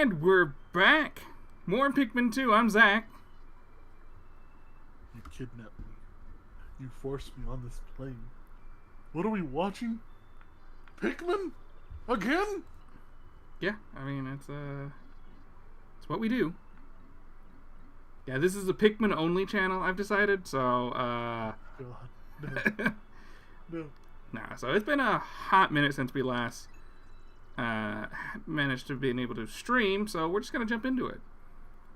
And we're back. More Pikmin 2. I'm Zach. You kidnapped me. You forced me on this plane. What are we watching? Pikmin? Again? Yeah, I mean it's what we do. Yeah, this is a Pikmin only channel, I've decided, so God, no. No. nah, so it's been a hot minute since we last managed to be able to stream, so we're just gonna jump into it.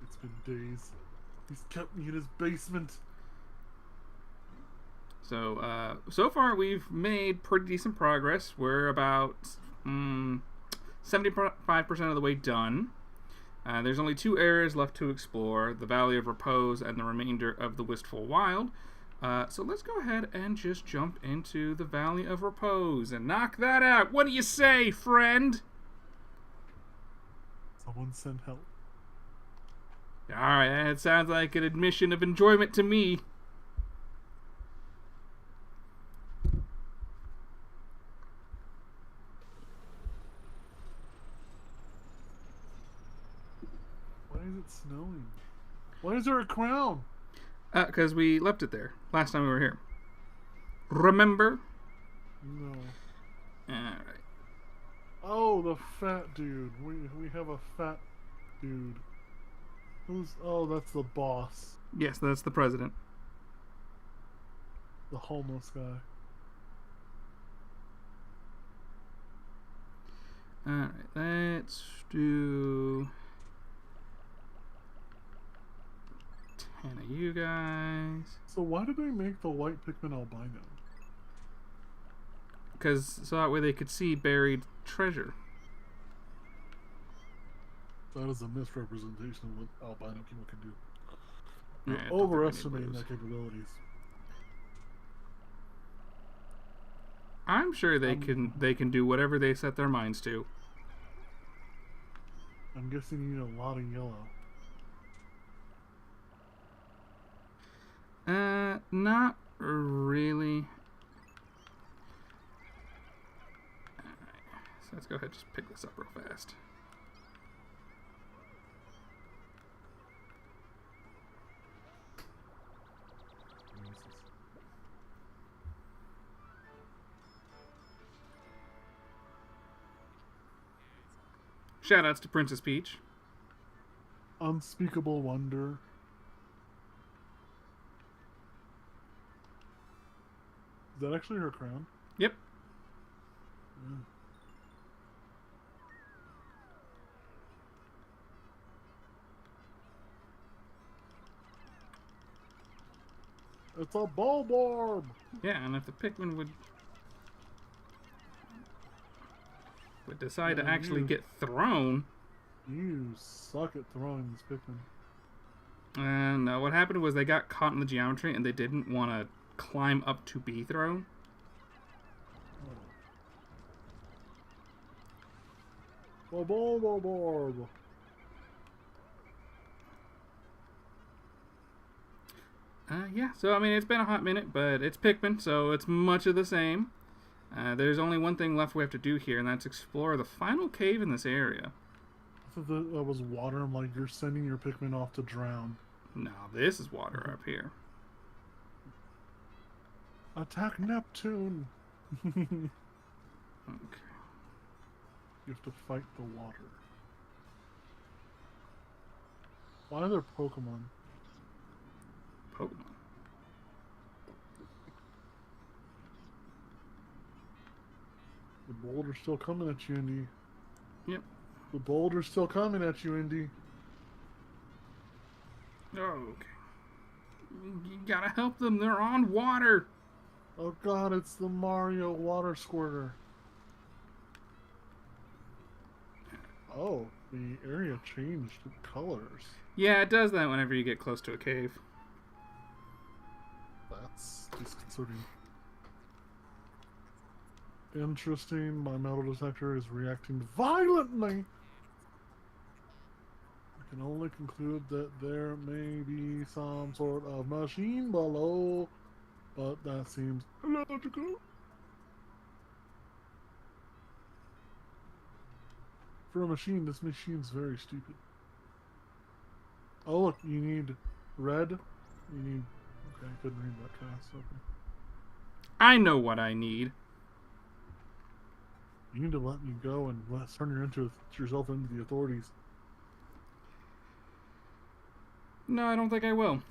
It's been days. He's kept me in his basement. So so far we've made pretty decent progress. We're about 75% of the way done. There's only 2 areas left to explore, the Valley of Repose and the remainder of the Wistful Wild. So let's go ahead and just jump into the Valley of Repose and knock that out. What do you say, friend? Someone send help. Alright, that sounds like an admission of enjoyment to me. Why is it snowing? Why is there a crown? Because we left it there last time we were here. Remember? No. Alright. Oh, the fat dude. We have a fat dude. Who's... Oh, that's the boss. Yes, that's the president. The homeless guy. Alright, let's do 10 of you guys. So why did they make the white Pikmin albino? Because so that way they could see buried treasure. That is a misrepresentation of what albino people can do. You're Yeah, overestimating their capabilities. I'm sure they can do whatever they set their minds to. I'm guessing you need a lot of yellow. Not really. Alright, so let's go ahead and just pick this up real fast. Shoutouts to Princess Peach. Unspeakable wonder. Is that actually her crown? Yep. Mm. It's a bulborb! Yeah, and if the Pikmin would decide to actually get thrown. You suck at throwing this Pikmin. And what happened was they got caught in the geometry and they didn't want to climb up to be thrown. Bulborb! Yeah, so I mean, it's been a hot minute, but it's Pikmin, so it's much of the same. There's only one thing left we have to do here, and that's explore the final cave in this area. I thought that was water. I'm like, you're sending your Pikmin off to drown. No, this is water up here. Attack Neptune! Okay. You have to fight the water. Why are there Pokemon? Pokemon. The boulder's still coming at you, Indy. Yep. The boulder's still coming at you, Indy. Oh, okay. You gotta help them. They're on water. Oh god, it's the Mario water squirter. Oh, the area changed colors. Yeah, it does that whenever you get close to a cave. That's disconcerting. Interesting, my metal detector is reacting violently. I can only conclude that there may be some sort of machine below, but that seems illogical. For a machine, this machine's very stupid. Oh, look, you need red. You need. Okay, I couldn't read that fast. Okay. I know what I need. You need to let me go and turn yourself into the authorities. No, I don't think I will.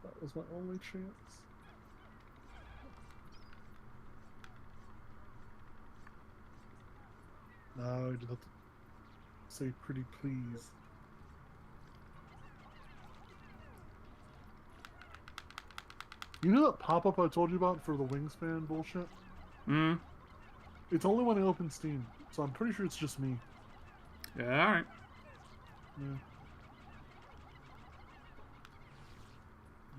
That was my only chance. Now I just have to say pretty please. You know that pop-up I told you about for the wingspan bullshit? Hmm. It's only when I open Steam, so I'm pretty sure it's just me. Yeah, alright. Yeah.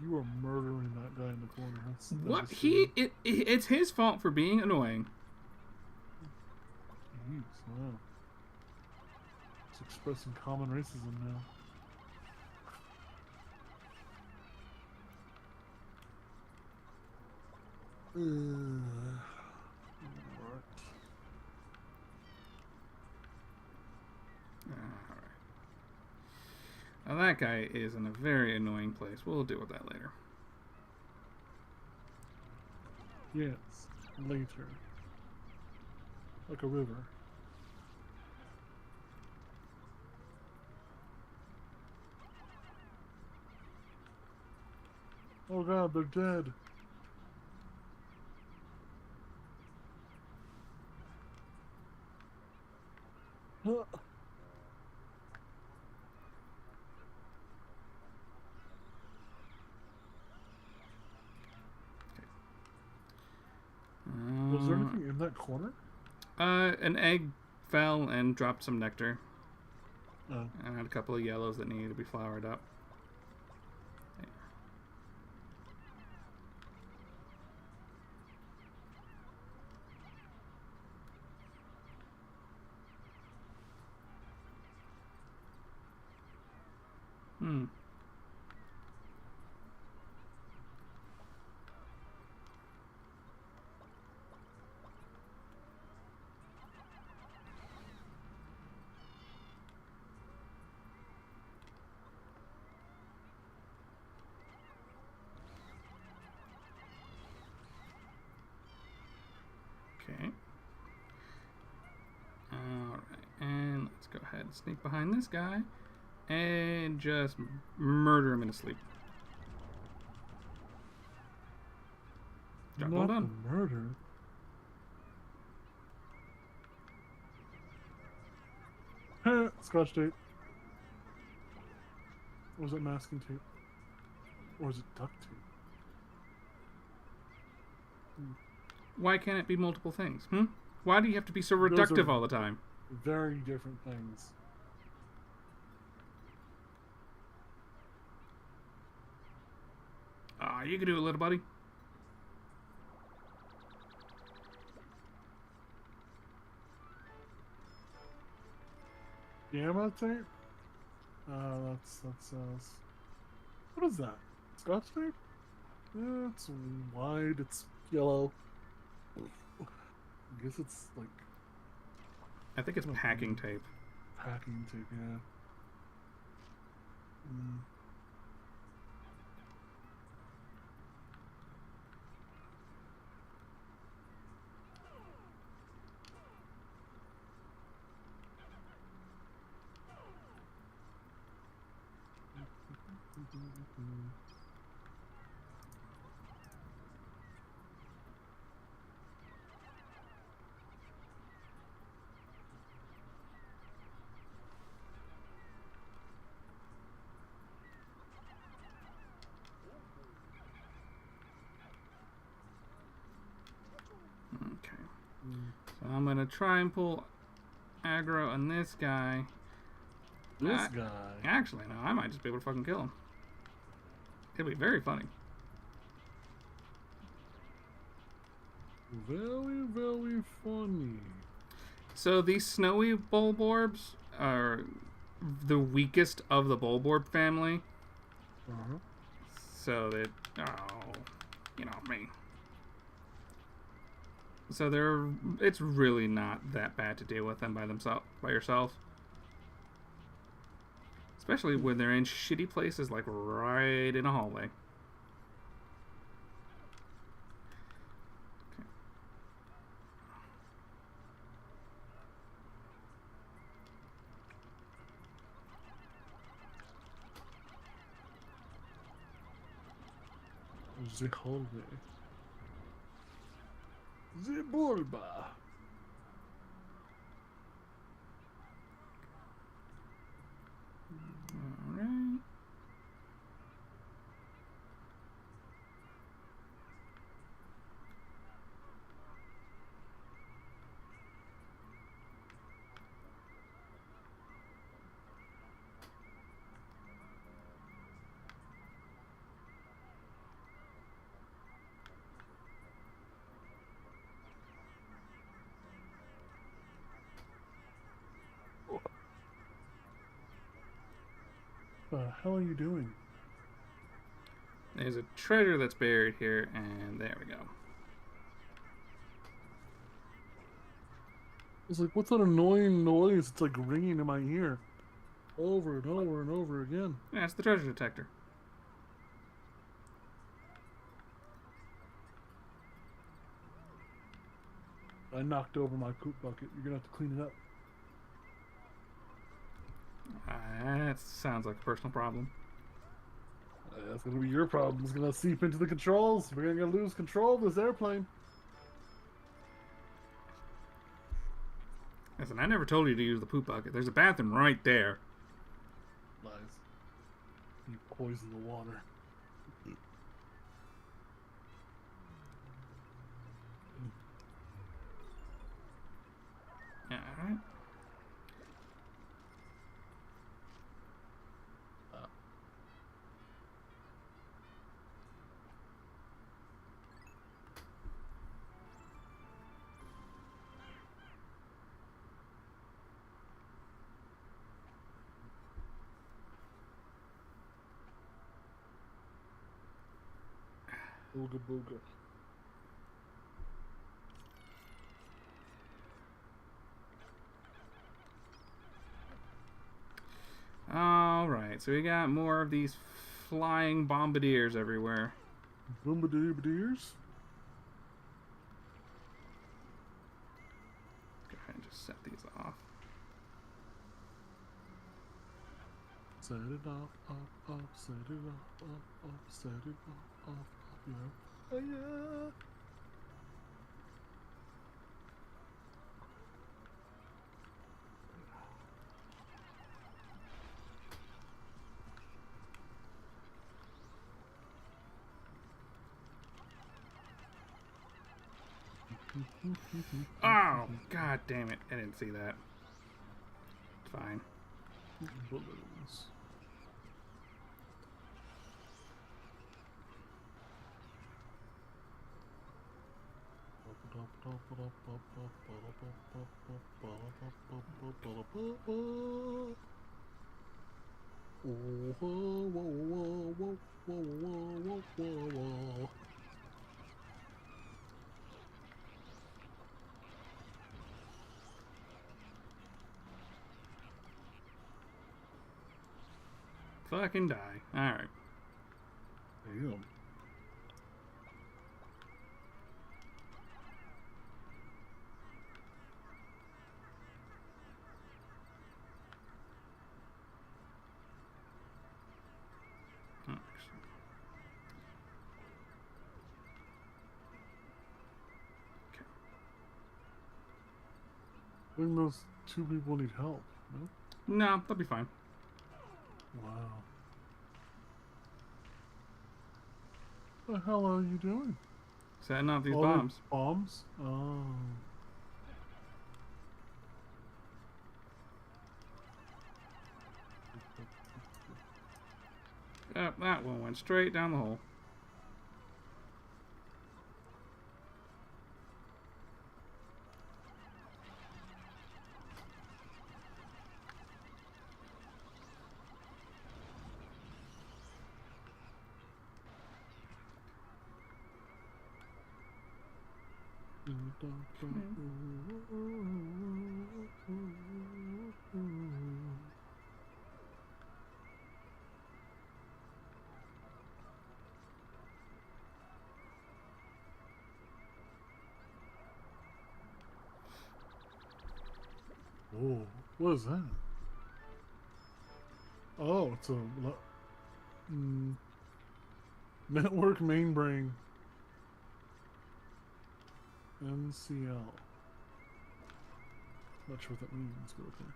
You are murdering that guy in the corner. That's What? devastating. It's his fault for being annoying. Jeez, wow. It's expressing common racism now. Alright. Now that guy is in a very annoying place. We'll deal with that later. Yes, later. Like a river. Oh god, they're dead. Huh. Was there anything in that corner? An egg fell and dropped some nectar. Oh. And had a couple of yellows that needed to be flowered up. Hmm. Okay. Alright, and let's go ahead and sneak behind this guy and just murder him in his sleep. Job well Not done. the murder. Scotch tape. Or was it masking tape? Or was it duct tape? Why can't it be multiple things? Why do you have to be so Those reductive are all the time? very different things. Ah, you can do it, little buddy. Gamma tape? That's what is that? Scotch tape? Yeah, it's wide, it's yellow. I guess it's like I think it's packing tape. packing tape, yeah. Okay. So I'm gonna try and pull aggro on this guy. This guy. Actually, no, I might just be able to fucking kill him. It'll be very funny. Very, very funny. So these snowy bulborbs are the weakest of the bulborb family. Uh-huh. So that, oh, you know me. So it's really not that bad to deal with them by yourself. Especially when they're in shitty places like right in a hallway. The hallway. The Bulba. Alright. What the hell are you doing? There's a treasure that's buried here, and there we go. It's like, what's that annoying noise? It's like ringing in my ear. Over and over and over again. Yeah, it's the treasure detector. I knocked over my poop bucket. You're gonna have to clean it up. That sounds like a personal problem. That's gonna be your problem. It's gonna seep into the controls. We're gonna lose control of this airplane. Listen, I never told you to use the poop bucket. There's a bathroom right there. Lies. You poison the water. Alright. Booga booga. Alright, so we got more of these flying bombardiers everywhere. Bombardiers? Go ahead and just set these off. Set it off, set it off, set it off, yeah. Oh, yeah. Oh, god damn it. I didn't see that. It's fine. Balloons. Fucking die. Alright. Damn. I think those two people need help, no? No, they'll be fine. Wow. What the hell are you doing? Setting off these Oh, bombs. Bombs? Oh. Yep, that one went straight down the hole. Whoa, what is that? Oh, it's a network mainbrain. NCL. Not sure what that means, but okay.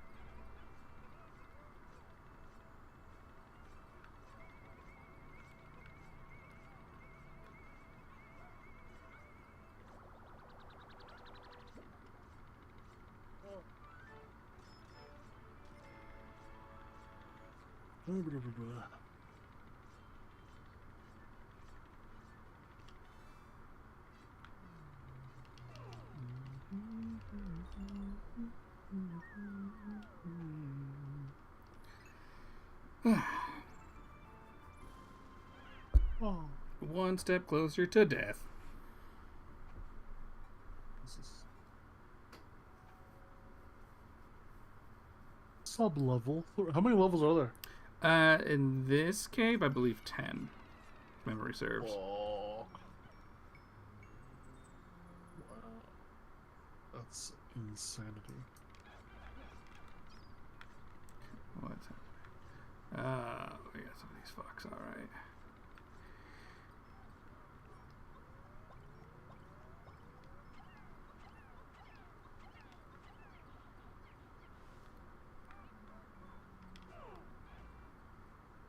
Blah, blah, blah, blah. Oh, One step closer to death. this is sub-level. How many levels are there? In this cave, I believe 10. Memory serves. Oh. Wow. That's insanity. What's happening? We got some of these fucks, alright.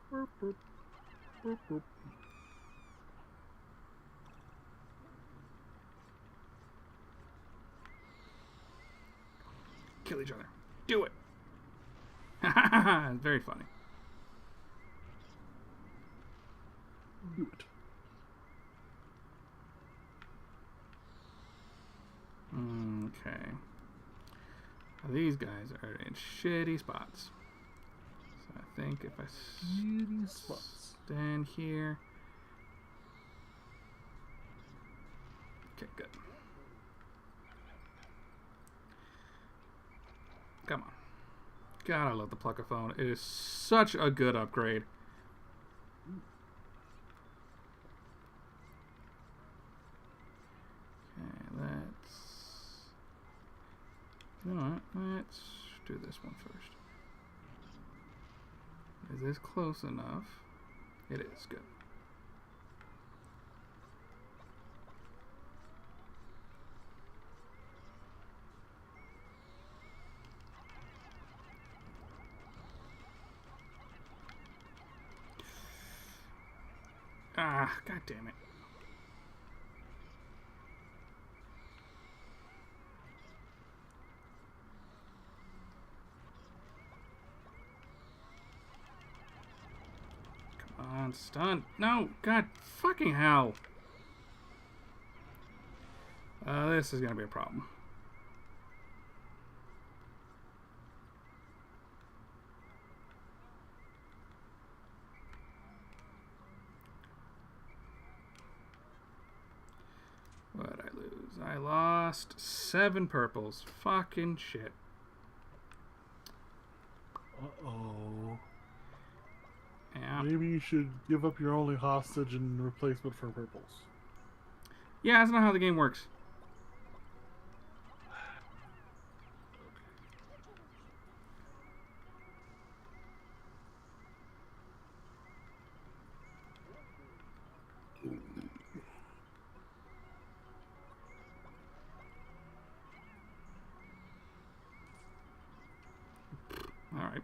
Burp, burp, burp, burp. Kill each other. Do it! Very funny. Do it. Okay. These guys are in shitty spots. So I think if I Shitty spots. stand here. Okay, good. Come on. God, I love the Pluckaphone. It is such a good upgrade. Okay, let's... You know what? Let's do this one first. Is this close enough? It is. Good. Ah, god damn it. Come on, stun. No, god fucking hell. This is gonna be a problem. What'd I lose? I lost 7 purples. Fucking shit. Uh-oh. Yeah. Maybe you should give up your only hostage in replacement for purples. Yeah, that's not how the game works. Alright.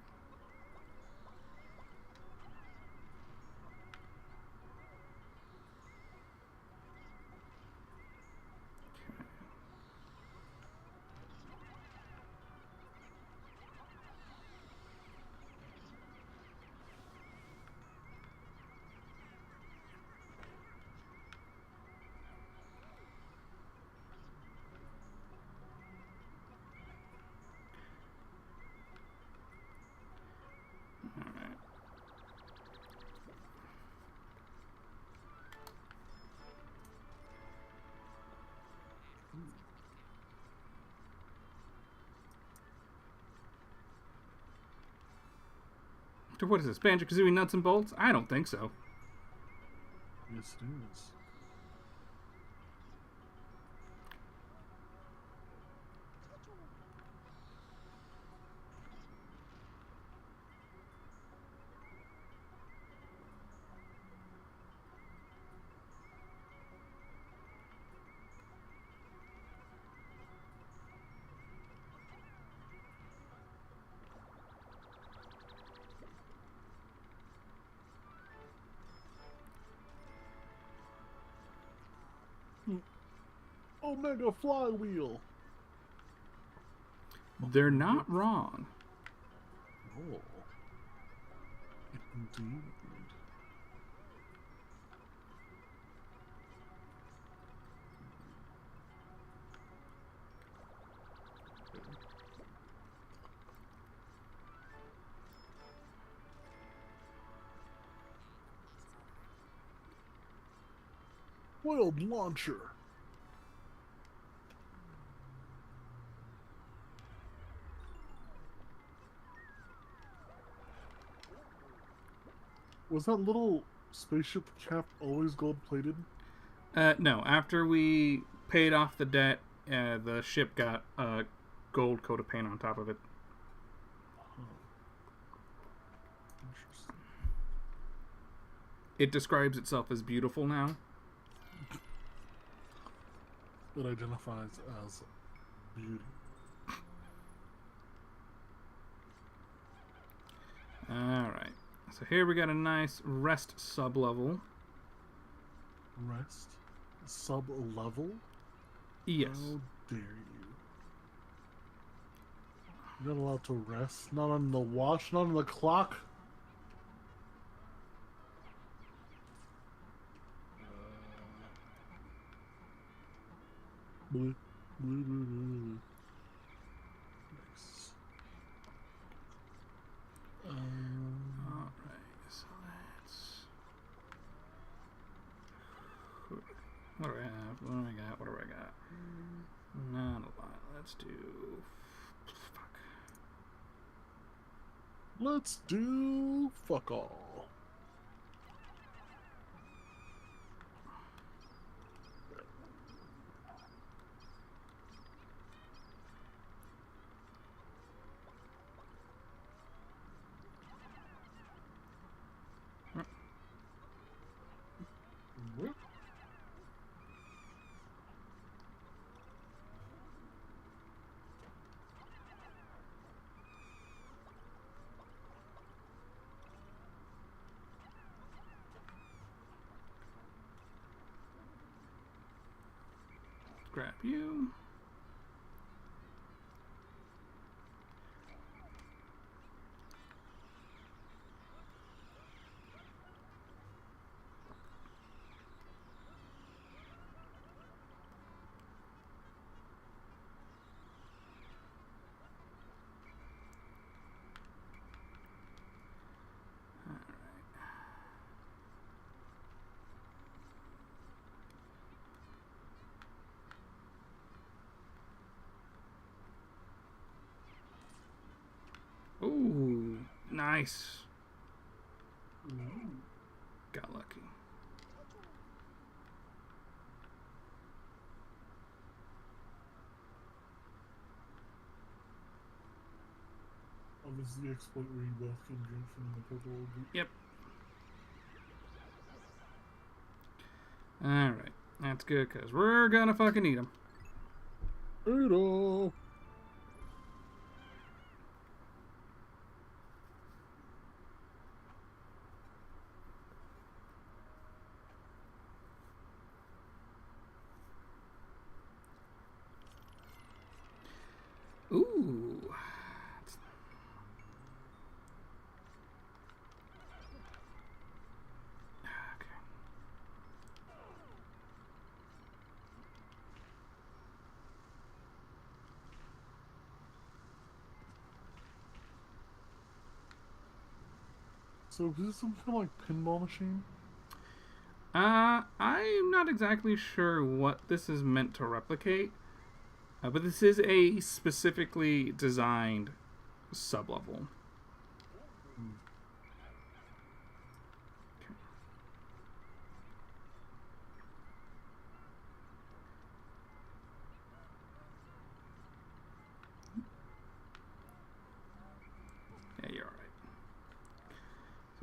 What is this? Banjo-Kazooie nuts and bolts? I don't think so. Yes, it is. Omega flywheel. They're not wrong. Oh, indeed. World launcher. Was that little spaceship cap always gold plated? No. After we paid off the debt, the ship got a gold coat of paint on top of it. Huh. Interesting. It describes itself as beautiful now. It identifies as beauty. Alright. So here we got a nice rest sub-level. Rest? Sub-level? Yes. How dare you? You're not allowed to rest? Not on the watch? Not on the clock? Blue, blue, blue, blue. Nice. Alright, so let's... What do I have? What do I got? What do I got? Not a lot. Let's do... Fuck. Let's do fuck all. Grab you. Ooh, nice. Got lucky. Obviously, the exploit where you both can drink from the purple group. Yep. Alright, that's good, because we're gonna fucking eat them. Edo! Ooh. Okay. So, is this some kind of like pinball machine? I'm not exactly sure what this is meant to replicate, but this is a specifically designed sub-level.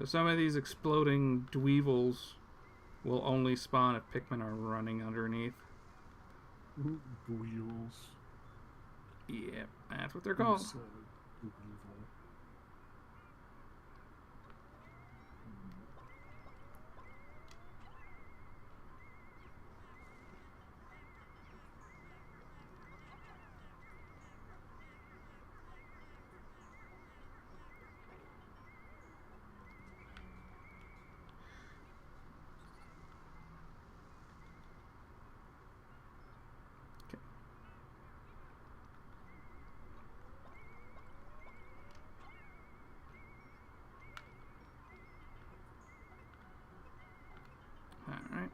So some of these exploding dweevils will only spawn if Pikmin are running underneath. Wheels. Yep, that's what they're Who called. said Dweevil? Alright.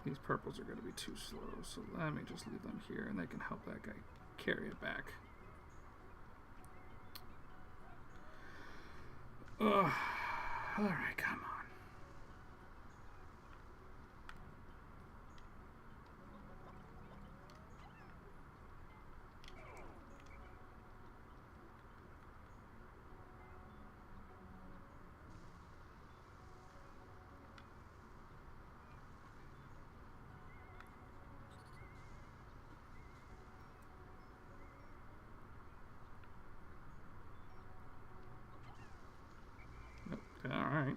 These purples are going to be too slow, so let me just leave them here, and they can help that guy carry it back. Ugh. Alright, come on. Alright.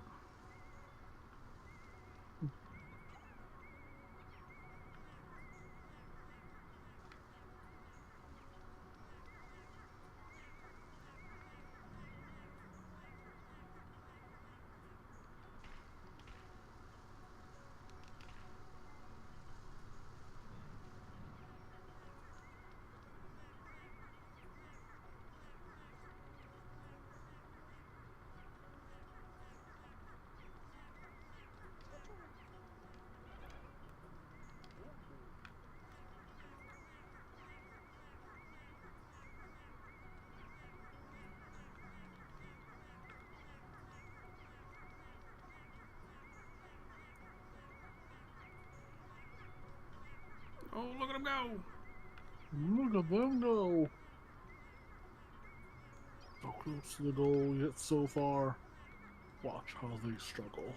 Oh, look at him go! Look at them go! So close to the goal, yet so far. Watch how they struggle.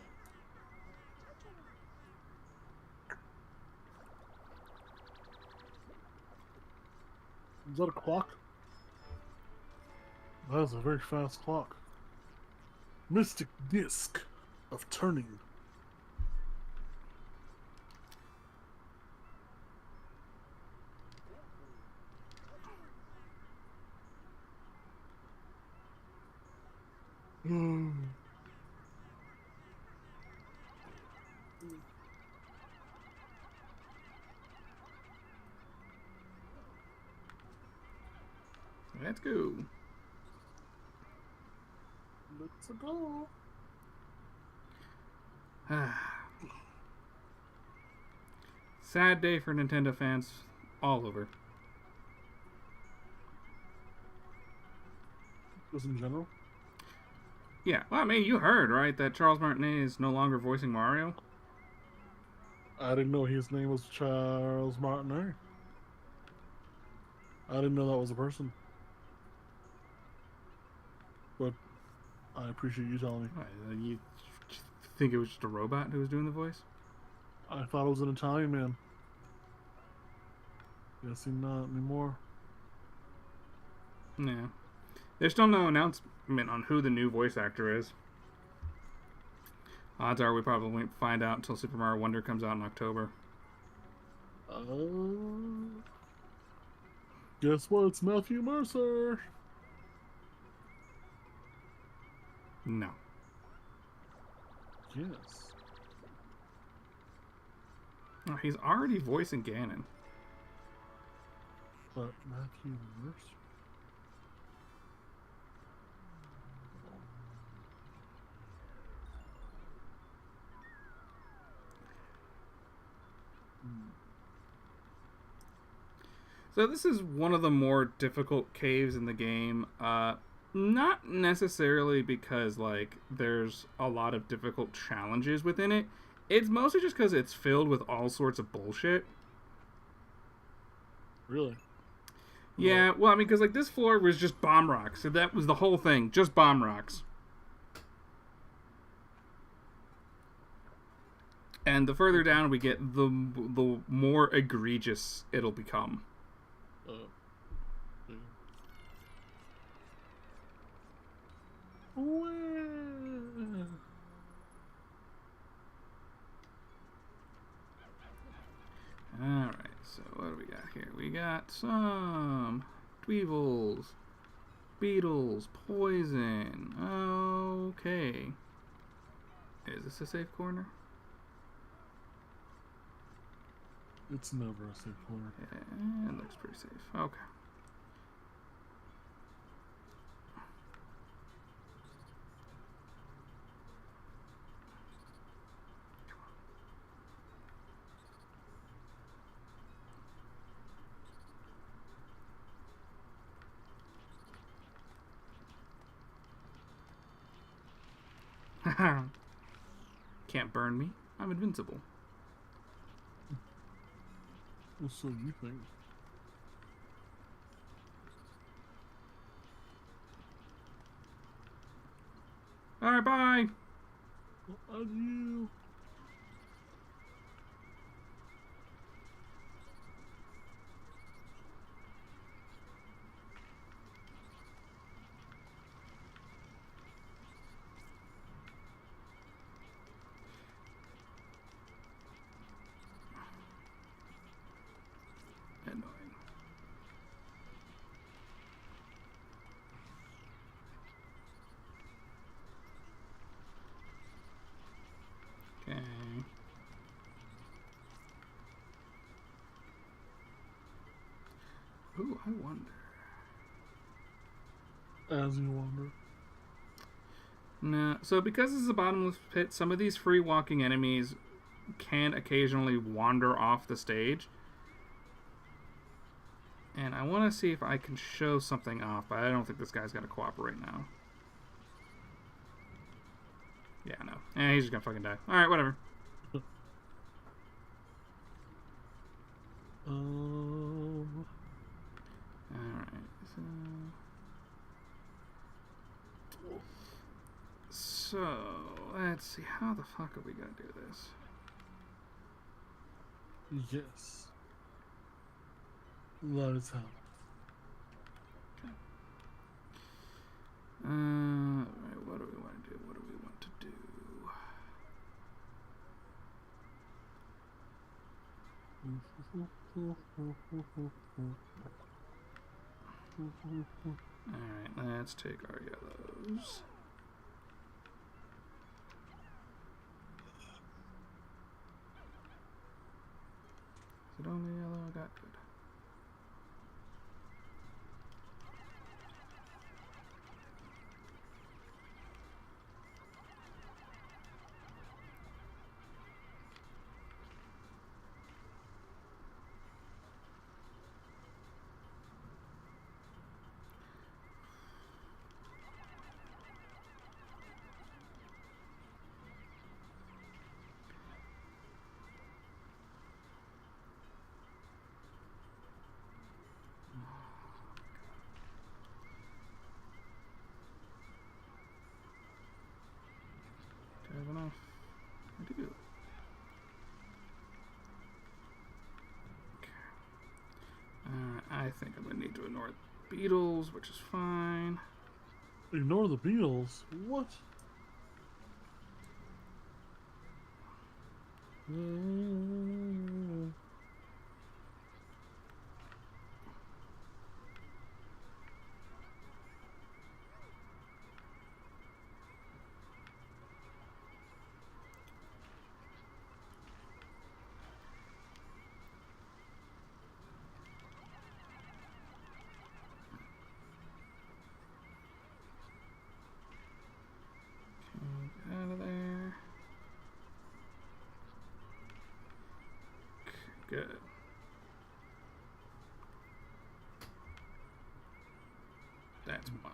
Is that a clock? That is a very fast clock. Mystic Disc of Turning. Let's go. Let's go. Sad day for Nintendo fans all over. Just in general? Yeah, well, I mean, you heard, right, that Charles Martinet is no longer voicing Mario? I didn't know his name was Charles Martinet. I didn't know that was a person. But I appreciate you telling me. You think it was just a robot who was doing the voice? I thought it was an Italian man. Guessing not anymore. Yeah. There's still no announcement on who the new voice actor is. Odds are we probably won't find out until Super Mario Wonder comes out in October. Guess what? It's Matthew Mercer. No. Yes. Oh, he's already voicing Ganon. But Matthew Mercer? So this is one of the more difficult caves in the game. Not necessarily because, like, there's a lot of difficult challenges within it. It's mostly just because it's filled with all sorts of bullshit. Really? Yeah, well, I mean, because, like, this floor was just bomb rocks. So that was the whole thing. Just bomb rocks. And the further down we get, the more egregious it'll become. Yeah. Alright, so what do we got here? We got some Dweevils, beetles, poison. Okay. Is this a safe corner? It's never a safe corner. Yeah, it looks pretty safe. Okay. Can't burn me. I'm invincible. Well, so you think? Alright, bye! Well, adieu. Annoying. Okay. Ooh, I wonder. As you wander. No, so because this is a bottomless pit, some of these free walking enemies can occasionally wander off the stage. And I want to see if I can show something off, but I don't think this guy's going to cooperate now. Yeah, no. He's just going to fucking die. Alright, whatever. Alright, so let's see. How the fuck are we going to do this? Yes. Let us have. Alright, what do we want to do? What do we want to do? Alright, let's take our yellows. Is it only yellow I got? Good. Do I have enough? I do. I think I'm going to need to ignore beetles, which is fine. Ignore the beetles? What? Get out of there. Okay, good. That's one.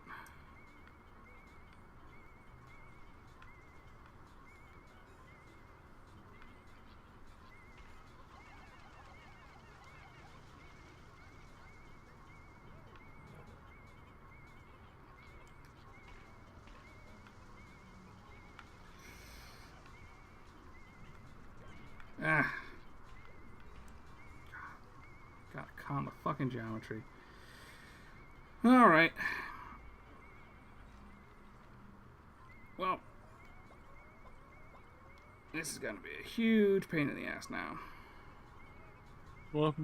on the fucking geometry. Alright. Well, this is gonna be a huge pain in the ass now. What?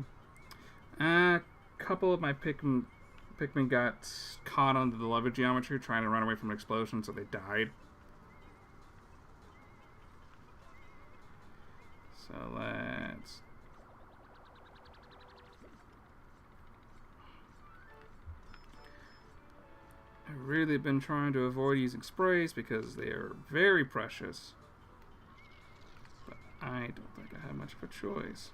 A couple of my Pikmin got caught under the lava geometry trying to run away from an explosion, so they died. So let's... I've really been trying to avoid using sprays because they are very precious. But I don't think I have much of a choice.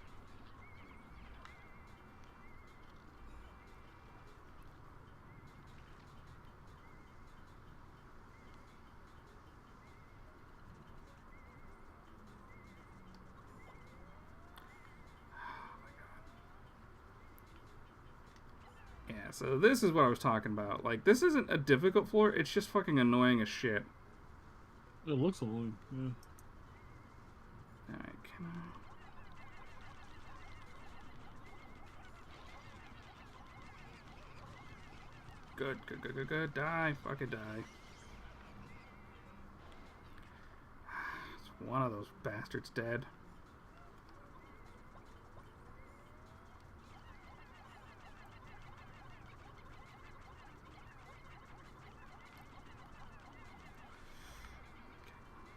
Yeah, so this is what I was talking about. Like, this isn't a difficult floor, it's just fucking annoying as shit. It looks annoying, yeah. Alright, can I... Good, good, good, good, good. Die. Fucking die. It's one of those bastards dead.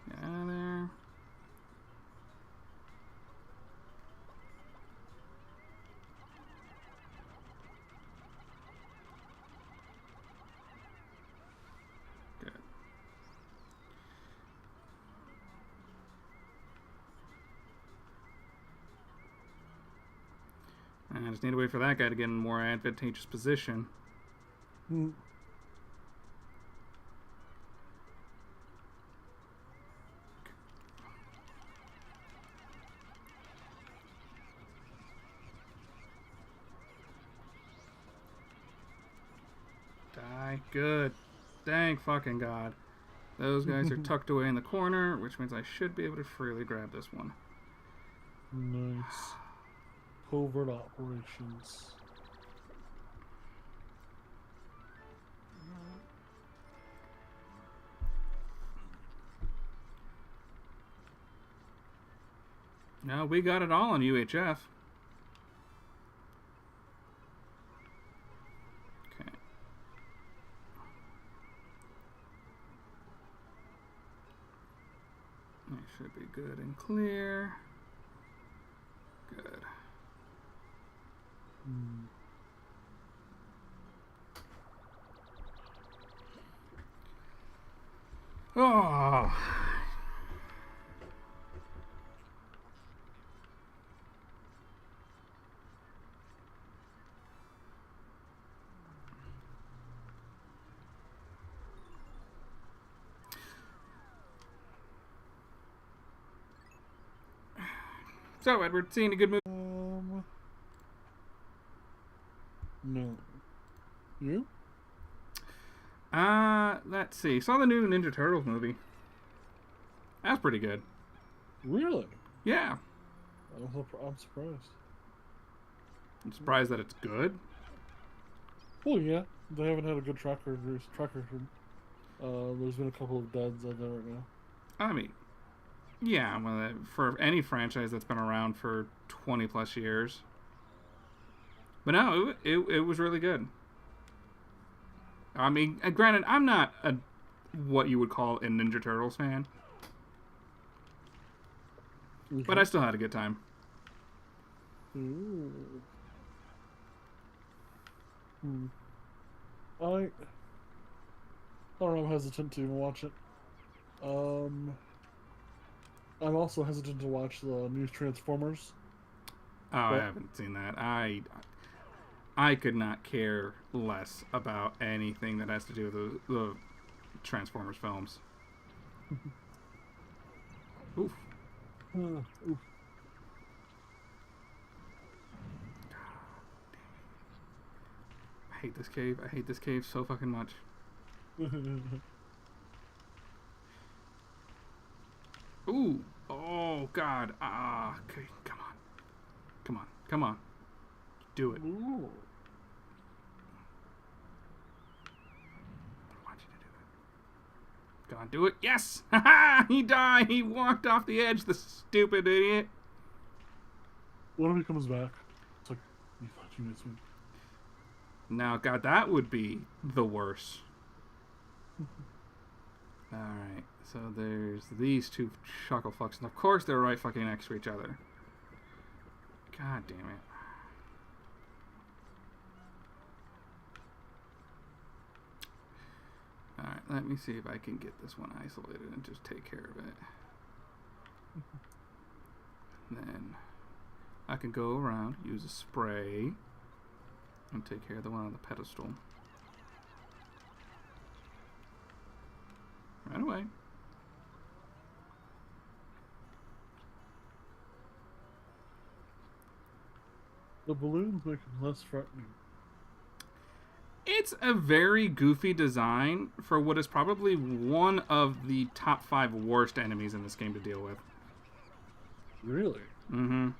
Get out of there. Good. I just need to wait for that guy to get in a more advantageous position. Hmm. Die. Good. Thank fucking God. Those guys are tucked away in the corner, which means I should be able to freely grab this one. Nice. Covert operations. No, we got it all on UHF. Okay. That should be good and clear. Good. Hmm. Oh. So, Edward, seeing a good movie? No. You? Let's see. Saw the new Ninja Turtles movie. That's pretty good. Really? Yeah. I'm surprised. I'm surprised that it's good. Well, yeah. They haven't had a good track record. There's been a couple of duds out there right now. I mean, yeah, well, for any franchise that's been around for 20 plus years. But no, it was really good. I mean, granted, I'm not what you would call a Ninja Turtles fan. Okay. But I still had a good time. Ooh. I don't know, I'm hesitant to even watch it. I'm also hesitant to watch the new Transformers. Oh, I haven't seen that. I could not care less about anything that has to do with the Transformers films. Oof. Oof. I hate this cave. I hate this cave so fucking much. Ooh. Oh, God. Ah, okay. Come on. Come on. Come on. Do it. Ooh. I want you to do it. Go on, do it. Yes! Ha! He died! He walked off the edge, the stupid idiot. What if he comes back? It's like, you thought you missed me. Now, God, that would be the worst. Alright, so there's these two chuckle fucks, and of course they're right fucking next to each other. God damn it. Alright, let me see if I can get this one isolated and just take care of it. Then I can go around, use a spray, and take care of the one on the pedestal. Right away. The balloons make them less frightening. It's a very goofy design for what is probably one of the top 5 worst enemies in this game to deal with. Really? Mm-hmm.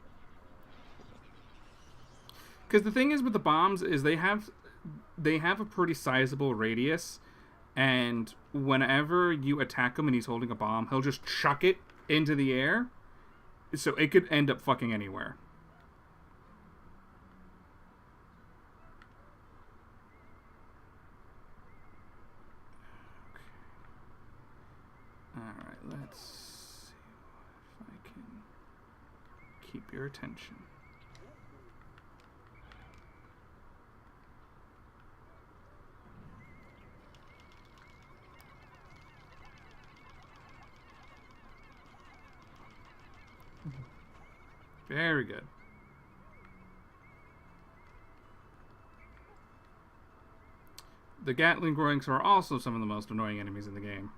Because the thing is with the bombs is they have a pretty sizable radius, and whenever you attack him and he's holding a bomb, he'll just chuck it into the air, so it could end up fucking anywhere. Alright, let's see if I can keep your attention. Very good. The Gatling Groinks are also some of the most annoying enemies in the game.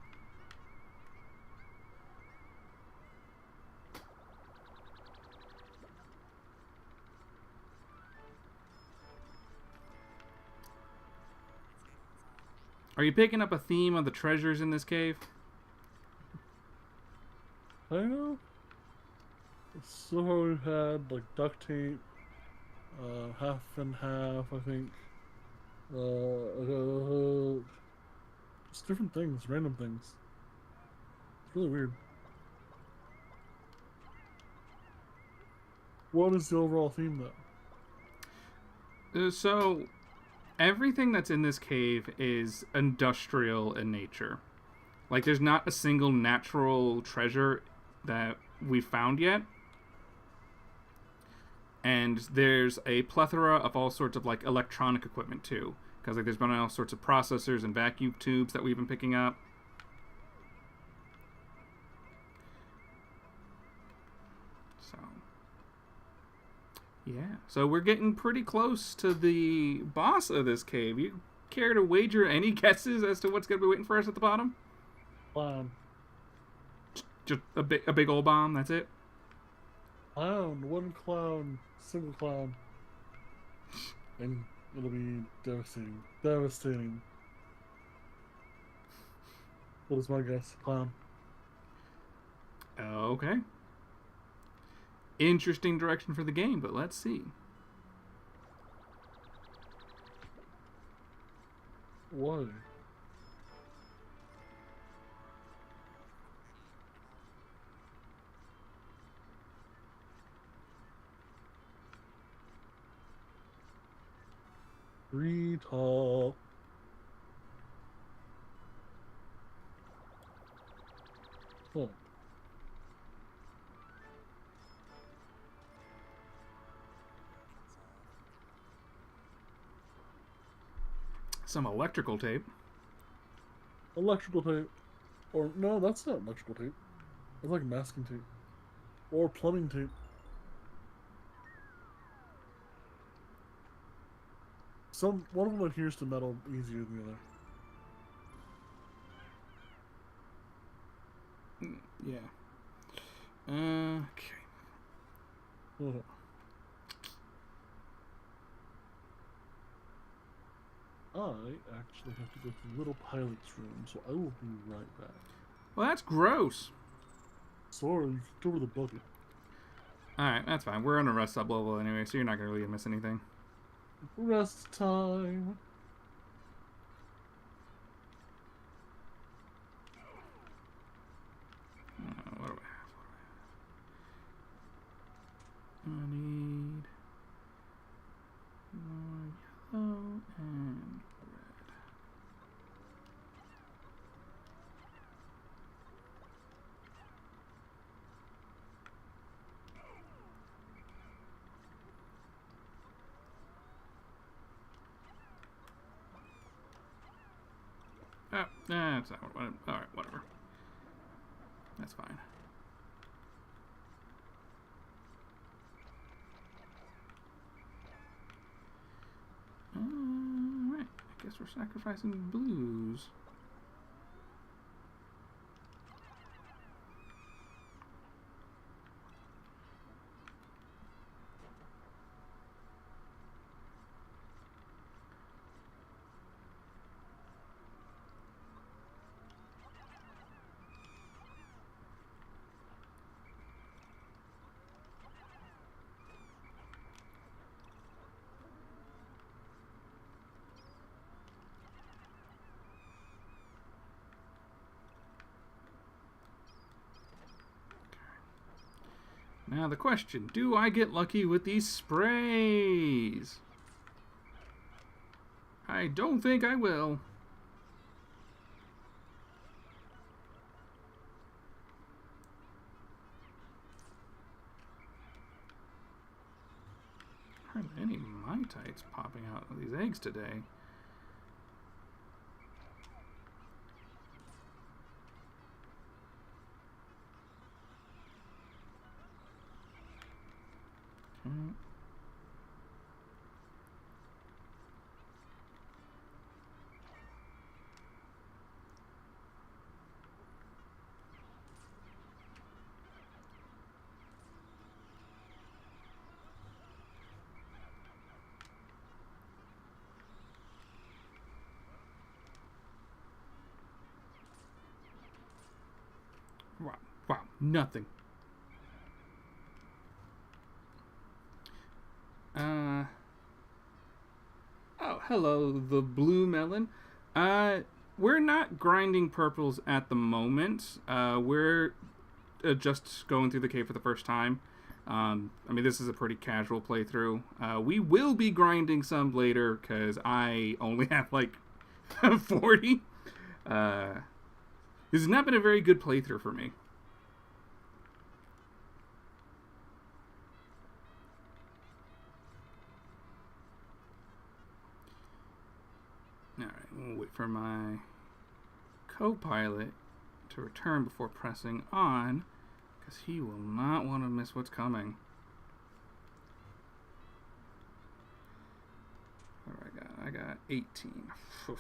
Are you picking up a theme of the treasures in this cave? I know. So far we've had like duct tape, half and half, I think. Just different things, random things. It's really weird. What is the overall theme though? So, everything that's in this cave is industrial in nature. Like, there's not a single natural treasure that we've found yet. And there's a plethora of all sorts of, like, electronic equipment, too. Because, like, there's been all sorts of processors and vacuum tubes that we've been picking up. So, yeah. So we're getting pretty close to the boss of this cave. You care to wager any guesses as to what's going to be waiting for us at the bottom? Clown. Just a big old bomb, that's it? Clown. One clown. Single clown. And it'll be devastating. Devastating. What is my guess? Clown. Okay. Interesting direction for the game, but let's see. Why? Retall. Oh. Some electrical tape. Electrical tape. Or, no, that's not electrical tape. It's like masking tape. Or plumbing tape. One of them adheres to metal easier than the other. Yeah. Okay. Oh. I actually have to go to the little pilot's room, so I will be right back. Well, that's gross. Sorry, you kicked over the bucket. Alright, that's fine. We're on a rest sub level anyway, so you're not going to really miss anything. Rest time. What do I need more yellow and red. Oh, that's not what. All right, whatever. That's fine. Alright, I guess we're sacrificing blues. Now the question, do I get lucky with these sprays? I don't think I will. Hardly any Mai Tites popping out of these eggs today. Okay. Wow, wow, nothing. Oh, hello, the blue melon. We're not grinding purples at the moment. We're just going through the cave for the first time. I mean, this is a pretty casual playthrough. We will be grinding some later because I only have like 40. This has not been a very good playthrough for me. Alright, we'll wait for my co-pilot to return before pressing on, because he will not want to miss what's coming. What do I got? I got 18. Oof.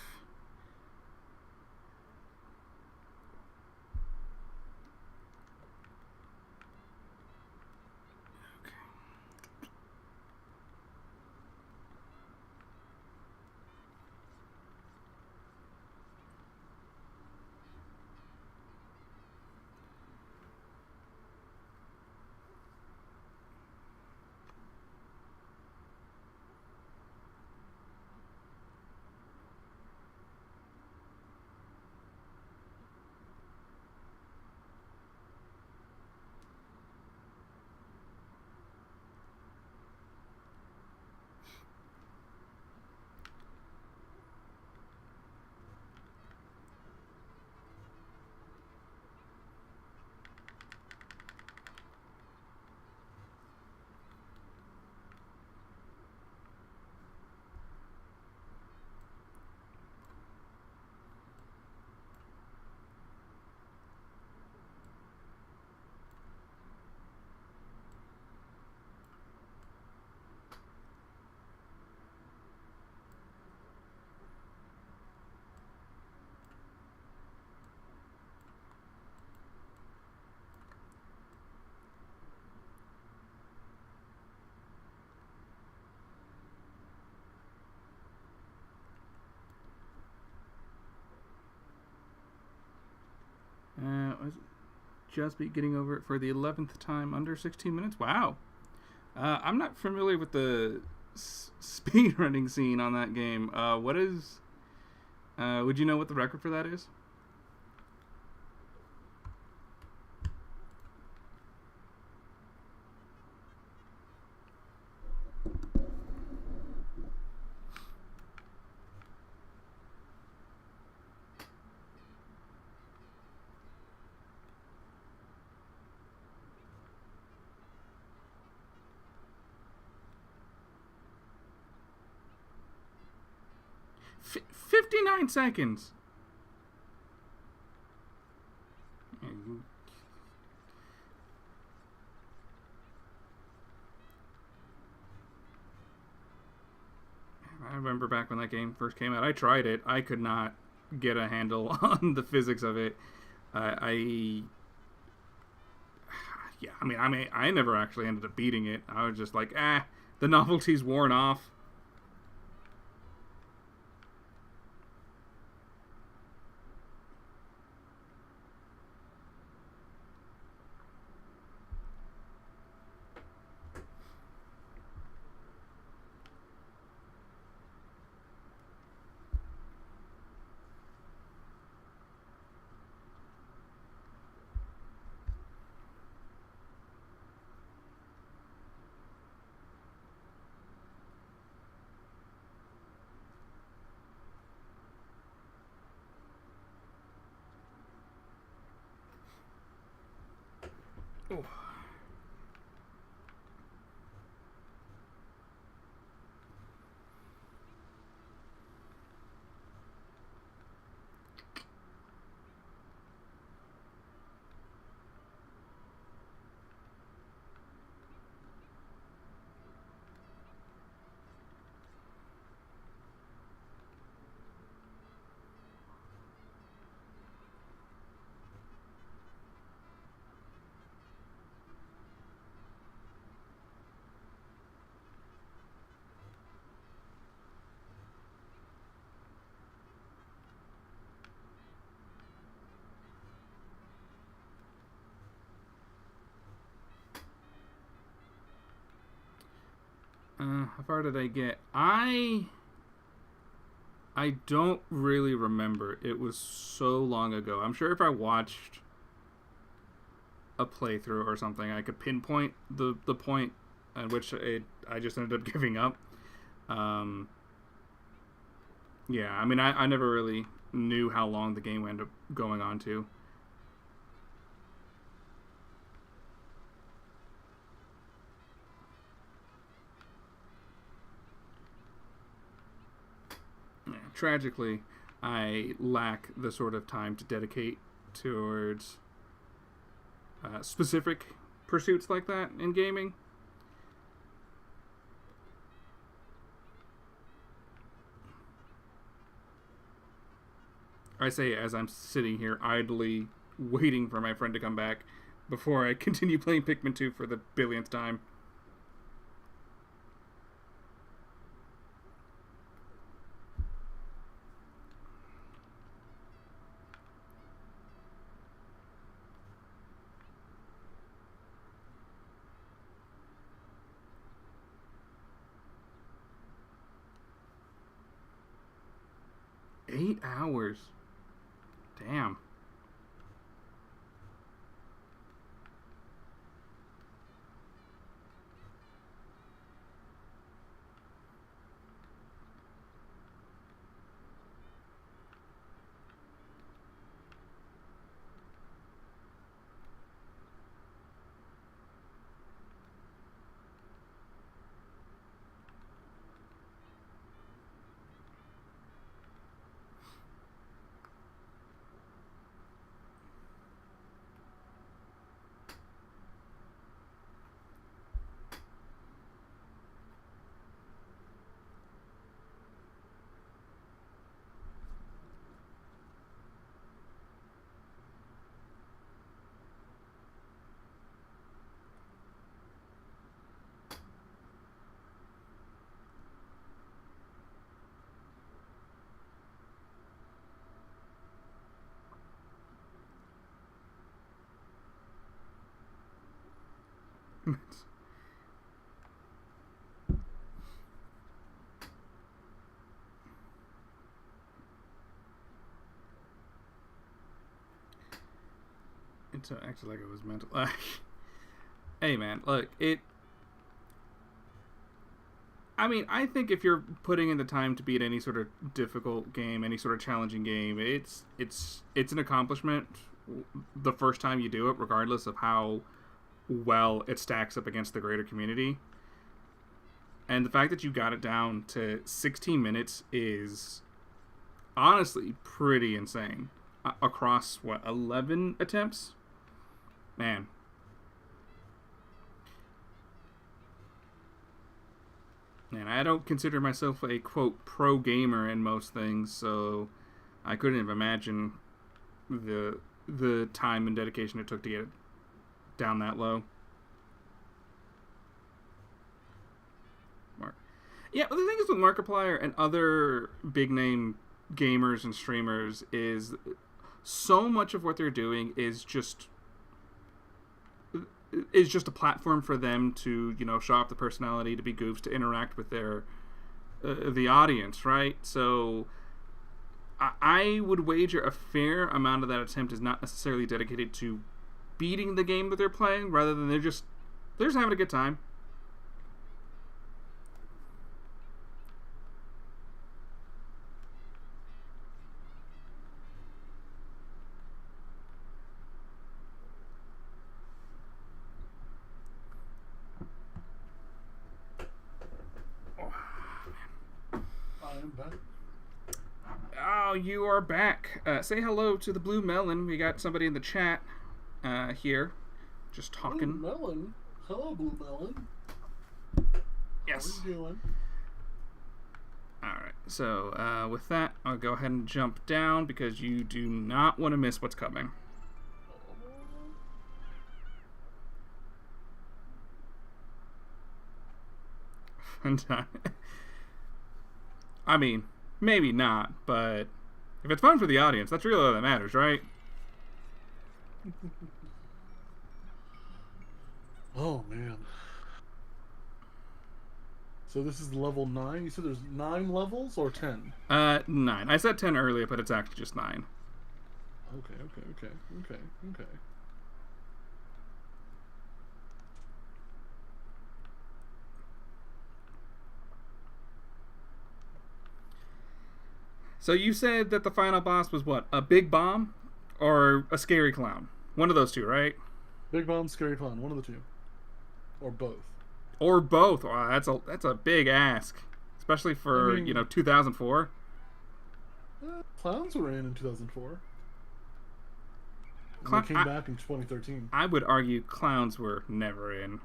Just be getting over it for the 11th time under 16 minutes. Wow. I'm not familiar with the speedrunning scene on that game. What is? Would you know what the record for that is? F- 59 seconds. I remember back when that game first came out. I tried it. I could not get a handle on the physics of it. Yeah, I never actually ended up beating it. I was just like, the novelty's worn off. Oh. How far did I get? I don't really remember. It was so long ago. I'm sure if I watched a playthrough or something, I could pinpoint the point at which I just ended up giving up. Yeah, I never really knew how long the game ended up going on to. Tragically, I lack the sort of time to dedicate towards specific pursuits like that in gaming. I say as I'm sitting here idly waiting for my friend to come back before I continue playing Pikmin 2 for the billionth time. $8. Damn. to act like it was mental. Hey, man, look, I mean, I think if you're putting in the time to beat any sort of difficult game, any sort of challenging game, it's an accomplishment the first time you do it, regardless of how well it stacks up against the greater community. And the fact that you got it down to 16 minutes is honestly pretty insane. Across, 11 attempts? Man. And I don't consider myself a, quote, pro gamer in most things, so I couldn't even imagine the time and dedication it took to get it down that low. Yeah, the thing is with Markiplier and other big-name gamers and streamers is so much of what they're doing is just a platform for them to, show off the personality, to be goofs, to interact with their the audience, right? So I would wager a fair amount of that attempt is not necessarily dedicated to beating the game that they're playing, rather than they're just having a good time. Oh, you are back. Say hello to the Blue Melon. We got somebody in the chat here, just talking. Blue Melon? Hello, Blue Melon. Yes. How are you doing? Alright, so with that, I'll go ahead and jump down because you do not want to miss what's coming. Fun time. I mean, maybe not, but if it's fun for the audience, that's really all that matters, right? Oh, man. So this is level 9? You said there's 9 levels or 10? 9. I said 10 earlier, but it's actually just 9. Okay. So you said that the final boss was what? A big bomb or a scary clown? One of those two, right? Big bomb, scary clown, one of the two. Or both. Or both. Wow, that's a big ask, especially for 2004. Clowns were in 2004. They came back in 2013. I would argue clowns were never in.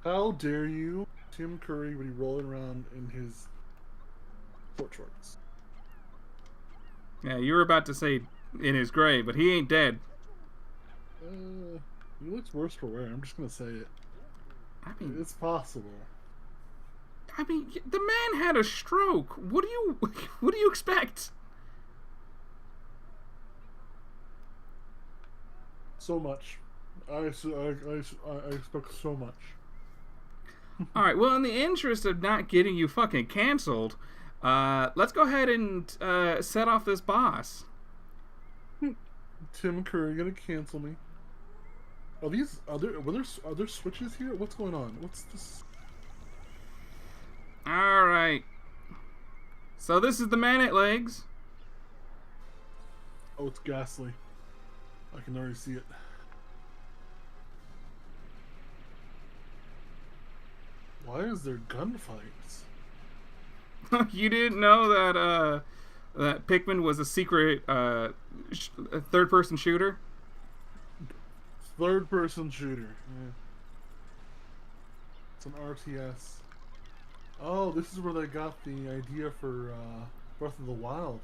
How dare you? Tim Curry would be rolling around in his short shorts. Yeah, you were about to say in his grave, but he ain't dead. He looks worse for wear. I'm just gonna say it. I mean, it's possible. I mean, the man had a stroke. What do you expect? So much. I expect so much. All right. Well, in the interest of not getting you fucking canceled, let's go ahead and set off this boss. Tim Curry gonna cancel me. Are there switches here? What's going on? What's this? All right. So this is the man at legs. Oh, it's ghastly. I can already see it. Why is there gunfights? You didn't know that Pikmin was a secret third-person shooter? Third-person shooter. Yeah. It's an RTS. Oh, this is where they got the idea for Breath of the Wild.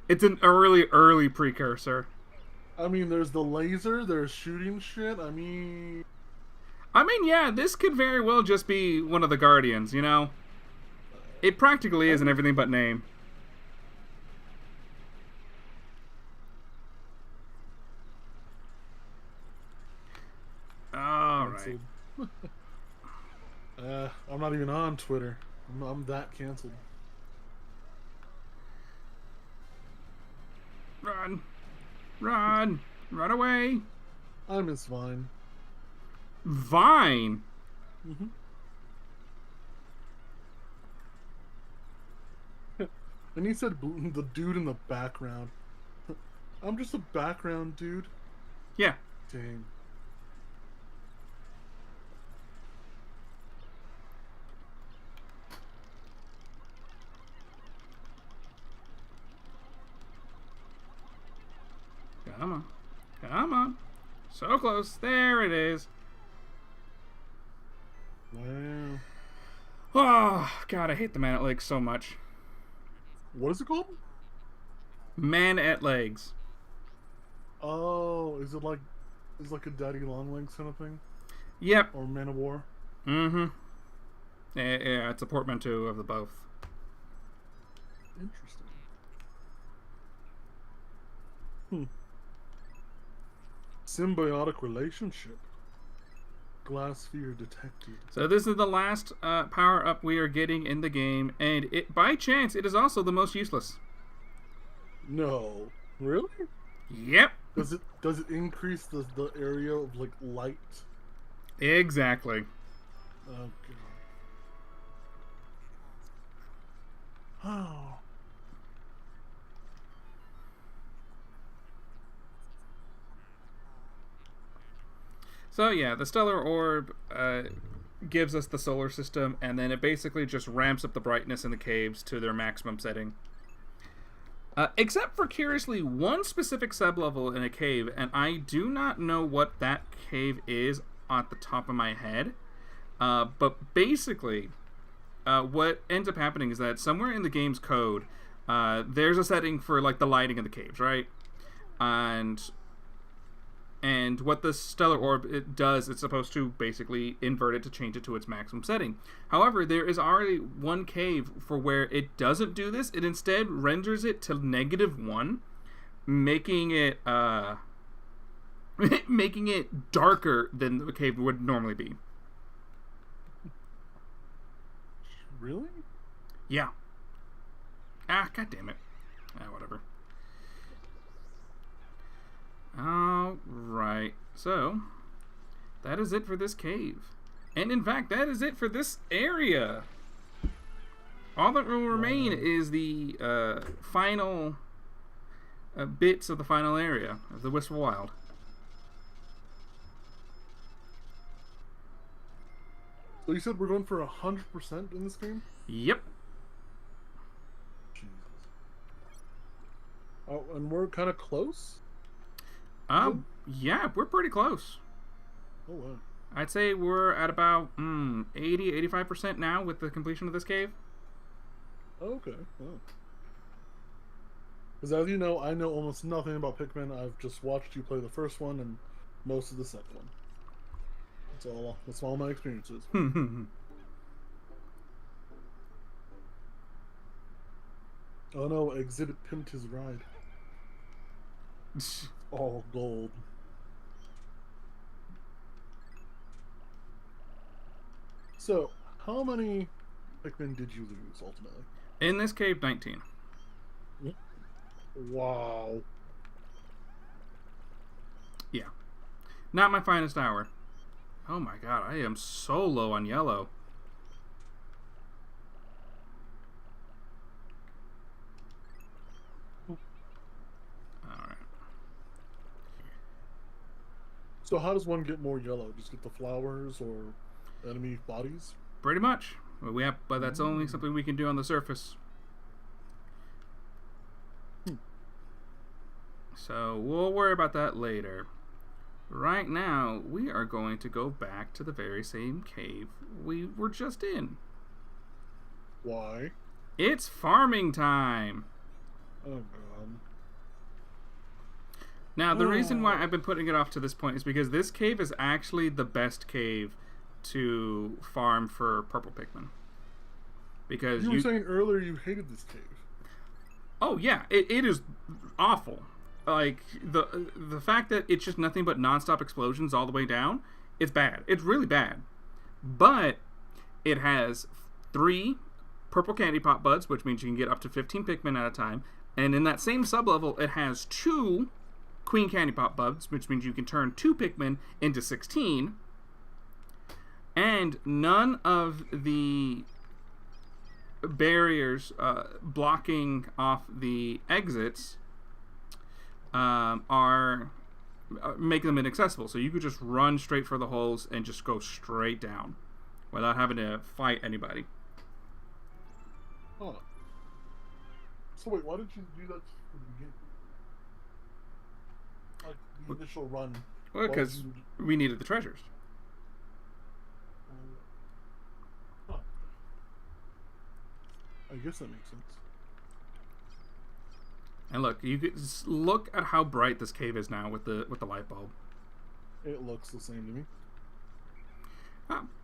It's an early precursor. I mean, there's the laser, there's shooting shit. I mean, yeah, this could very well just be one of the Guardians, you know? It practically isn't everything but name. Alright. I'm not even on Twitter. I'm that canceled. Run! Run! Run away. I miss Vine. Vine. Mm-hmm. And he said the dude in the background. I'm just a background dude. Yeah. Dang. Come on. Come on. So close. There it is. Wow. Oh, God, I hate the man at legs so much. What is it called? Man at legs. Oh, is it like a daddy long legs kind of thing? Yep. Or man of war? Mm-hmm. Yeah, it's a portmanteau of the both. Interesting. Symbiotic relationship. Glass sphere detected. So this is the last power-up we are getting in the game, and by chance, it is also the most useless. No. Really? Yep. Does it increase the area of like light? Exactly. Oh god. Oh. So yeah, the stellar orb gives us the solar system, and then it basically just ramps up the brightness in the caves to their maximum setting. Except for, curiously, one specific sublevel in a cave, and I do not know what that cave is at the top of my head. But basically, what ends up happening is that somewhere in the game's code, there's a setting for like the lighting of the caves, right? And what the stellar orb it does, it's supposed to basically invert it to change it to its maximum setting. However, there is already one cave for where it doesn't do this. It instead renders it to -1, making it making it darker than the cave would normally be. Really? Yeah. God damn it. Whatever. Alright, so that is it for this cave. And in fact, that is it for this area. All that will remain is the final bits of the final area of the Wistful Wild. So you said we're going for 100% in this game? Yep. Jesus. Oh, and we're kind of close? Yeah, we're pretty close. Oh, wow. I'd say we're at about 80-85% now with the completion of this cave. Okay. Wow. Because as you know, I know almost nothing about Pikmin. I've just watched you play the first one and most of the second one. That's all my experiences. Oh no, Exhibit pimped his ride. All gold. So, how many Pikmin did you lose ultimately? In this cave, 19. Wow. Yeah. Not my finest hour. Oh my god, I am so low on yellow. Alright. So how does one get more yellow? Just get the flowers or enemy bodies? Pretty much. But that's only something we can do on the surface. So we'll worry about that later. Right now, we are going to go back to the very same cave we were just in. Why? It's farming time! Oh god. Now, the reason why I've been putting it off to this point is because this cave is actually the best cave to farm for purple Pikmin. Because you were saying earlier you hated this cave. Oh yeah, it is awful. Like the fact that it's just nothing but nonstop explosions all the way down, it's bad. It's really bad. But it has 3 purple candy pop buds, which means you can get up to 15 Pikmin at a time. And in that same sublevel, it has 2 Queen Candy Pop bugs, which means you can turn 2 Pikmin into 16. And none of the barriers blocking off the exits are making them inaccessible. So you could just run straight for the holes and just go straight down without having to fight anybody. Huh. So wait, why did you do that from the beginning? Like the initial run. Well, because we needed the treasures. Huh. I guess that makes sense. And look, you could look at how bright this cave is now with the light bulb. It looks the same to me.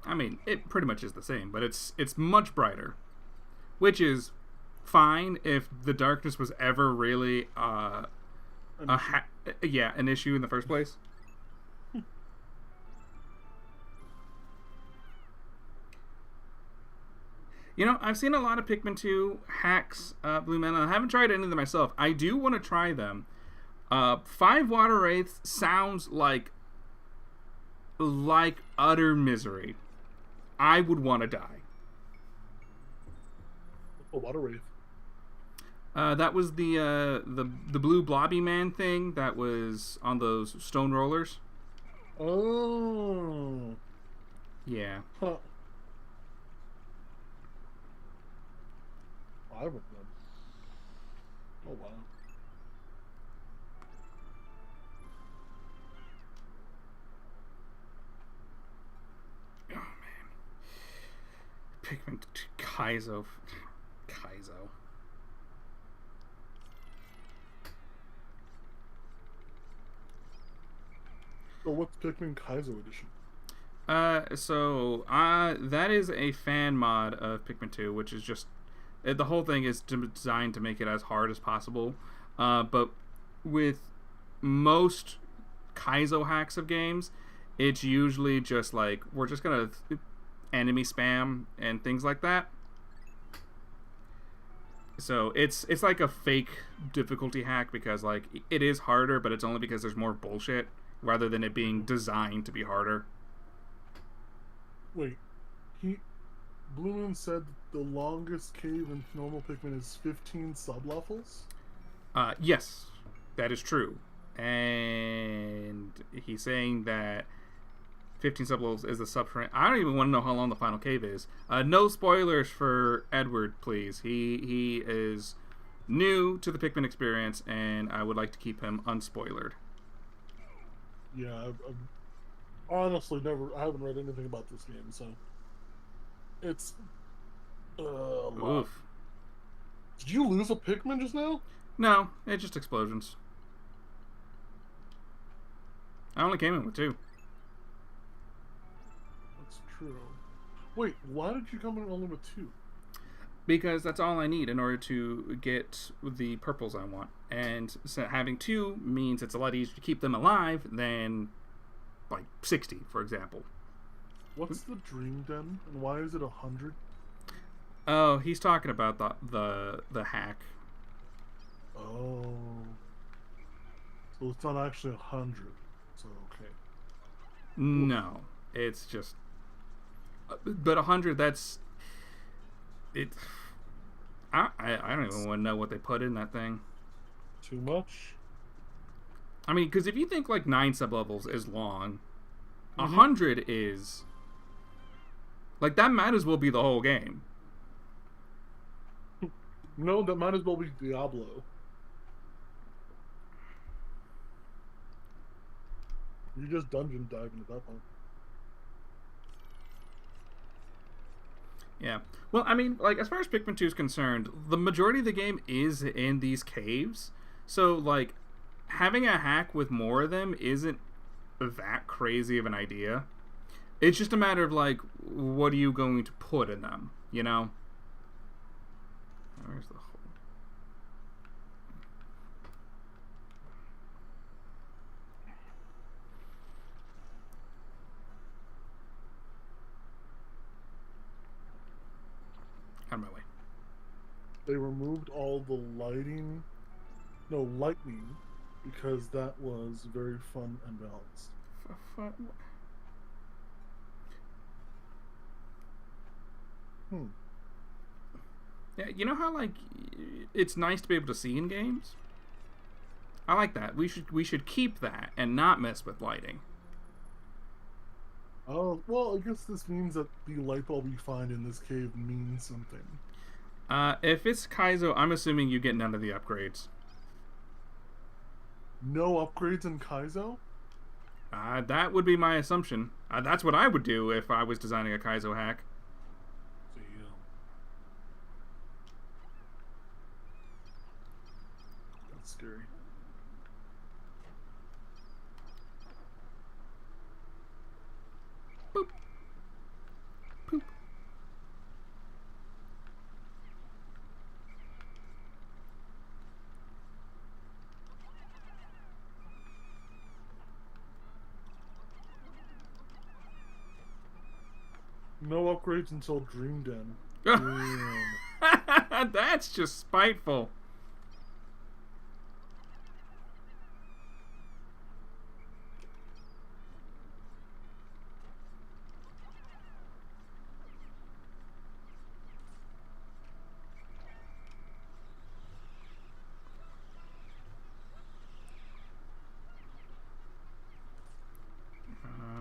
I mean, it pretty much is the same, but it's much brighter, which is fine if the darkness was ever really an issue in the first place. You know, I've seen a lot of Pikmin 2 hacks, Blue Man. I haven't tried any of them myself. I do want to try them. 5 Water Wraiths sounds like utter misery. I would want to die. A Water Wraith. That was the blue blobby man thing that was on those stone rollers. Oh. Yeah. Huh. I would then. Oh wow. Oh man. Pikmin Kaizo. So what's Pikmin Kaizo edition? That is a fan mod of Pikmin 2, which is just the whole thing is designed to make it as hard as possible. But with most Kaizo hacks of games, it's usually just like we're just gonna enemy spam and things like that. So it's like a fake difficulty hack because like it is harder, but it's only because there's more bullshit rather than it being designed to be harder. Wait, Blue Moon said the longest cave in normal Pikmin is 15 sublevels? Yes, that is true. And he's saying that 15 sublevels is the subterranean. I don't even want to know how long the final cave is. No spoilers for Edward, please. He is new to the Pikmin experience, and I would like to keep him unspoilered. Yeah, I've honestly I haven't read anything about this game, so it's Oof. Did you lose a Pikmin just now? No, it's just explosions. I only came in with 2. That's true. Wait, why did you come in only with 2? Because that's all I need in order to get the purples I want. And so having 2 means it's a lot easier to keep them alive than, like, 60, for example. What's the Dream Den, and why is it 100? Oh, he's talking about the hack. Oh. So it's not actually 100. So, okay. No, it's just... But 100, that's... It. I don't even want to know what they put in that thing. Too much? I mean, because if you think like 9 sublevels is long, 100 is... Like, that might as well be the whole game. No, that might as well be Diablo. You're just dungeon diving at that point. Yeah. Well, I mean, like, as far as Pikmin 2 is concerned, the majority of the game is in these caves. So, like, having a hack with more of them isn't that crazy of an idea. It's just a matter of, like, what are you going to put in them, you know? Where's the hole? Out of my way. They removed all the lightning because that was very fun and balanced. Hmm. Yeah, you know how like it's nice to be able to see in games. I like that. We should keep that and not mess with lighting. Oh, well, I guess this means that the light bulb you find in this cave means something. If it's Kaizo, I'm assuming you get none of the upgrades. No upgrades in Kaizo? That would be my assumption. That's what I would do if I was designing a Kaizo hack. Damn. That's scary. Boop. Poop. No upgrades until Dream Den. Damn. That's just spiteful.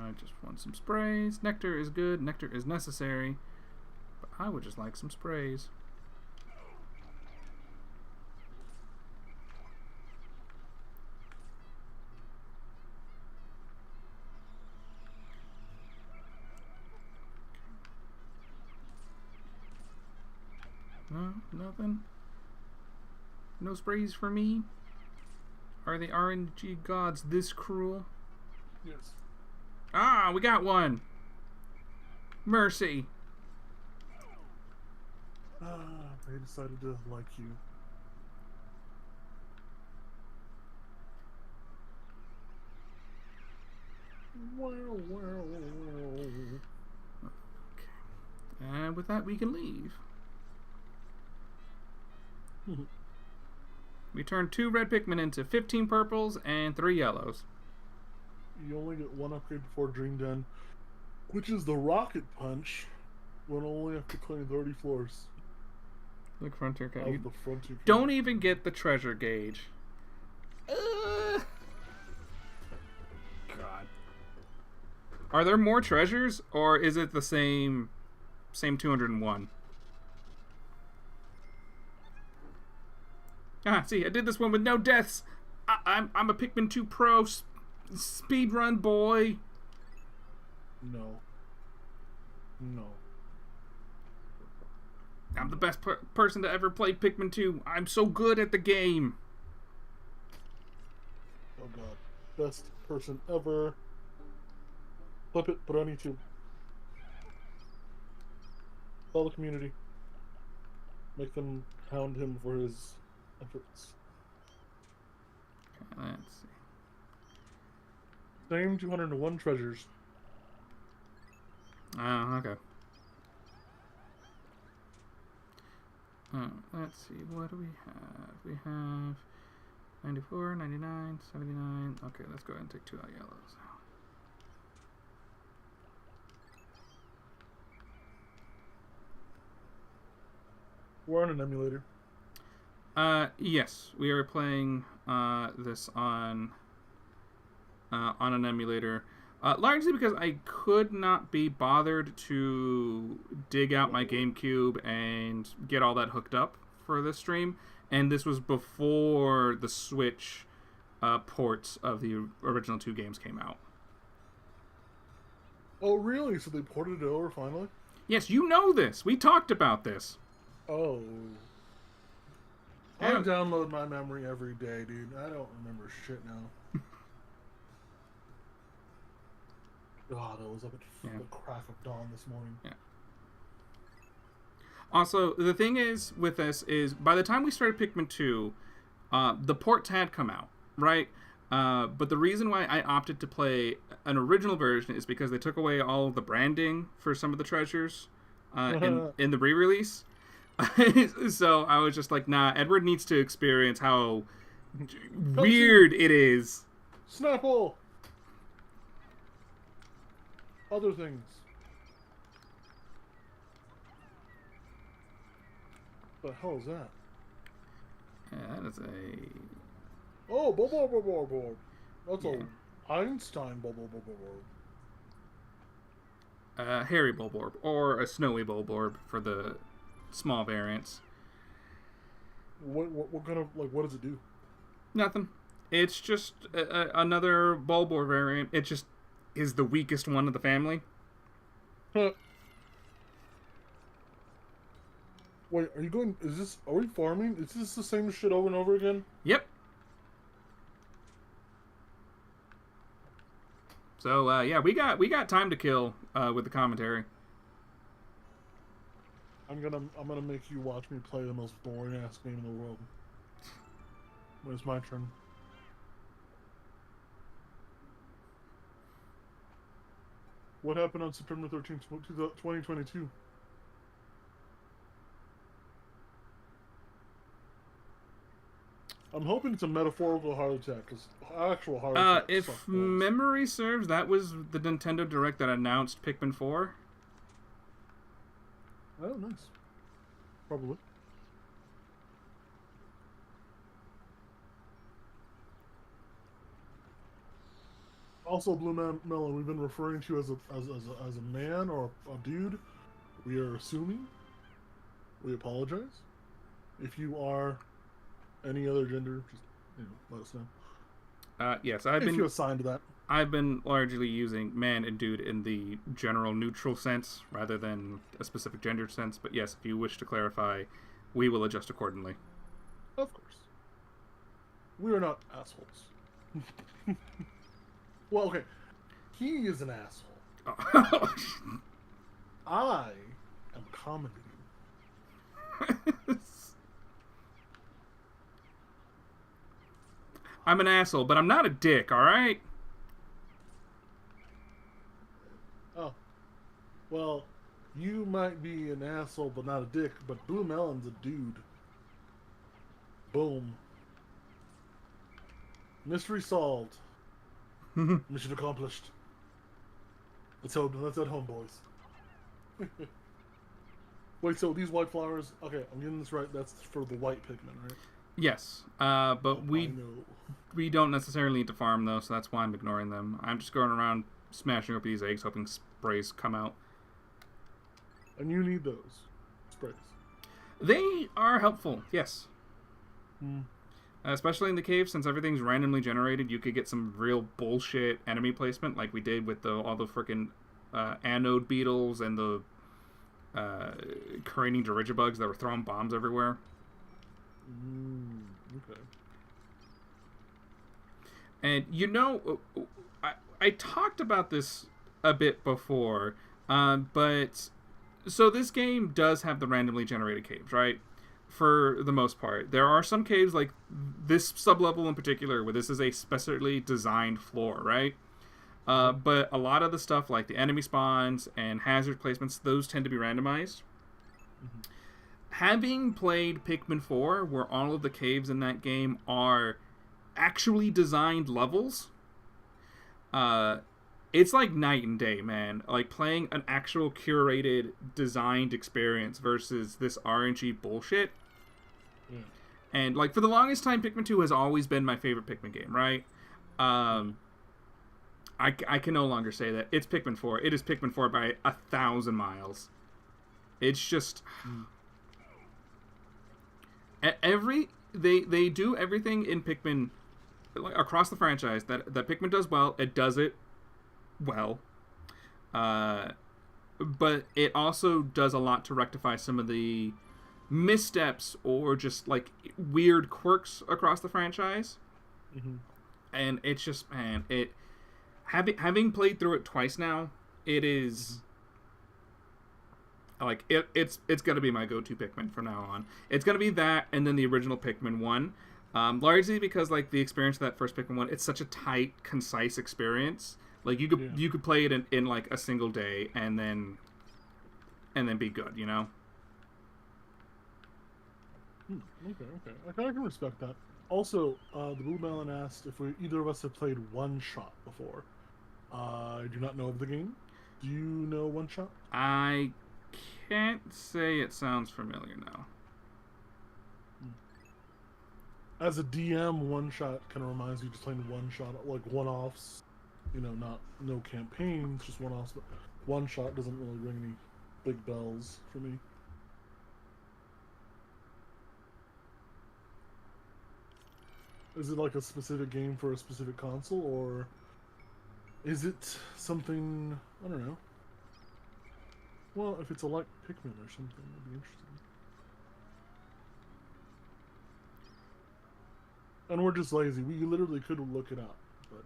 I just want some sprays. Nectar is good. Nectar is necessary. But I would just like some sprays. No, nothing. No sprays for me. Are the RNG gods this cruel? Yes. Ah, we got one. Mercy. They decided to like you. Wow, wow, wow. Okay. And with that, we can leave. We turned 2 red Pikmin into 15 purples and 3 yellows. You only get one upgrade before Dream Den, which is the Rocket Punch, when only after clearing 30 floors. Look, Frontier Cat. Of the Frontier Cat. Don't even get the treasure gauge. God. Are there more treasures, or is it the same 201? Ah, see, I did this one with no deaths. I'm a Pikmin 2 Pro speedrun boy. No. No. I'm the best person to ever play Pikmin 2. I'm so good at the game. Oh god. Best person ever. Flip it, put it on YouTube. Tell the community. Make them hound him for his efforts. Okay, let's see. Same 201 treasures. Oh, okay. Let's see, what do we have? We have 94, 99, 79. Okay, let's go ahead and take 2 out yellows. We're on an emulator. Yes, we are playing this on an emulator. Largely because I could not be bothered to dig out my GameCube and get all that hooked up for this stream. And this was before the Switch ports of the original 2 games came out. Oh, really? So they ported it over finally? Yes, you know this. We talked about this. Oh. I download my memory every day, dude. I don't remember shit now. God, I was up at the crack of dawn this morning. Yeah. Also, the thing is with this is by the time we started Pikmin 2, the ports had come out, right? But the reason why I opted to play an original version is because they took away all of the branding for some of the treasures in the re-release. So I was just like, nah, Edward needs to experience how Weird it is. Snapple! Other things. What the hell is that? Yeah, that is a... Oh, Bulborb. That's Yeah. a Einstein Bulborb. Hairy Bulborb, or a Snowy Bulborb for the small variants. What kind of, like, what does it do? Nothing. It's just another Bulborb variant. It just is the weakest one of the family. Huh. Wait, are we farming? Is this the same shit over and over again? Yep. So, yeah, we got time to kill with the commentary. I'm gonna make you watch me play the most boring ass game in the world. When it's my turn. What happened on September 13th, 2022? I'm hoping it's a metaphorical heart attack, because actual heart attack If suck balls. memory serves, that was the Nintendo Direct that announced Pikmin 4. Oh, nice. Probably. Also, Blue Melon, we've been referring to you as a man or a dude. We are assuming. We apologize. If you are any other gender, just let us know. Yes, If you assigned to that. I've been largely using man and dude in the general neutral sense rather than a specific gender sense. But yes, if you wish to clarify, we will adjust accordingly. Of course. We are not assholes. Well, okay. He is an asshole. I am commenting. I'm an asshole, but I'm not a dick, alright? Oh. Well, you might be an asshole but not a dick, but Blue Melon's a dude. Boom. Mystery solved. Mission accomplished. Let's head home, boys. Wait, so these white flowers... Okay, I'm getting this right. That's for the white Pikmin, right? Yes, but we don't necessarily need to farm those, so that's why I'm ignoring them. I'm just going around smashing up these eggs, hoping sprays come out. And you need those sprays. They are helpful, yes. Especially in the cave, since everything's randomly generated, you could get some real bullshit enemy placement, like we did with all the freaking anode beetles and the careening dirigibugs that were throwing bombs everywhere. Okay. And I talked about this a bit before, but so this game does have the randomly generated caves, right? For the most part. There are some caves, like this sublevel in particular, where this is a specially designed floor, right? But a lot of the stuff, like the enemy spawns and hazard placements, those tend to be randomized. Having played Pikmin 4, where all of the caves in that game are actually designed levels, it's like night and day, man. Like playing an actual curated, designed experience versus this RNG bullshit. And like for the longest time, Pikmin 2 has always been my favorite Pikmin game, right? I can no longer say that. It's Pikmin 4. It is Pikmin 4 by 1,000 miles. It's just... They do everything in Pikmin across the franchise that Pikmin does well. It does it well. But it also does a lot to rectify some of the missteps or just like weird quirks across the franchise. And it's just, man, having played through it twice now, it is like it's gonna be my go-to Pikmin from now on. It's gonna be that and then the original Pikmin 1, largely because like the experience of that first Pikmin 1, it's such a tight, concise experience. Like you could play it in like a single day and then be good, Okay. I can respect that. Also, the Blue Melon asked if either of us have played One Shot before. I do not know of the game. Do you know One Shot? I can't say it sounds familiar now. As a DM, One Shot kind of reminds me of just playing One Shot, like one-offs. Not no campaigns, just one-offs. But One Shot doesn't really ring any big bells for me. Is it like a specific game for a specific console, or is it something, I don't know. Well, if it's a like Pikmin or something, it'd be interesting. And we're just lazy. We literally could look it up, but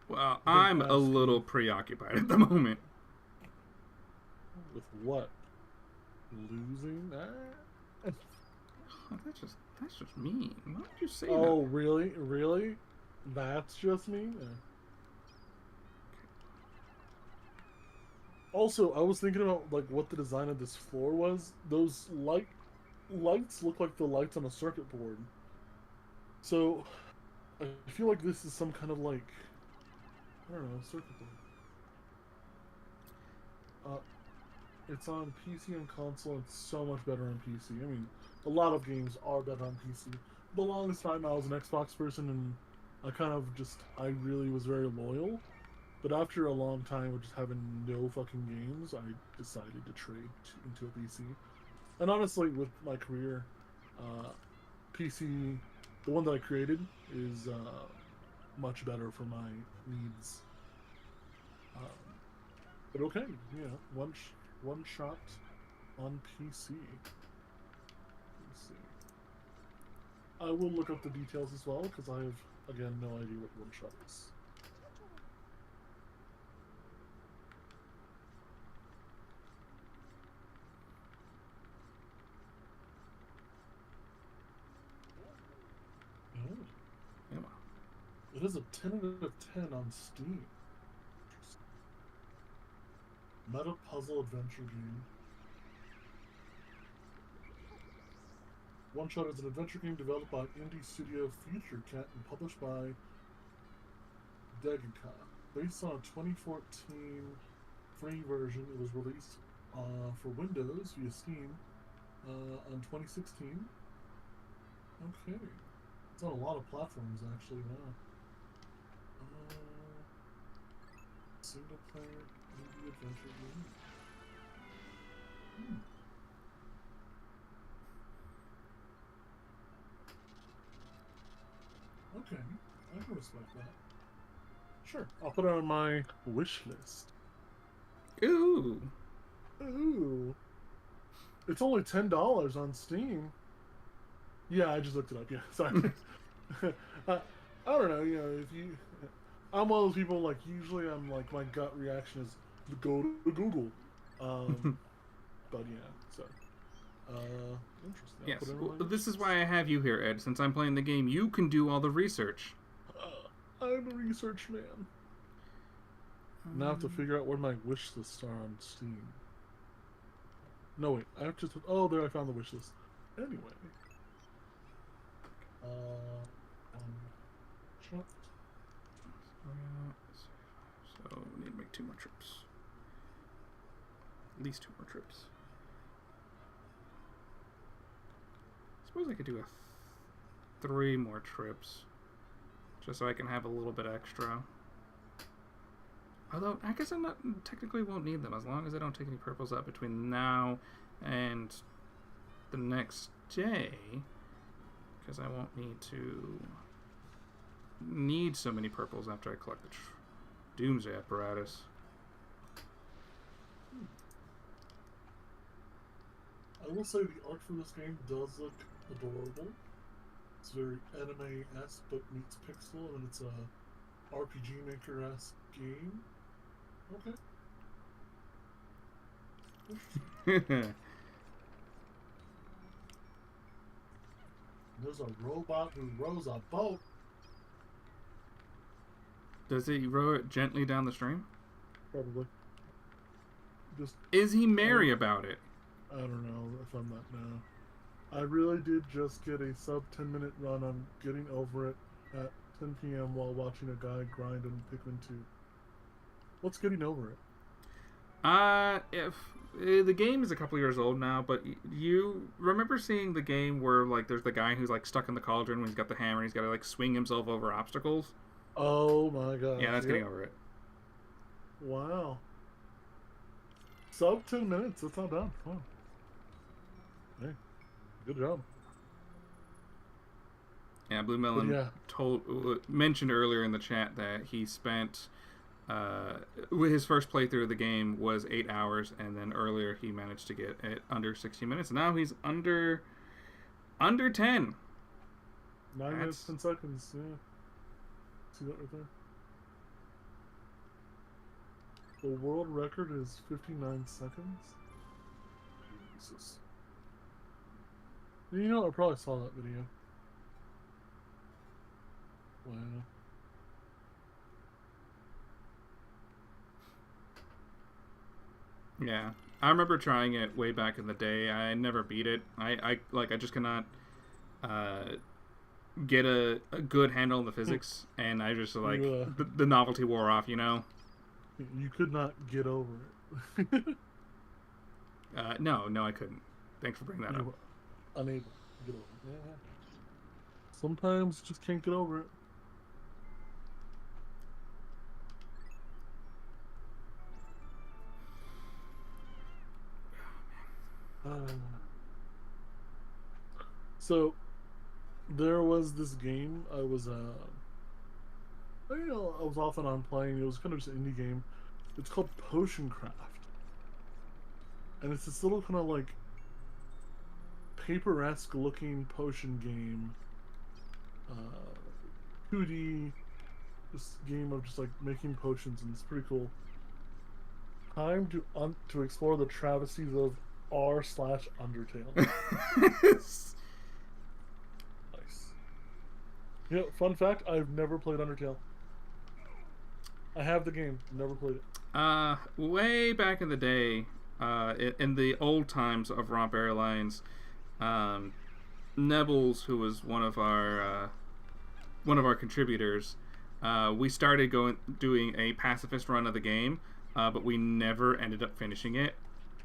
Well, I think I'm a little preoccupied at the moment. with what? Losing that? Oh, that's just mean. Why would you say Oh, that? really? Really? That's just me? Also, I was thinking about like what the design of this floor was. Those lights look like the lights on a circuit board. So I feel like this is some kind of like, I don't know, circuit board. It's on PC and console. It's so much better on PC. I mean, a lot of games are better on PC. The longest time I was an Xbox person, and I really was very loyal. But after a long time of just having no fucking games, I decided to trade into a PC. And honestly, with my career, uh, PC, the one that I created, is much better for my needs. Um, but okay, one shot on PC. Let's see. I will look up the details as well because I have again no idea what one shot is. Oh, Yeah. it is a 10 out of 10 on Steam. Meta puzzle adventure game. One Shot is an adventure game developed by indie studio Future Cat and published by Degaka. Based on a 2014 free version, it was released for Windows via Steam on 2016. Okay. It's on a lot of platforms, actually, now. Single player indie adventure game. Hmm. Okay, I can respect that. Sure, I'll put it on my wish list. Ooh. Ooh, it's only $10 on Steam. Yeah, I just looked it up. Yeah, sorry. I don't know. If you, I'm one of those people. Like usually, I'm like my gut reaction is to go to Google. Um, but yeah, so interesting. I'll Yes. put it on Well, my wish this is list. why I have you here, Ed. Since I'm playing the game, you can do all the research. I'm a research man. Now I have to figure out where my wish lists are on Steam. No wait, I have to. Oh, there I found the wish list. Anyway, shut. So we need to make 2 more trips. At least 2 more trips. Suppose I could do 3 more trips, just so I can have a little bit extra. Although I guess I technically won't need them as long as I don't take any purples out between now and the next day, because I won't need so many purples after I collect the Doomsday apparatus. I will say the art for this game does look adorable. It's very anime-esque, but meets pixel, and it's a RPG Maker-esque game. Okay. There's a robot who rows a boat. Does he row it gently down the stream? Probably. Is he merry about it? I don't know if I'm not now. I really did just get a sub 10-minute run on getting over it at 10 p.m. while watching a guy grind in Pikmin 2. What's getting over it? If the game is a couple years old now, but you remember seeing the game where like there's the guy who's like stuck in the cauldron when he's got the hammer and he's got to like swing himself over obstacles. Oh my god. Yeah, that's getting over it. Wow. Sub 10 minutes. That's not bad. Wow. Hey, good job. Yeah, Blue Melon mentioned earlier in the chat that he spent his first playthrough of the game was 8 hours, and then earlier he managed to get it under 60 minutes. And now he's under 10. 9 minutes 10 seconds. Yeah. See that right there? The world record is 59 seconds. Jesus. You know, I probably saw that video. Wow. Yeah, I remember trying it way back in the day. I never beat it. I just cannot get a good handle on the physics, and I just like the novelty wore off. You know. You could not get over it. No, I couldn't. Thanks for bringing that up. Unable to get over it. Yeah. Sometimes you just can't get over it. So there was this game I was I was off and on playing. It was kind of just an indie game. It's called Potion Craft, and it's this little kind of like paper-esque looking potion game. 2D, this game of just like making potions, and it's pretty cool. Time to explore the travesties of r/Undertale. Nice. Fun fact: I've never played Undertale. I have the game, never played it. Way back in the day, in the old times of Romp Airlines, Nebbles, who was one of our contributors, we started doing a pacifist run of the game, but we never ended up finishing it,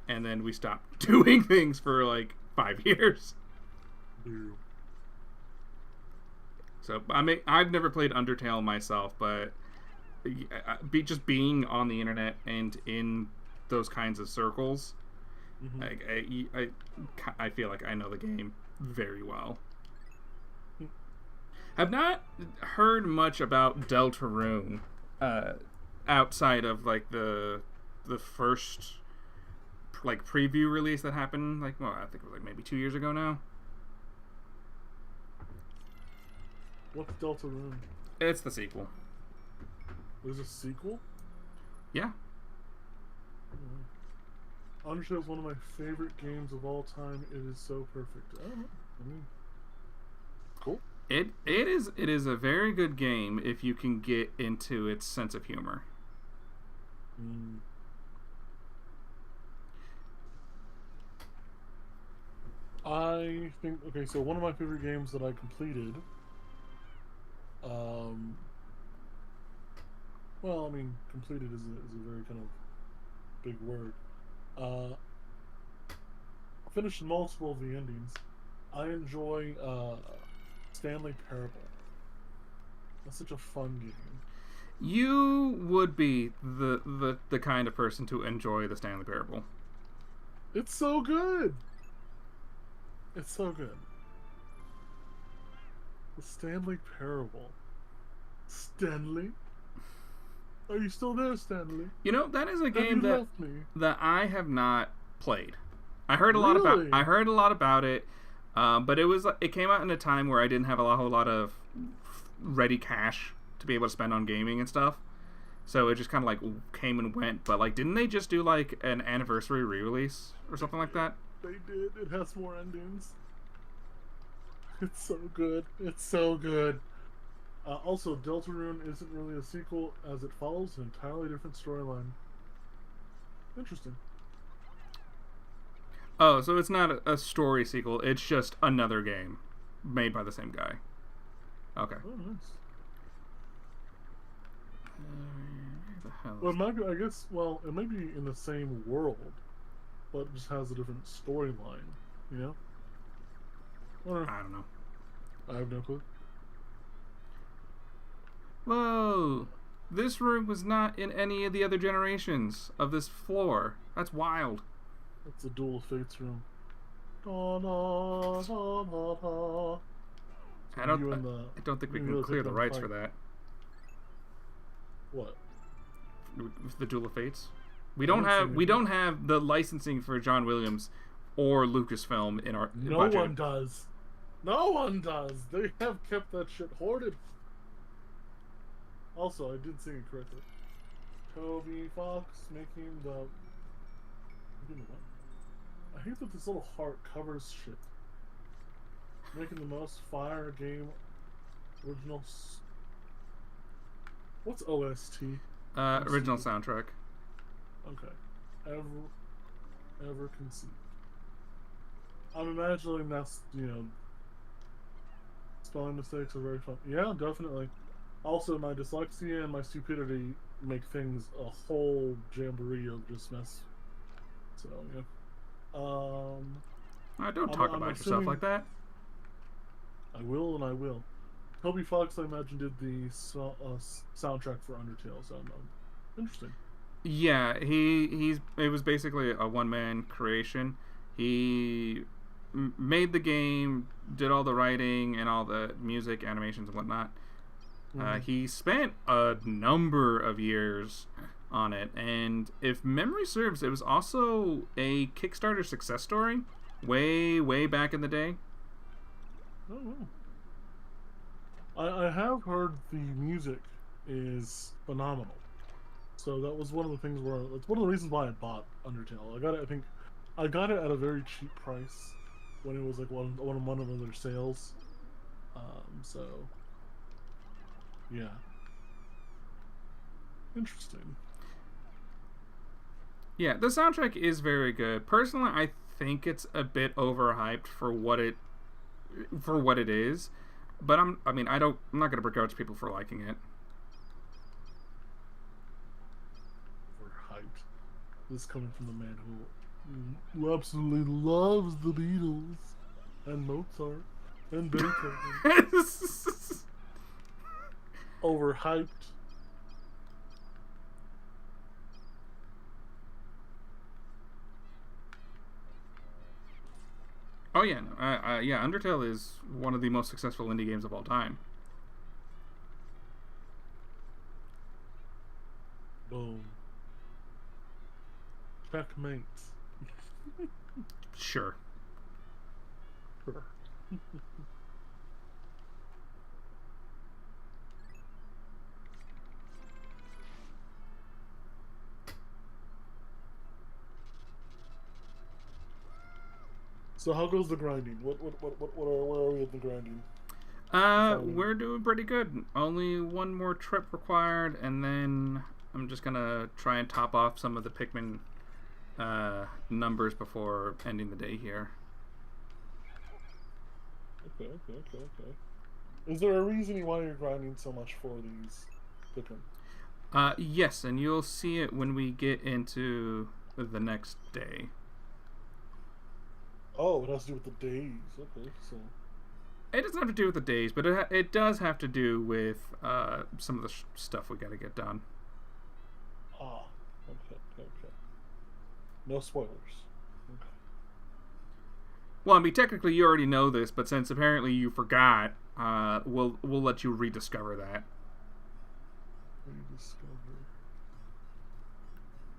and then we stopped doing things for like 5 years. Ew. So I've never played Undertale myself, but just being on the internet and in those kinds of circles, I feel like I know the game very well. I've not heard much about Deltarune outside of like the first like preview release that happened I think it was like maybe 2 years ago now. What's Deltarune? It's the sequel. There's a sequel? Yeah. Undertale is one of my favorite games of all time. It is so perfect. I don't know. Cool. It is a very good game if you can get into its sense of humor. I think so one of my favorite games that I completed, completed is a very kind of big word. Finished multiple of the endings. I enjoy Stanley Parable. That's such a fun game. You would be the kind of person to enjoy the Stanley Parable. It's so good. It's so good. The Stanley Parable. Stanley? Are you still there, Stanley? You know, that is a game that I have not played. I heard a lot about it, but it came out in a time where I didn't have a whole lot of ready cash to be able to spend on gaming and stuff. So it just kind of like came and went. But like, didn't they just do like an anniversary re-release or something like that? They did. It has more endings. It's so good. It's so good. Also, Deltarune isn't really a sequel, as it follows an entirely different storyline. Interesting. Oh, so it's not a story sequel. It's just another game made by the same guy. Okay. Oh, nice. The hell Well, is... I guess, well, it may be in the same world, but it just has a different storyline, you know? Or, I don't know. I have no clue. Whoa! This room was not in any of the other generations of this floor. That's wild. That's the Duel of Fates room. Da, da, da, da, da. I don't think we can clear the rights for that. What? The Duel of Fates. We don't have the licensing for John Williams or Lucasfilm in our No budget. one does. No one does. They have kept that shit hoarded. Also, I did sing it correctly. Toby Fox making the... You know what? I hate that this little heart covers shit. Making the most fire game original... What's OST? Original soundtrack. Okay. Ever conceived. I'm imagining that's, spelling mistakes are very fun. Yeah, definitely. Also, my dyslexia and my stupidity make things a whole jamboree of just mess. So, yeah. Don't talk about yourself like that. I will and I will. Toby Fox, I imagine, did the soundtrack for Undertale, so interesting. Yeah, it was basically a one-man creation. He made the game, did all the writing and all the music, animations, and whatnot. He spent a number of years on it, and if memory serves, it was also a Kickstarter success story way back in the day. Oh, wow. I have heard the music is phenomenal. So that was one of the things where it's one of the reasons why I bought Undertale. I got it at a very cheap price when it was like one of their sales. So yeah, interesting. Yeah, the soundtrack is very good. Personally, I think it's a bit overhyped for what it is. But I'm not gonna begrudge people for liking it. Overhyped. This coming from the man who absolutely loves the Beatles and Mozart and Beethoven. Overhyped. Oh yeah, no, yeah. Undertale is one of the most successful indie games of all time. Boom. Checkmate. Sure. Sure. So how goes the grinding? Where are we at the grinding? We're doing pretty good. Only one more trip required, and then I'm just gonna try and top off some of the Pikmin numbers before ending the day here. Okay. Is there a reason why you're grinding so much for these Pikmin? Yes, and you'll see it when we get into the next day. Oh, it has to do with the days. Okay, so... It doesn't have to do with the days, but it does have to do with some of the stuff we got to get done. Ah, okay. No spoilers. Okay. Well, I mean, technically you already know this, but since apparently you forgot, we'll let you rediscover that. Rediscover.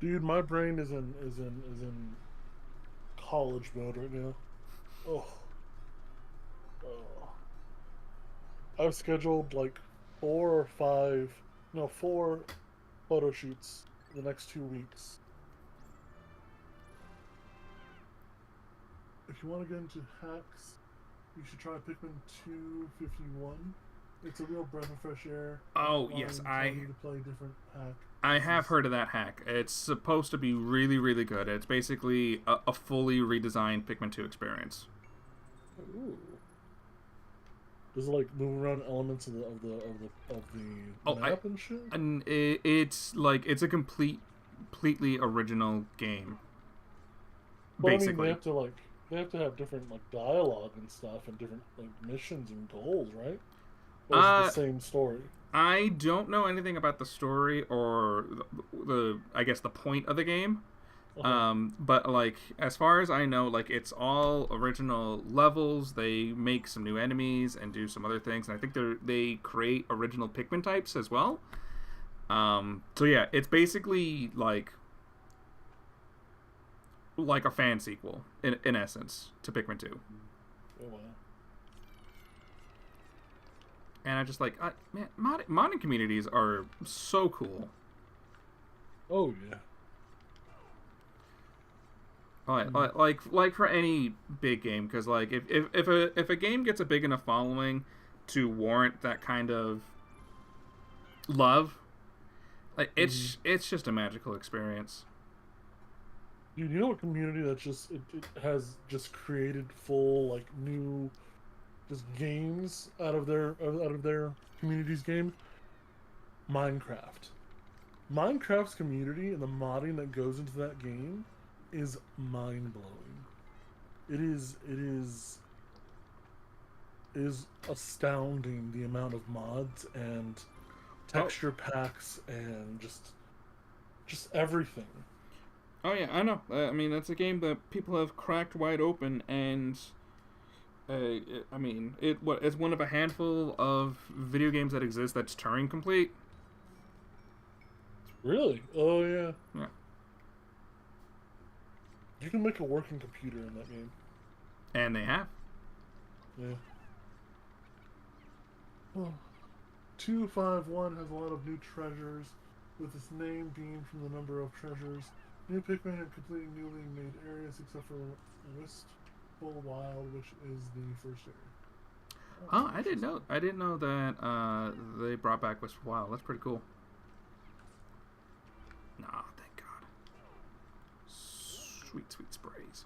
Dude, my brain is in college mode right now. Oh. I've scheduled like 4 photo shoots the next 2 weeks. If you want to get into hacks, you should try Pikmin 251. It's a real breath of fresh air. Oh yes, Telling you to play different hack. I have heard of that hack. It's supposed to be really, really good. It's basically a fully redesigned Pikmin 2 experience. Ooh. Does it like move around elements of the map and shit? And it's like it's a completely original game. But Basically, I mean, they have to have different like dialogue and stuff and different like missions and goals, right? Or is it the same story? I don't know anything about the story or the I guess the point of the game. But like as far as I know, like it's all original levels. They make some new enemies and do some other things, and I think they create original Pikmin types as well. So yeah, it's basically like a fan sequel in essence to Pikmin 2. Oh, wow. And I just like man, modding communities are so cool. Oh yeah. Like for any big game, because like if a game gets a big enough following to warrant that kind of love, like it's just a magical experience. Dude, you know what community that just it has just created full like new just games out of their community's game? Minecraft. Minecraft's community and the modding that goes into that game is mind blowing. It is astounding the amount of mods and texture packs and just everything. Oh yeah, I know. I mean, that's a game that people have cracked wide open, and I mean, it's one of a handful of video games that exist that's Turing complete. Really? Oh yeah. Yeah. You can make a working computer in that game. And they have. Yeah. Oh. 251 has a lot of new treasures, with its name being from the number of treasures. New Pikmin have completely newly made areas except for Wistful Wild, which is the first area. Oh, I didn't know that they brought back Wistful Wild. That's pretty cool. Nah, thank God. Sweet sprays.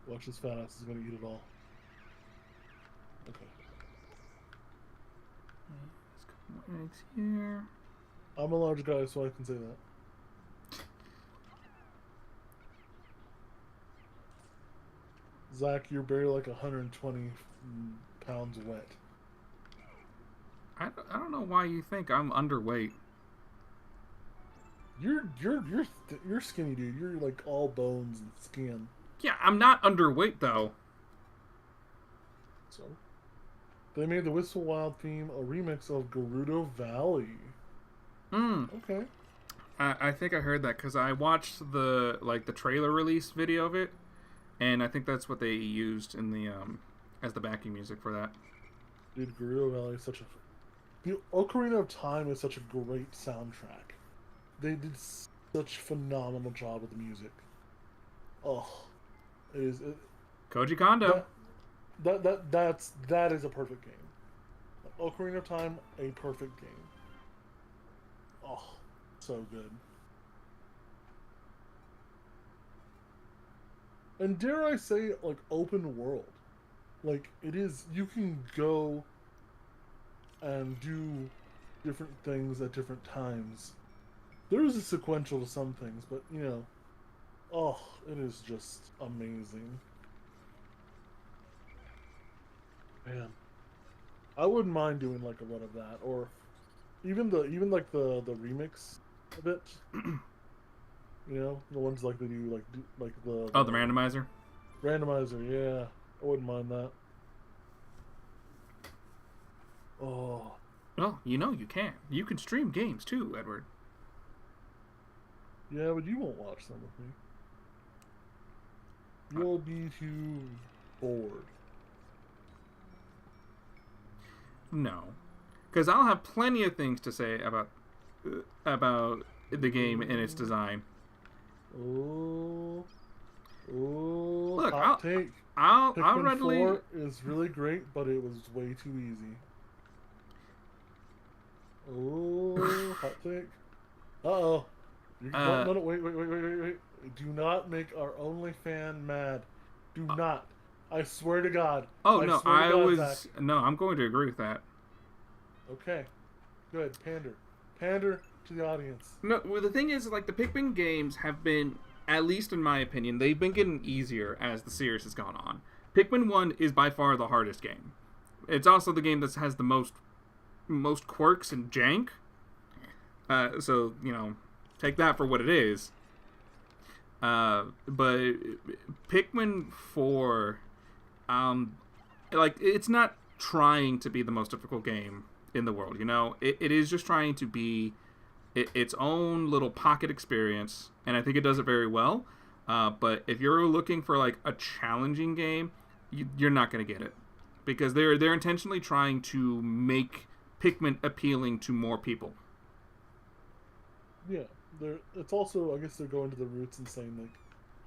Watch this fat ass is gonna eat it all. Okay. Let's go more eggs here. I'm a large guy, so I can say that. Zach, you're barely like 120 pounds wet. I don't know why you think I'm underweight. You're skinny, dude. You're like all bones and skin. Yeah, I'm not underweight though. So, they made the Wistful Wild theme a remix of Gerudo Valley. Okay. I think I heard that because I watched the trailer release video of it, and I think that's what they used in the as the backing music for that. Dude, Gerudo Valley is such a... The Ocarina of Time is such a great soundtrack. They did such a phenomenal job with the music. Oh, Koji Kondo. That is a perfect game. Ocarina of Time, a perfect game. Oh, so good. And dare I say, like, open world. Like, it is, you can go and do different things at different times. There is a sequential to some things, but, you know, oh, it is just amazing. Man, I wouldn't mind doing like a run of that, or even like the remix of it. You know, the ones like they do like the randomizer. Randomizer, yeah, I wouldn't mind that. Oh, well, you know you can. You can stream games too, Edward. Yeah, but you won't watch them with me. You'll be too bored. No, because I'll have plenty of things to say about the game and its design. Oh, Look, hot take. I'll Pikmin readily. 4 is really great, but it was way too easy. Oh, hot take. Uh-oh. No, wait. Do not make our only fan mad. Do not. I swear to God. Oh I no, swear to God, Zach. no. I'm going to agree with that. Okay. Good. Pander. Pander to the audience. No, well, the thing is, like, the Pikmin games have been, at least in my opinion, they've been getting easier as the series has gone on. Pikmin 1 is by far the hardest game. It's also the game that has the most quirks and jank. So, take that for what it is. But Pikmin 4, it's not trying to be the most difficult game in the world, It is just trying to be its own little pocket experience, and I think it does it very well. But if you're looking for, like, a challenging game, you're not going to get it. Because they're intentionally trying to make Pikmin appealing to more people. Yeah. It's also, I guess they're going to the roots and saying, like,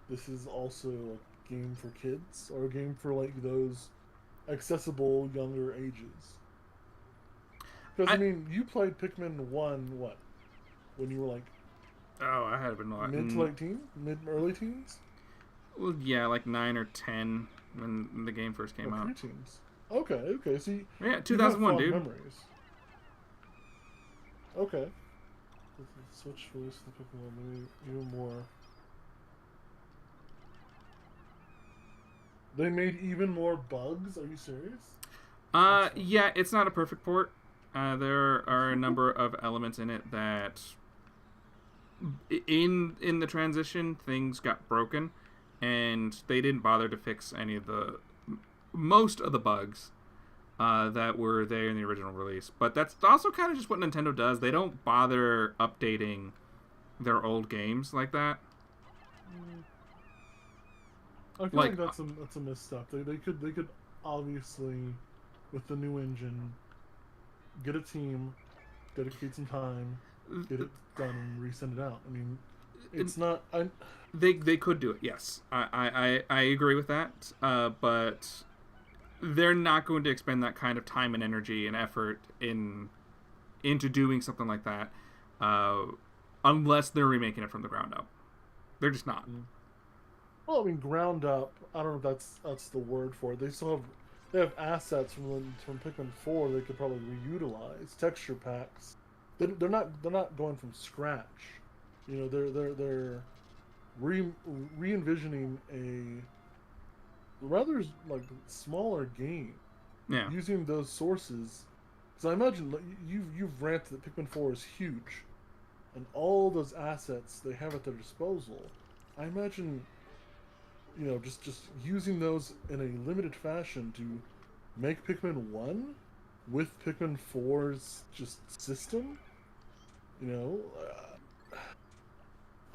this is also a game for kids, or a game for, like, those accessible younger ages. Because, I mean, you played Pikmin 1, what? When you were, like... Oh, I had been mid to late teens? Early teens? Well, yeah, like 9 or 10 when the game first came out. Pre-teens. Okay. So yeah, 2001, dude. Memories. Okay. Switch release the Pikmin even more. They made even more bugs? Are you serious? Yeah, it's not a perfect port. There are a number of elements in it that, in the transition, things got broken, and they didn't bother to fix most of the bugs that were there in the original release. But that's also kind of just what Nintendo does. They don't bother updating their old games like that. I feel like that's a misstep. They could obviously, with the new engine, get a team, dedicate some time, get it done, and resend it out. I mean, it's not. They could do it. Yes, I agree with that. But they're not going to expend that kind of time and energy and effort into doing something like that, unless they're remaking it from the ground up. They're just not. Well, I mean, ground up. I don't know if that's the word for it. They have assets from Pikmin 4 they could probably reutilize. Texture packs. They're not going from scratch. They're re-envisioning a rather like smaller game. Yeah. Using those sources. Because I imagine you've ranted that Pikmin 4 is huge, and all those assets they have at their disposal. I imagine, just using those in a limited fashion to make Pikmin 1 with Pikmin 4's just system.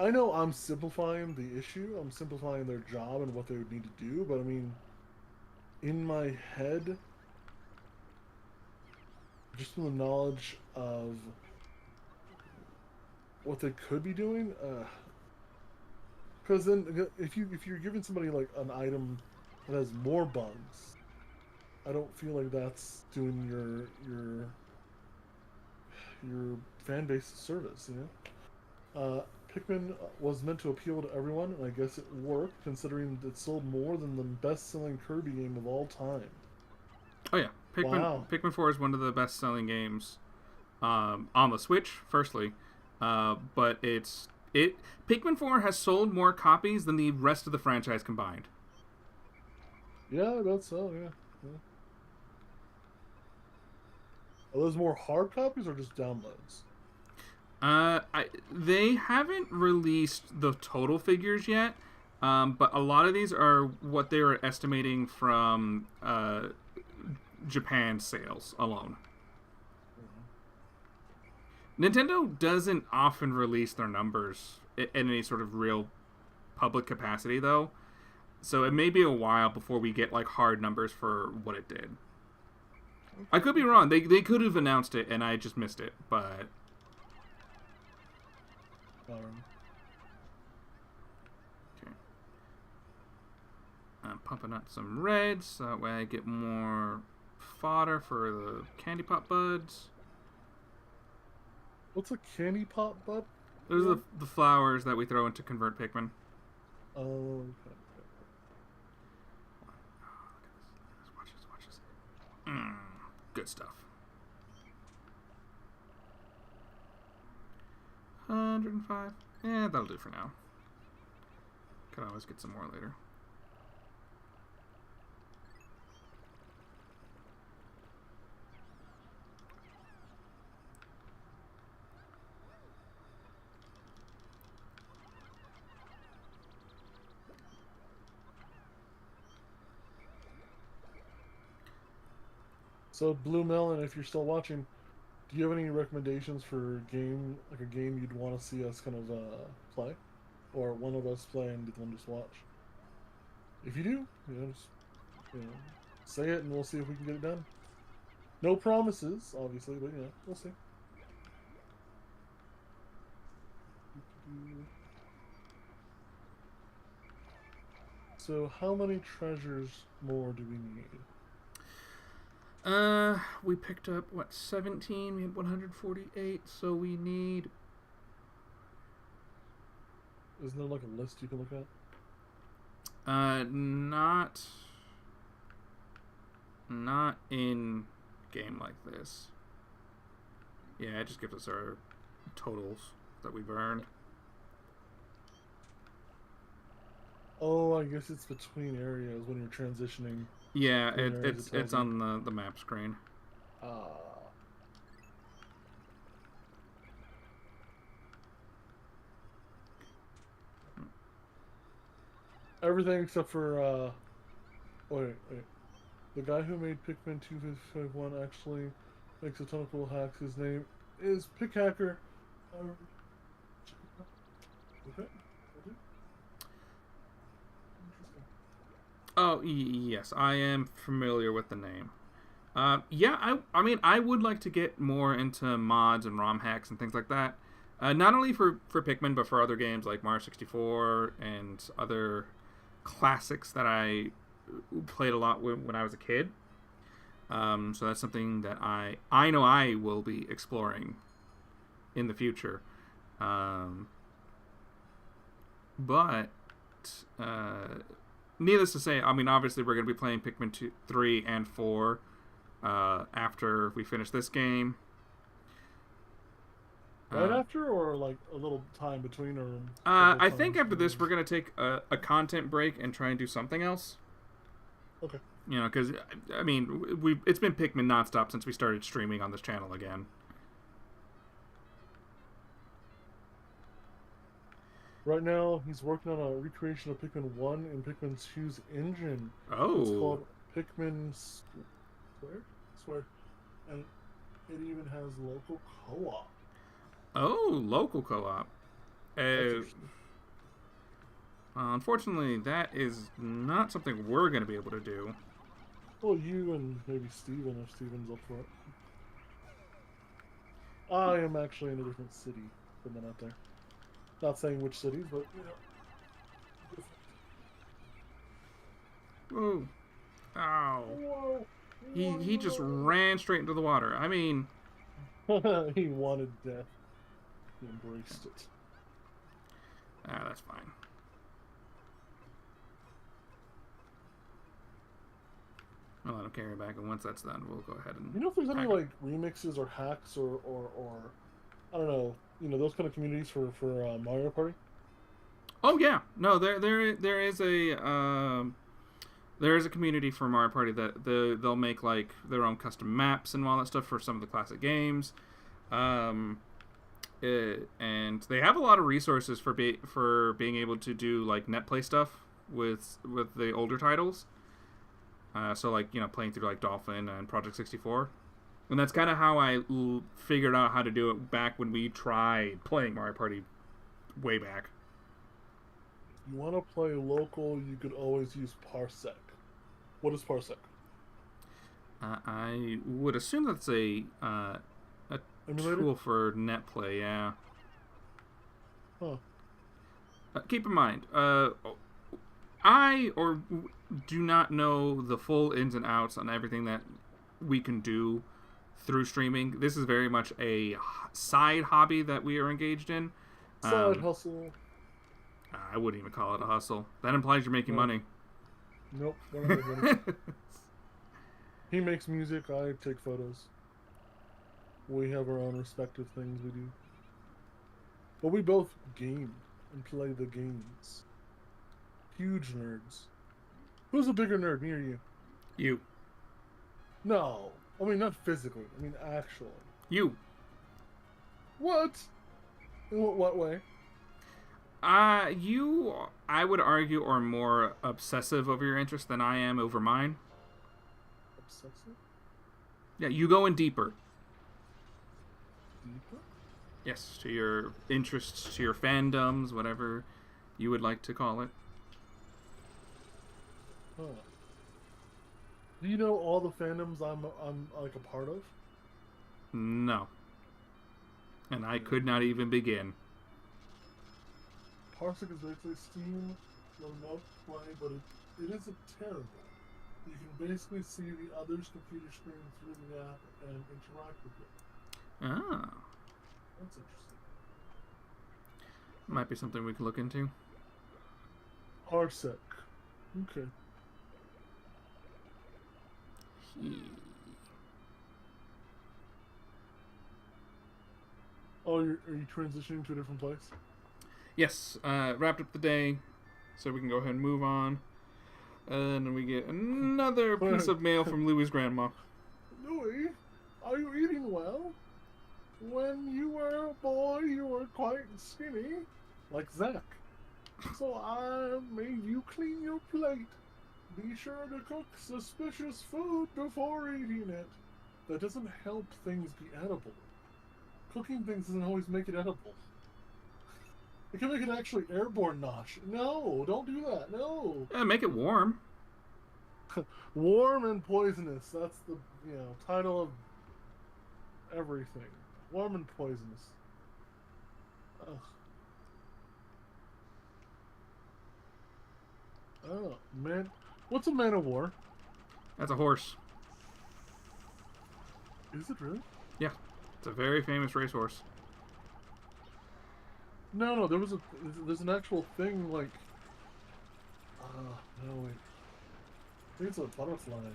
I know I'm simplifying the issue. I'm simplifying their job and what they would need to do, but I mean, in my head, just from the knowledge of what they could be doing, because then if you're giving somebody like an item that has more bugs, I don't feel like that's doing your fan base a service. Pikmin was meant to appeal to everyone, and I guess it worked, considering it sold more than the best-selling Kirby game of all time. Oh yeah, Pikmin 4 is one of the best-selling games on the Switch. Firstly, but Pikmin 4 has sold more copies than the rest of the franchise combined. Yeah, that's so. Yeah. Are those more hard copies or just downloads? They haven't released the total figures yet, but a lot of these are what they were estimating from Japan sales alone. Nintendo doesn't often release their numbers in any sort of real public capacity, though, so it may be a while before we get like hard numbers for what it did. I could be wrong. They could have announced it and I just missed it, but. Okay. pumping out some reds, so that way I get more fodder for the candy pop buds. What's a candy pop bud? Those are the flowers that we throw in to convert Pikmin. Oh, okay. Watch this. Good stuff. 105. Yeah, that'll do for now. Could always get some more later. So, Blue Melon, if you're still watching, do you have any recommendations for a game you'd want to see us kind of play, or one of us play and the one just watch? If you do, just say it and we'll see if we can get it done. No promises, obviously, but we'll see. So, how many treasures more do we need? We picked up, 17? We had 148, so we need... Isn't there like a list you can look at? Not in game like this. Yeah, it just gives us our totals that we've earned. Oh, I guess it's between areas when you're transitioning. Yeah, it's on the map screen. Everything except for wait. The guy who made Pikmin 251 actually makes a ton of cool hacks. His name is Pickhacker. Okay. Oh, yes, I am familiar with the name. Yeah, I mean, I would like to get more into mods and ROM hacks and things like that. Not only for Pikmin, but for other games like Mario 64 and other classics that I played a lot when I was a kid. So that's something that I know I will be exploring in the future. But needless to say, I mean, obviously we're going to be playing Pikmin 2, 3, and 4 after we finish this game. Right after, or like a little time between, or? I think after this we're going to take a content break and try and do something else. Okay. Because, I mean, it's been Pikmin nonstop since we started streaming on this channel again. Right now, he's working on a recreation of Pikmin 1 in Pikmin 2's engine. Oh. It's called Pikmin Swear. And it even has local co-op. Oh, local co-op. Unfortunately, that is not something we're going to be able to do. Well, you and maybe Steven, if Steven's up for it. I am actually in a different city than that out there. Not saying which cities, but, Whoa. Ow. Whoa. He just ran straight into the water. I mean... He wanted death. He embraced it. That's fine. I'll let him carry back, and once that's done, we'll go ahead and... You know if there's any, like, remixes or hacks or I don't know, those kind of communities for Mario Party? Oh, yeah. No, there is a community for Mario Party that they'll make, like, their own custom maps and all that stuff for some of the classic games. And they have a lot of resources for being able to do, like, net play stuff with the older titles. So, like, playing through, like, Dolphin and Project 64. And that's kind of how I figured out how to do it back when we tried playing Mario Party way back. If you want to play local, you could always use Parsec. What is Parsec? I would assume that's a tool for net play, yeah. Huh. Keep in mind, I do not know the full ins and outs on everything that we can do through streaming. This is very much a side hobby that we are engaged in. Side hustle. I wouldn't even call it a hustle. That implies you're making money. Nope. We're not making money. He makes music. I take photos. We have our own respective things we do. But we both game and play the games. Huge nerds. Who's a bigger nerd, me or you? You. No. I mean, not physically. I mean, actually. You. What? In what way? You, I would argue, are more obsessive over your interest than I am over mine. Obsessive? Yeah, you go in deeper. Deeper? Yes, to your interests, to your fandoms, whatever you would like to call it. Huh. Do you know all the fandoms I'm like a part of? No. And I could not even begin. Parsec is basically Steam remote play, but it isn't terrible. You can basically see the other's computer screen through the app and interact with it. Ah. That's interesting. Might be something we could look into. Parsec. Okay. Oh, are you transitioning to a different place? Yes, wrapped up the day, so we can go ahead and move on. And then we get another piece of mail from Louie's grandma. Louie, are you eating well? When you were a boy, you were quite skinny, like Zach. So I made you clean your plate. Be sure to cook suspicious food before eating it. That doesn't help things be edible. Cooking things doesn't always make it edible. It can make it actually airborne nosh. No, don't do that. No. Make it warm. Warm and poisonous. That's the title of everything. Warm and poisonous. Ugh. Oh man, what's a man of war? That's a horse. Is it really? Yeah, it's a very famous racehorse. No, there's an actual thing like. No wait. I think it's a butterfly.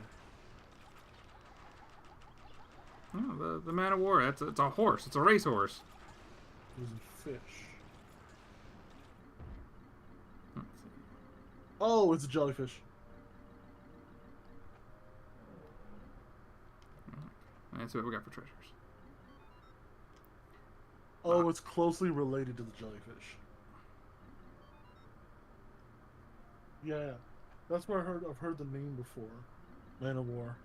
Oh, the man of war. It's a horse. It's a racehorse. There's a fish. Oh, it's a jellyfish. That's what we got for treasures. Oh, it's closely related to the jellyfish. Yeah, that's where I've heard the name before, Man of War.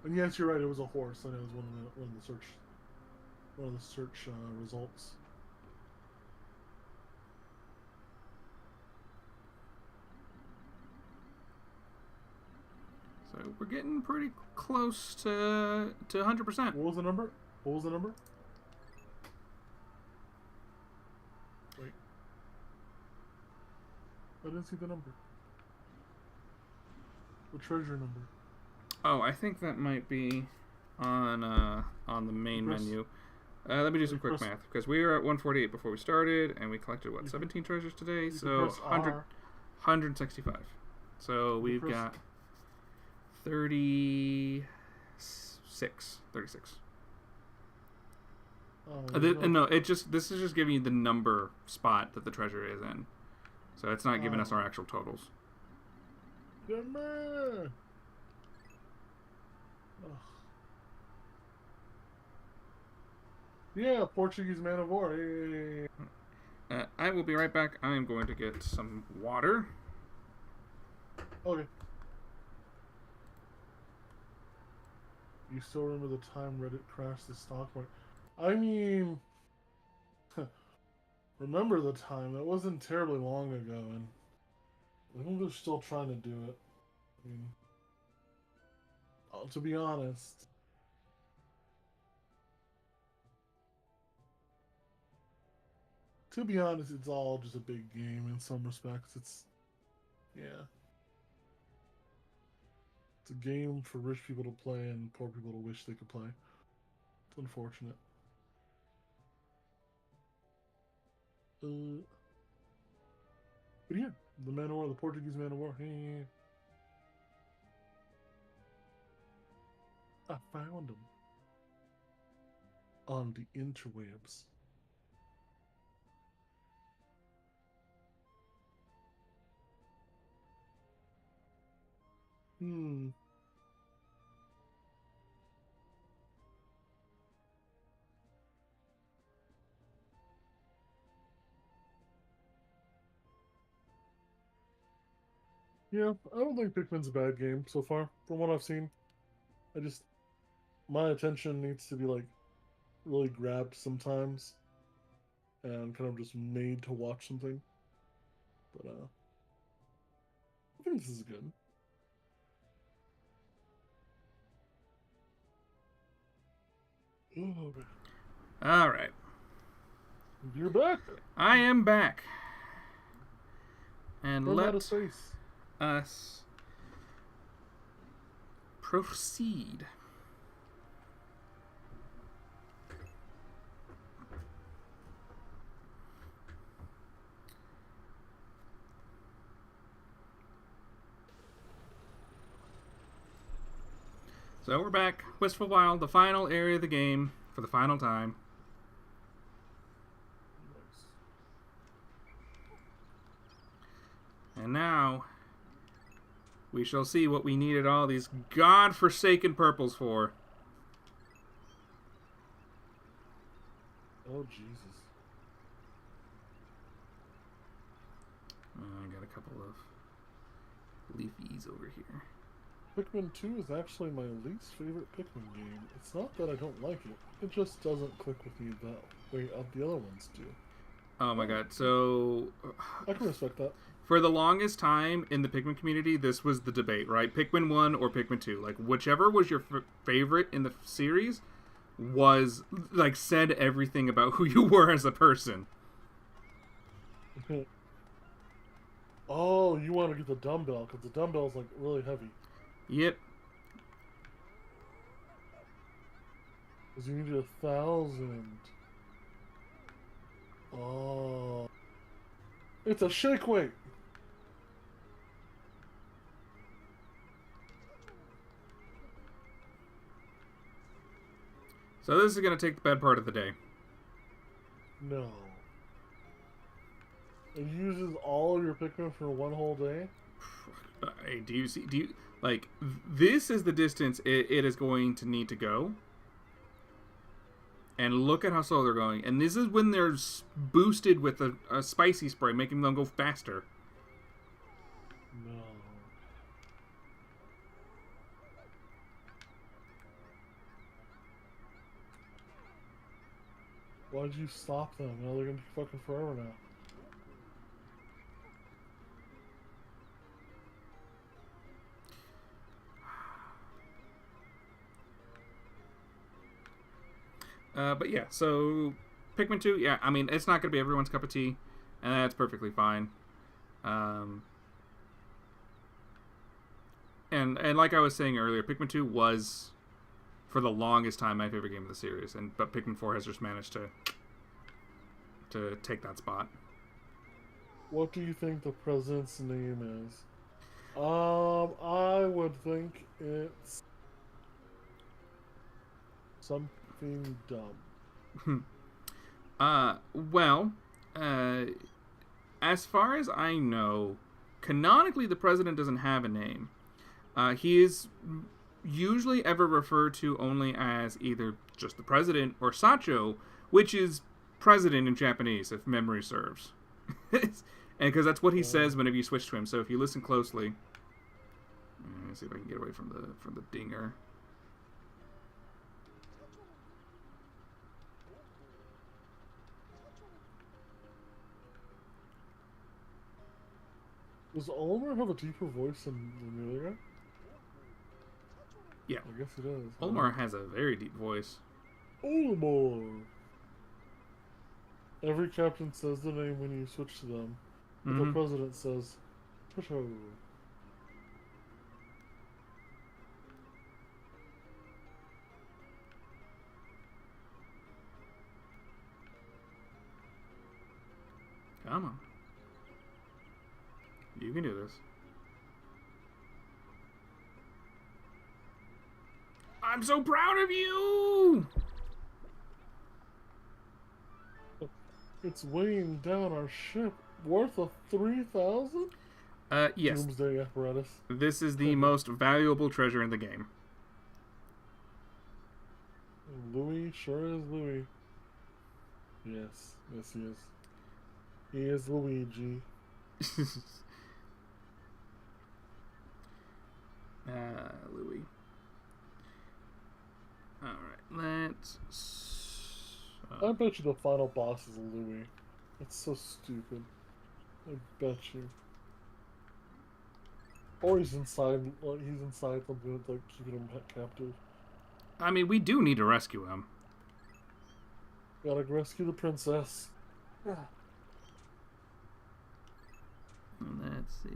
And yes, you're right. It was a horse, and it was one of the search results. So we're getting pretty close to 100%. What was the number? What was the number? Wait. I didn't see the number. The treasure number. Oh, I think that might be on the main menu. Let me do some quick math, because we were at 148 before we started, and we collected, 17 treasures today? So 165. So we've got 36. No, this is just giving you the number spot that the treasure is in. So it's not giving us our actual totals. Yeah, Portuguese man of war. Hey. I will be right back. I am going to get some water. Okay. You still remember the time Reddit crashed the stock market? I mean, remember the time? That wasn't terribly long ago, and I think they're still trying to do it. I mean, to be honest, it's all just a big game in some respects. Yeah. It's a game for rich people to play and poor people to wish they could play. It's unfortunate. But yeah, the man of war, the Portuguese man of war. Yeah. I found him on the interwebs. Hmm. Yeah, I don't think Pikmin's a bad game so far, from what I've seen. I just my attention needs to be like really grabbed sometimes and kind of just made to watch something. But I think this is good. Oh, man. All right. You're back I am back. And from outer let space. us proceed. So we're back. Wistful Wild, the final area of the game for the final time. Nice. And now we shall see what we needed all these god-forsaken purples for. Oh, Jesus. I got a couple of leafies over here. Pikmin 2 is actually my least favorite Pikmin game. It's not that I don't like it, it just doesn't click with me that way the other ones do. Oh my god, so I can respect that. for the longest time in the Pikmin community, this was the debate, right? Pikmin 1 or Pikmin 2. Like, whichever was your favorite in the series was, like, said everything about who you were as a person. Oh, you want to get the dumbbell, because the dumbbell's, like, really heavy. Yep. Because you need 1,000. Oh. It's a shake weight! So this is going to take the bad part of the day. No. It uses all of your Pikmin for one whole day? Hey, do you, like, this is the distance it is going to need to go. And look at how slow they're going. And this is when they're boosted with a spicy spray, making them go faster. No. Why'd you stop them? Now they're gonna be fucking forever now. But yeah, so Pikmin 2, yeah, I mean, it's not going to be everyone's cup of tea, and that's perfectly fine. And like I was saying earlier, Pikmin 2 was, for the longest time, my favorite game of the series, but Pikmin 4 has just managed to take that spot. What do you think the president's name is? I would think it's something dumb. Well, as far as I know, canonically the president doesn't have a name. He is usually ever referred to only as either just the president or Sacho, which is president in Japanese, if memory serves. And because that's what he says whenever you switch to him. So if you listen closely, let me see if I can get away from the dinger. Does Olimar have a deeper voice than the other guy? Yeah. I guess he does. Olimar has a very deep voice. Olimar! Every captain says the name when you switch to them. But the president says, Photo. Come on. You can do this. I'm so proud of you! It's weighing down our ship. Worth of 3,000? Yes. Doomsday apparatus. This is the most valuable treasure in the game. Louis sure is Louis. Yes, yes he is. He is Luigi. Louis. Alright, let's... I bet you the final boss is Louis. That's so stupid. I bet you. Or he's inside something that's like keeping him captive. I mean, we do need to rescue him. Gotta rescue the princess. Let's see.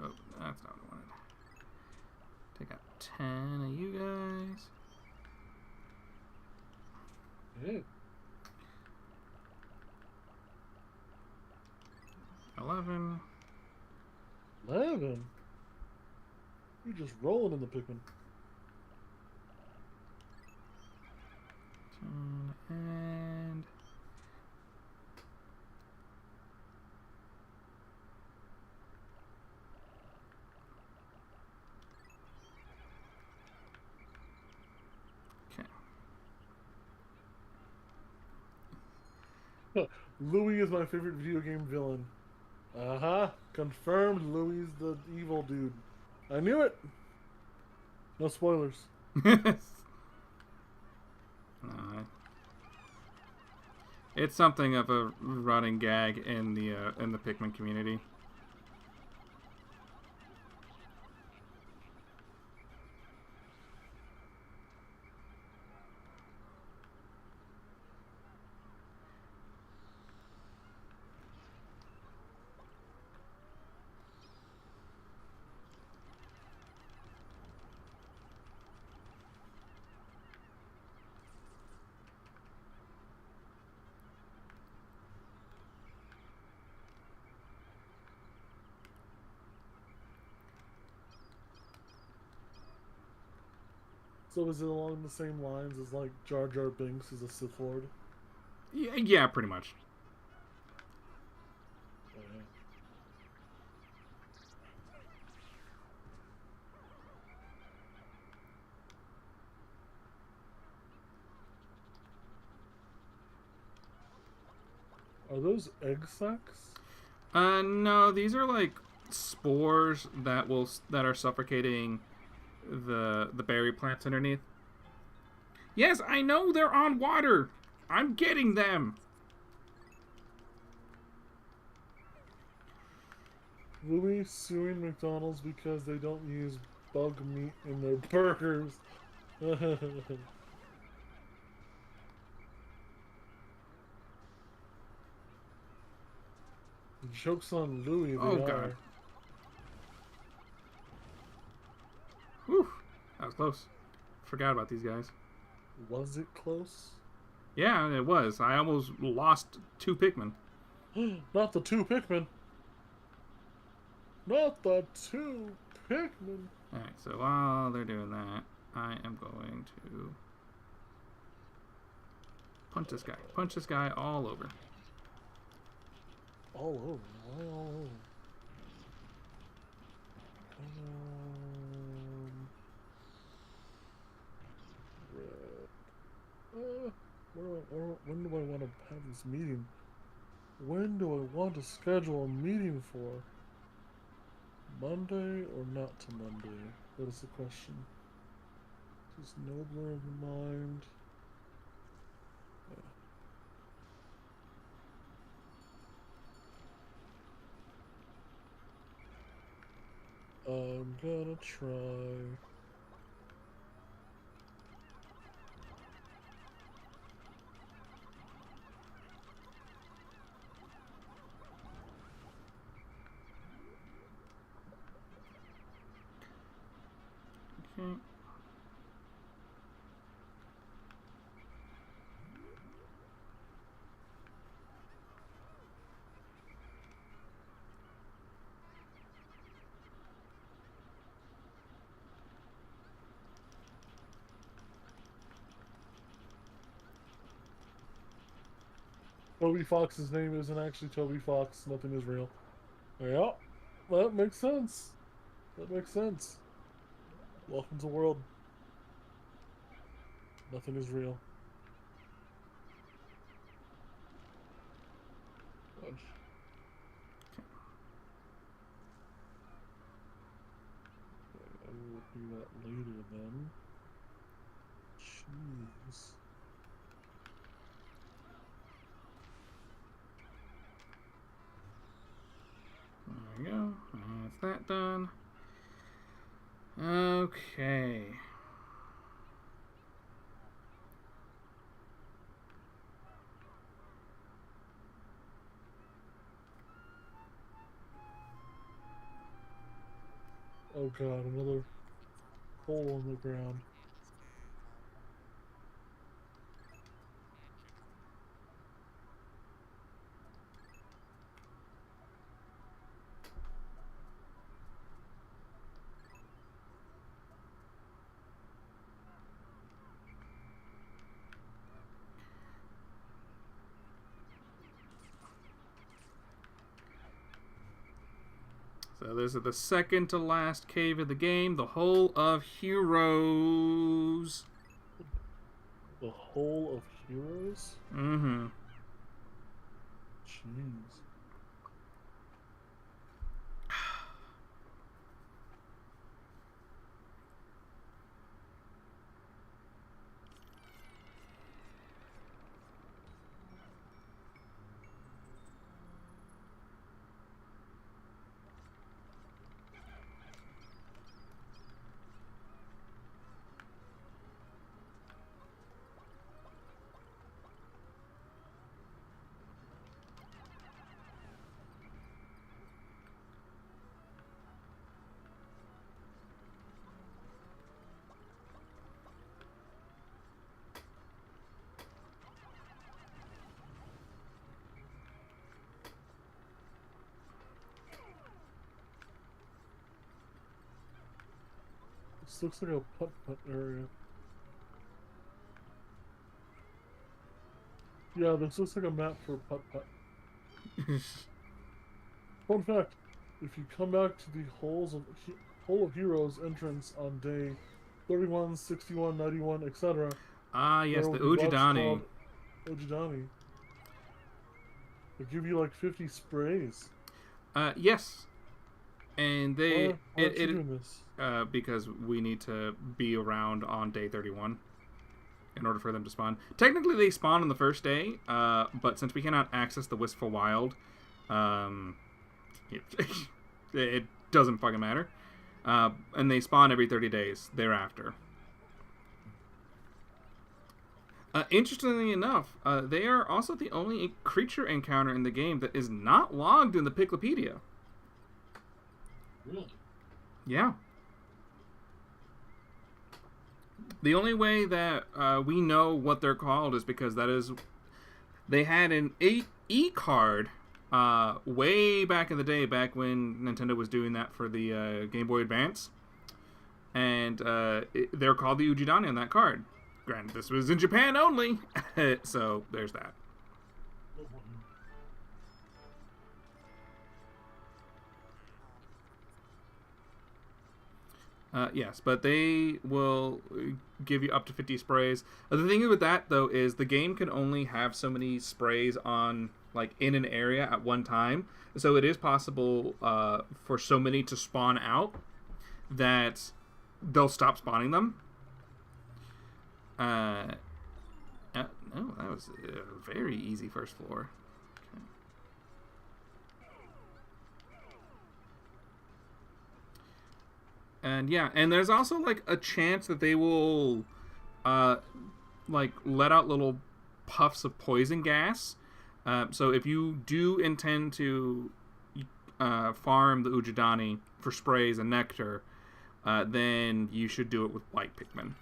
Oh, that's not what I wanted. Take out 10 of you guys. Yeah. 11. 11? You're just rolling in the Pikmin. 10 and... Okay. Louis is my favorite video game villain. Uh-huh. Confirmed Louis is the evil dude. I knew it! No spoilers. It's something of a running gag in the Pikmin community. So is it along the same lines as like Jar Jar Binks is a Sith Lord? Yeah, pretty much. Are those egg sacs? No, these are like spores that are suffocating the berry plants underneath. Yes, I know they're on water. I'm getting them. Louis suing McDonald's because they don't use bug meat in their burgers. Joke's on Louis, Oh, they God. are. Whew. That was close. Forgot about these guys. Was it close? Yeah, it was. I almost lost 2 Pikmin. Not the 2 Pikmin. Not the 2 Pikmin. Alright, so while they're doing that, I am going to punch this guy. Punch this guy all over. All over. Why all over? When do I want to have this meeting? When do I want to schedule a meeting for? Monday or not to Monday? That is the question. Just nobler of the mind. I'm gonna try. Okay. Toby Fox's name isn't actually Toby Fox. Nothing is real. Yeah, that makes sense. That makes sense. Welcome to the world. Nothing is real. Fudge. Okay, I will do that later then. Jeez. There we go. That's that done. Okay. Oh god, another hole in the ground. So this is the second to last cave of the game, the Hole of Heroes. The Hole of Heroes? Mm-hmm. Jeez. This looks like a putt-putt area. Yeah, this looks like a map for putt-putt. Fun fact, if you come back to the Hole of Heroes entrance on day 31, 61, 91, etc. Ah, yes, the there will be bugs Ujidani. called Ujidani. They give you like 50 sprays. Yes. And they... Why aren't you doing this? Because we need to be around on day 31 in order for them to spawn. Technically, they spawn on the first day, but since we cannot access the Wistful Wild, it doesn't fucking matter. And they spawn every 30 days thereafter. Interestingly enough, they are also the only creature encounter in the game that is not logged in the Piclopedia. Really? Yeah. The only way that we know what they're called is because they had an E-card way back in the day, back when Nintendo was doing that for the Game Boy Advance. And they're called the Ujidani on that card. Granted, this was in Japan only, so there's that. Yes, but they will give you up to 50 sprays. The thing with that, though, is the game can only have so many sprays on, like, in an area at one time. So it is possible for so many to spawn out that they'll stop spawning them. No, that was a very easy first floor. Okay. And yeah, and there's also like a chance that they will like let out little puffs of poison gas. So if you do intend to farm the Ujidani for sprays and nectar, then you should do it with white Pikmin.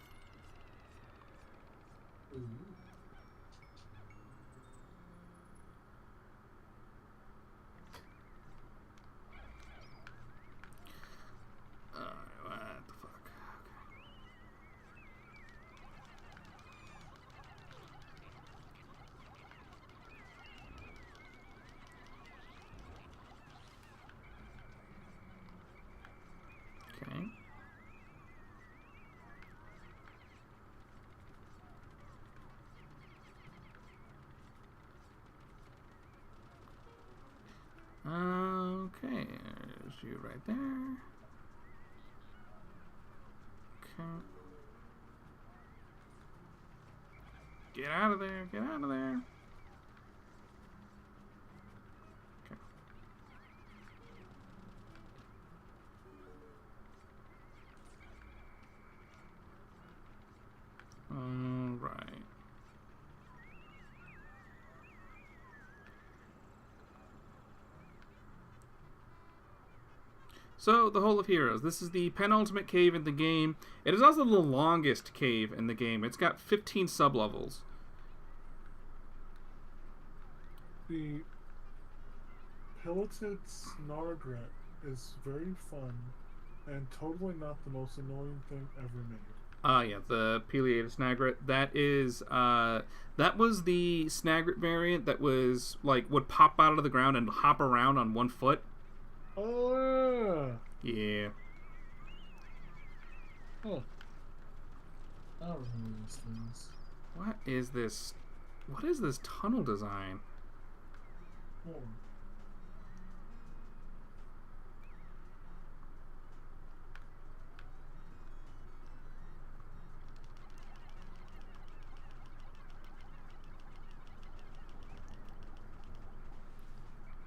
What the fuck? Okay. Okay, there's you right there. Okay. Get out of there, get out of there. Okay. All right. So, the Hole of Heroes. This is the penultimate cave in the game. It is also the longest cave in the game. It's got 15 sublevels. The Piloted Snargret is very fun and totally not the most annoying thing ever made. Yeah, the Pileated Snagret. That was the Snagret variant that was, like, would pop out of the ground and hop around on one foot. Oh, Yeah. yeah. I don't remember these things. What is this? What is this tunnel design? Oh.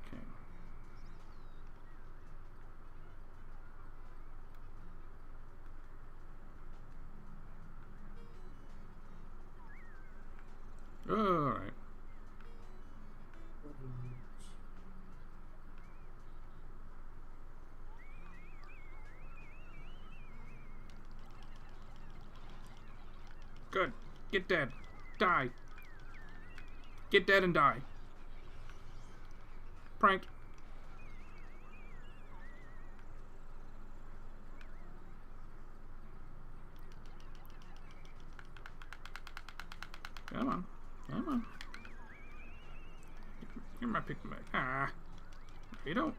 Okay. Alright. Good. Get dead. Die. Get dead and die. Pranked. Come on. Come on. Give me my Pikmin back. Ah. No, you don't.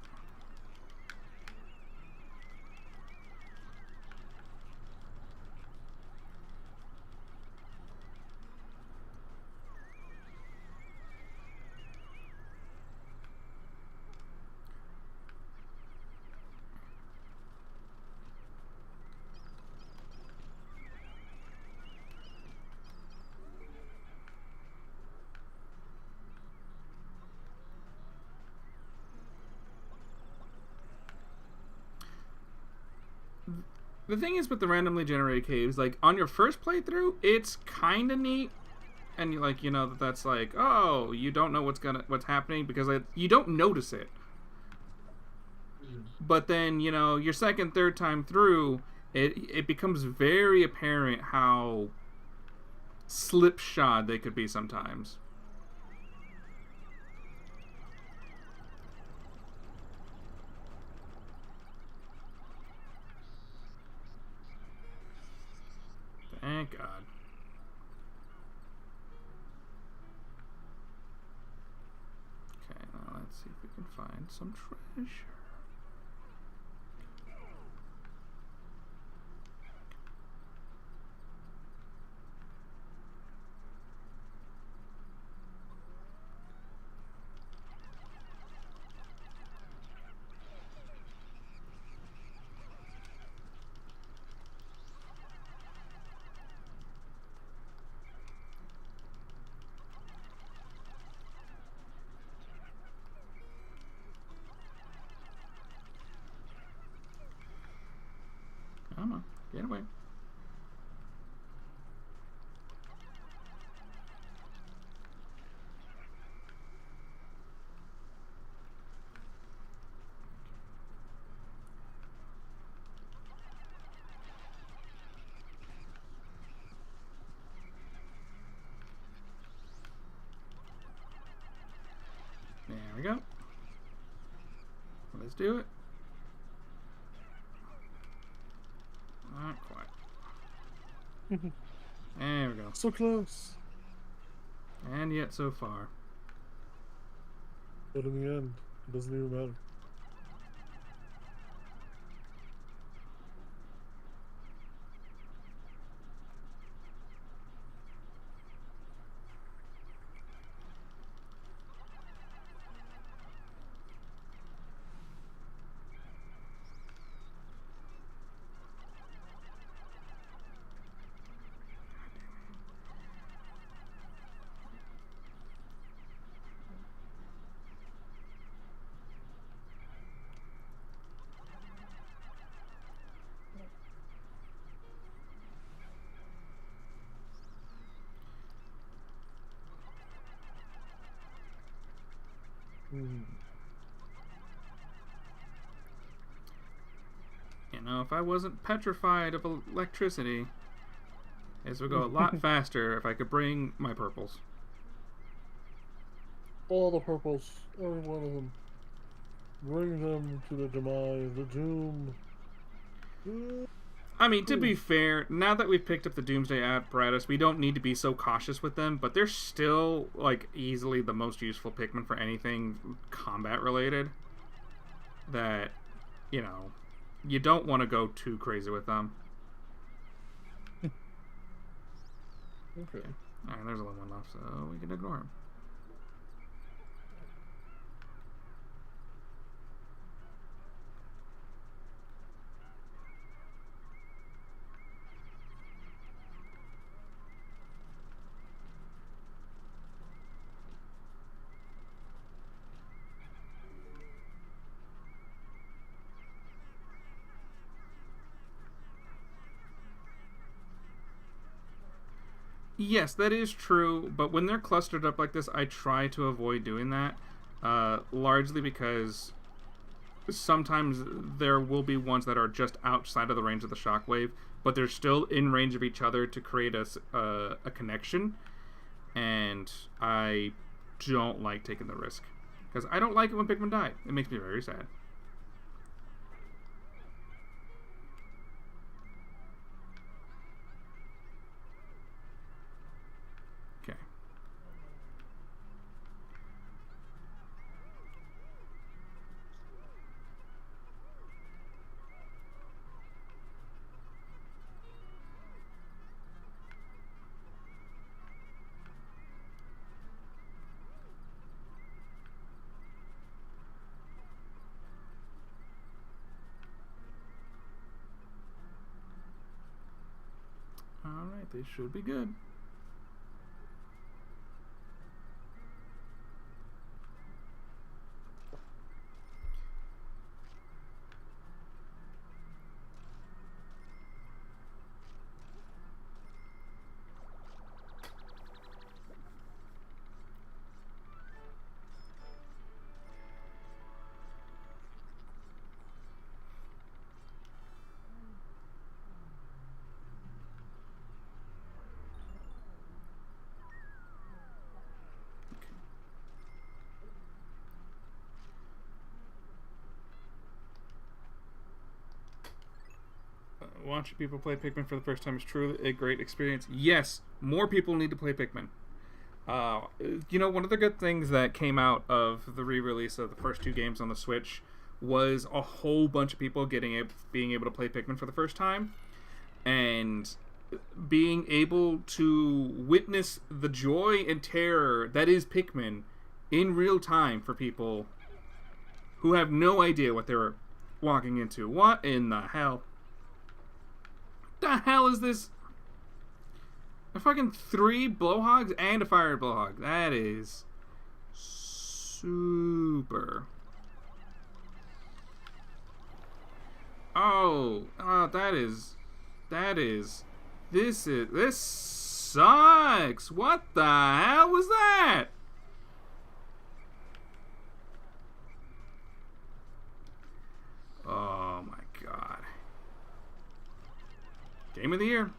The thing is with the randomly generated caves, like, on your first playthrough, it's kind of neat. And, like, you know, that's like, oh, you don't know what's happening because you don't notice it. But then, you know, your second, third time through, it becomes very apparent how slipshod they could be sometimes. Thank God. Okay, now let's see if we can find some treasure. There we go. Let's do it. Not quite. There we go. So close. And yet so far. But in the end, it doesn't even matter. You know, if I wasn't petrified of electricity, this would go a lot faster if I could bring my purples. All the purples, every one of them. Bring them to the demise, the doom. I mean, to be fair, now that we've picked up the Doomsday apparatus, we don't need to be so cautious with them, but they're still, like, easily the most useful Pikmin for anything combat-related. That, you know, you don't want to go too crazy with them. Okay. Alright, there's only one left, so we can ignore him. Yes, that is true, but when they're clustered up like this, I try to avoid doing that, largely because sometimes there will be ones that are just outside of the range of the shockwave, but they're still in range of each other to create a connection, and I don't like taking the risk, because I don't like it when Pikmin die. It makes me very sad. Okay. Alright, they should be good. Watching people play Pikmin for the first time is truly a great experience. Yes, more people need to play Pikmin. You know, one of the good things that came out of the re-release of the first two games on the Switch was a whole bunch of people being able to play Pikmin for the first time, and being able to witness the joy and terror that is Pikmin in real time for people who have no idea what they're walking into. What in the hell? The hell is this? A fucking 3 blowhogs and a fire blowhog. That is super. Oh, this sucks. What the hell was that? Oh my god. Game of the year.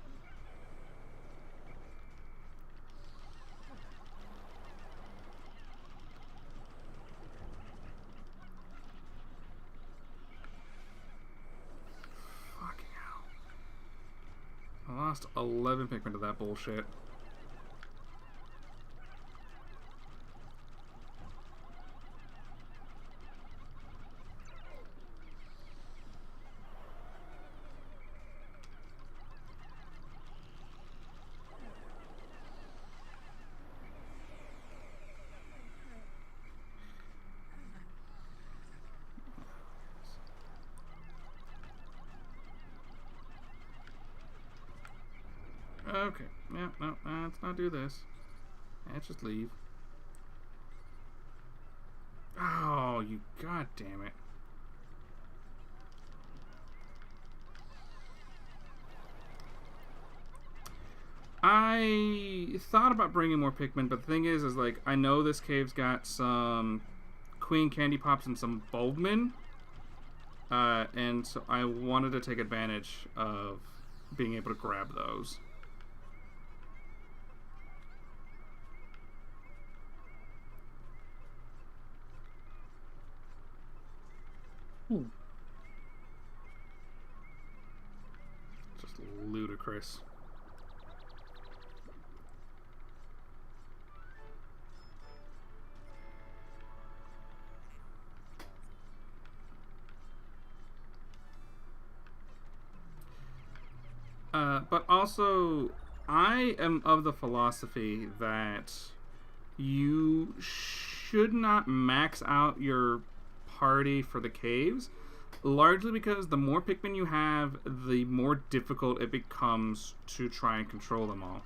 lost 11 Pikmin to that bullshit. Okay. Yeah, no, let's not do this. Let's just leave. Oh, you god damn it. I thought about bringing more Pikmin, but the thing is like, I know this cave's got some Queen Candy Pops and some Bulbmin. And so I wanted to take advantage of being able to grab those. Just ludicrous. But also, I am of the philosophy that you should not max out your party for the caves, largely because the more Pikmin you have, the more difficult it becomes to try and control them all.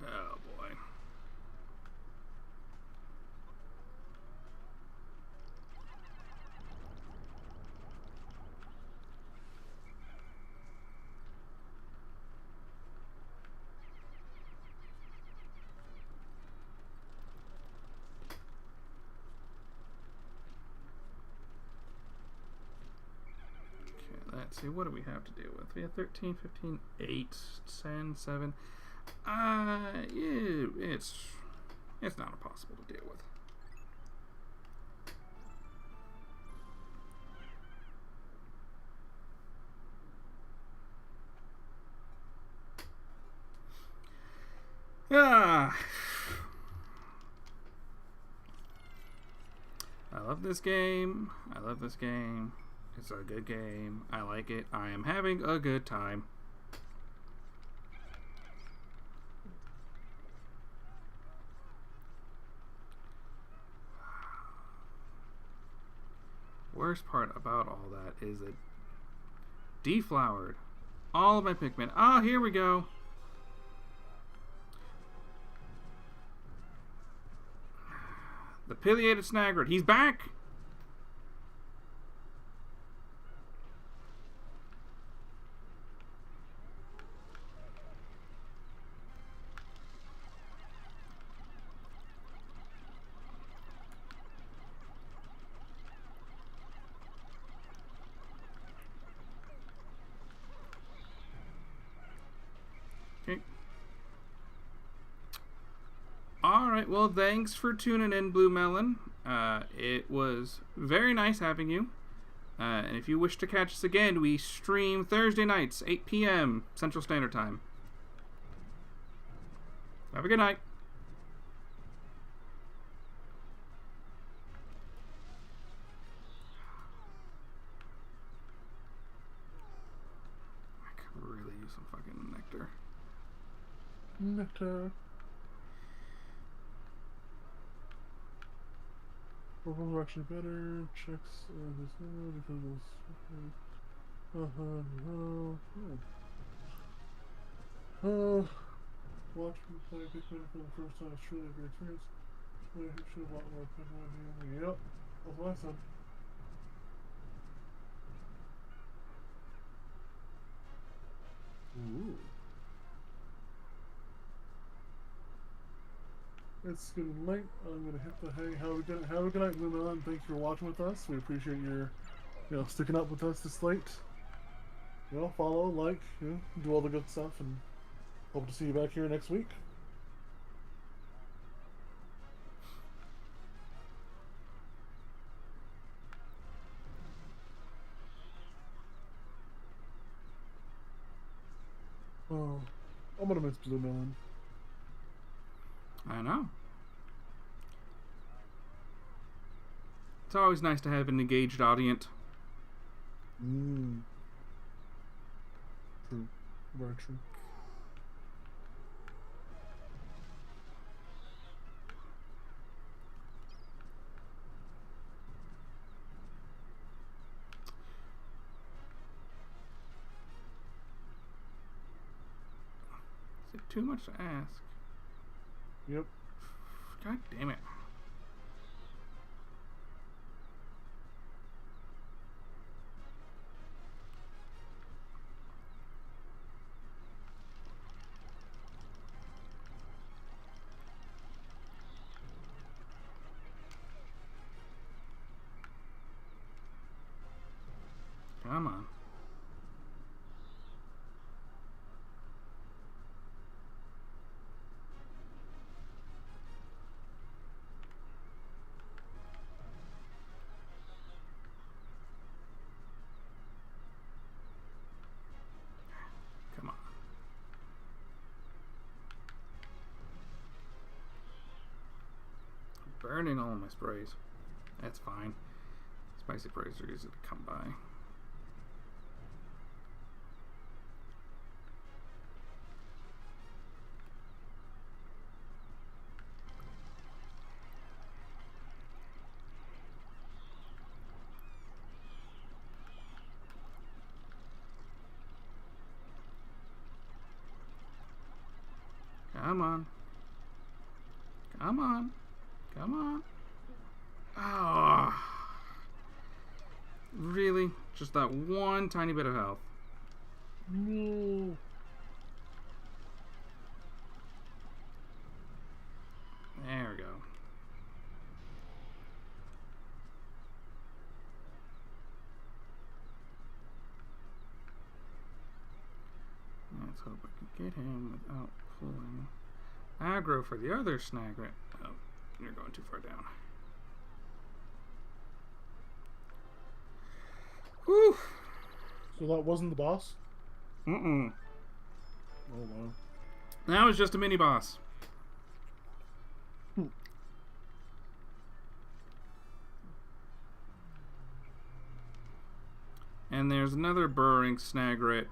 Oh boy. Let's see, what do we have to deal with? We have 13, 15, 8, 10, 7. Yeah, it's not impossible to deal with. Ah. I love this game. I love this game. It's a good game. I like it. I am having a good time. Worst part about all that is it deflowered all of my Pikmin. Ah, here we go. The pileated snagret. He's back! Okay. Alright, well, thanks for tuning in, Blue Melon. It was very nice having you. And if you wish to catch us again, we stream Thursday nights, 8 p.m. Central Standard Time. Have a good night. I could really use some fucking nectar. Nectar. Purple's actually better. Checks this because watch me play Pikmin for the first time is truly a great experience. I should have bought more Pikmin. Yep, that's what I said. Ooh. It's getting late. I'm gonna hit the hay. Have a good night, Luna, and thank you for watching with us. We appreciate your, sticking up with us this late. Follow, like, do all the good stuff, and hope to see you back here next week. Oh, I'm gonna miss Blue Melon. I know. It's always nice to have an engaged audience. True. Very true. Is it too much to ask? Yep. God damn it. Come on. Come on. Burning all my sprays. That's fine. Spicy sprays are easy to come by. Come on. Come on. Come on. Oh. Really? Just that one tiny bit of health. No. There we go. Let's hope I can get him without pulling aggro for the other snaglet. Oh, you're going too far down. Whew. So that wasn't the boss? Mm-mm. Oh, wow. That was just a mini boss. And there's another burrowing snaglet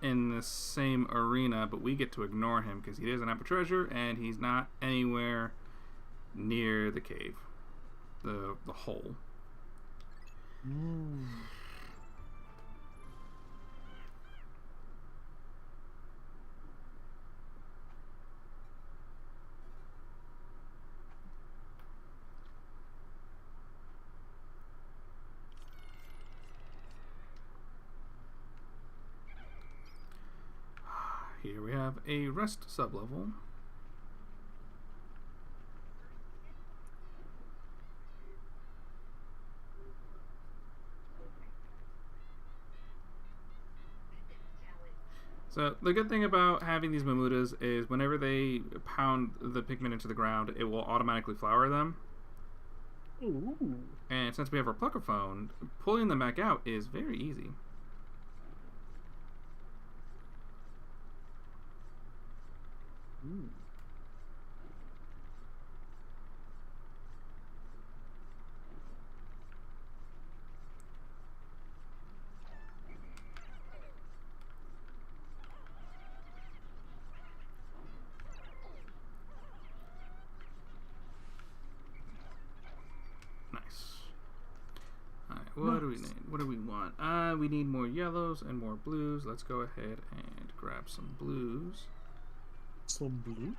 in the same arena, but we get to ignore him because he doesn't have a treasure and he's not anywhere near the cave, the hole. Here we have a rest sublevel. So the good thing about having these Mamutas is whenever they pound the Pikmin into the ground, it will automatically flower them. Ooh. And since we have our Pluckaphone, pulling them back out is very easy. Ooh. Nice. Alright, what do we need? What do we want? We need more yellows and more blues. Let's go ahead and grab some blues. Some blues.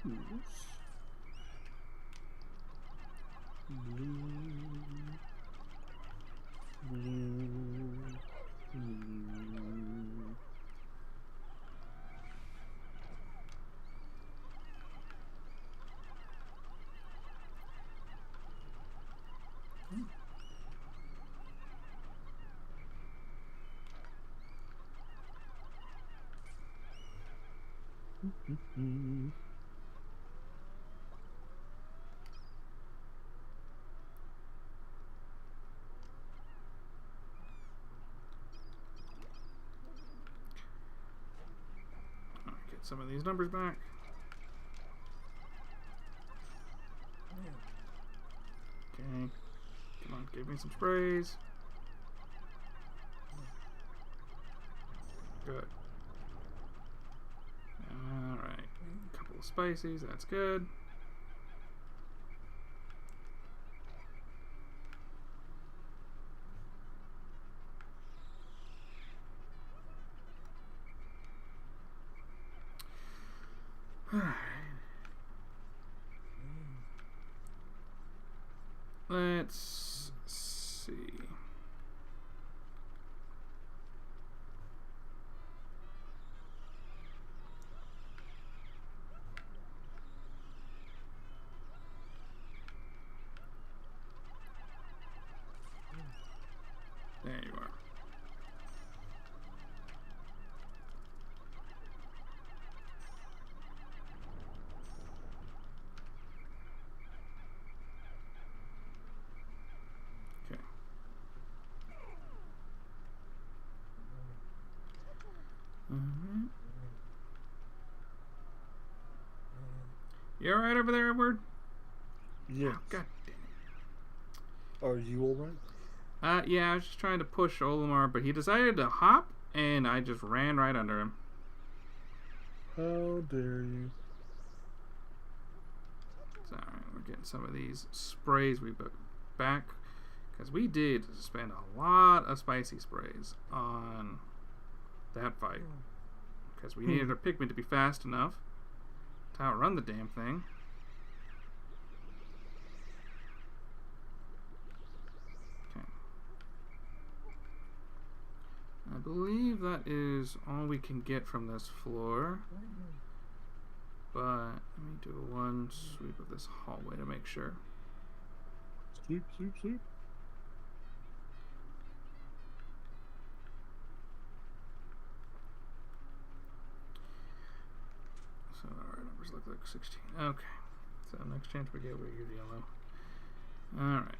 Blue. Get some of these numbers back. Okay. Come on, give me some sprays. Good. Alright. A couple of spices, that's good. Alright. Let's see. There you are. Okay. You alright over there, Edward? Yes. Oh, God damn it. Are you alright? Yeah, I was just trying to push Olimar, but he decided to hop, and I just ran right under him. How dare you? It's alright, we're getting some of these sprays we put back, because we did spend a lot of spicy sprays on that fight, because we needed our Pikmin to be fast enough to outrun the damn thing. I believe that is all we can get from this floor. But let me do one sweep of this hallway to make sure. Sweep, sweep, sweep. So our numbers look like 16. Okay. So next chance we get, we give yellow. Alright.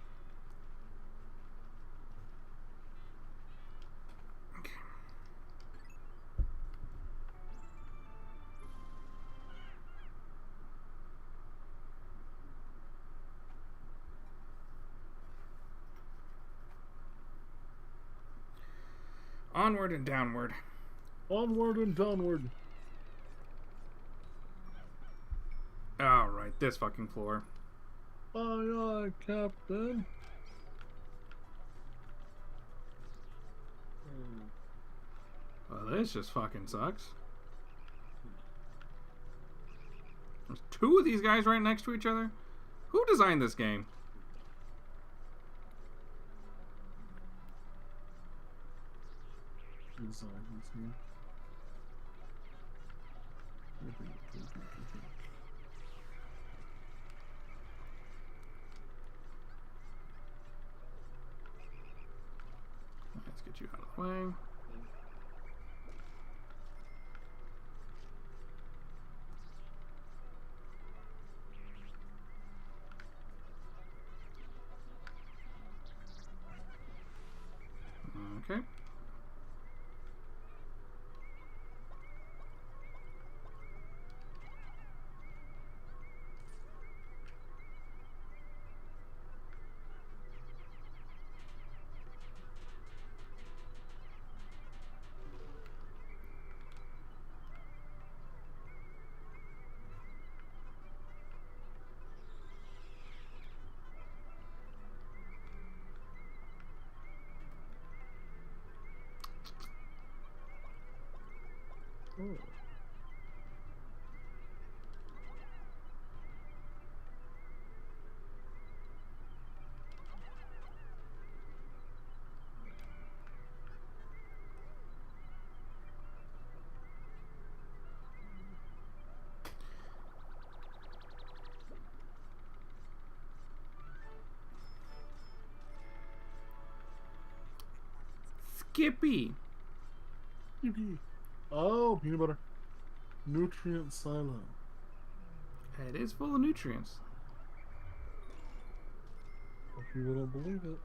Onward and downward. Onward and downward. Alright, this fucking floor. Aye, aye, Captain. Well, this just fucking sucks. There's two of these guys right next to each other? Who designed this game? Let's get you out of the way. Okay. Oh. Skippy. Yippee. Oh, peanut butter. Nutrient silo. It is full of nutrients. If you don't believe it.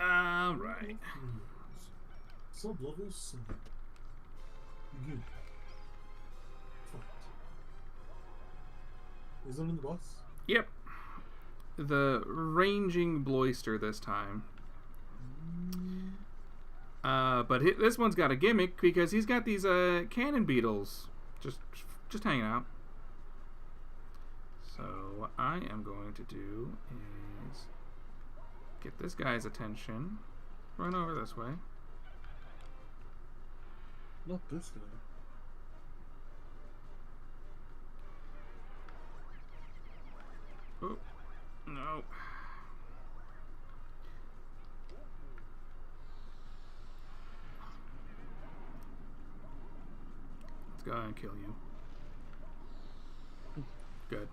All right. Sub-levels. Begin. Fight. Is that in the boss? Yep. The ranging Bloister this time. But this one's got a gimmick because he's got these cannon beetles just hanging out. So what I am going to do is get this guy's attention. Run over this way. Not this guy. Oh, no. Let's go and kill you. Good.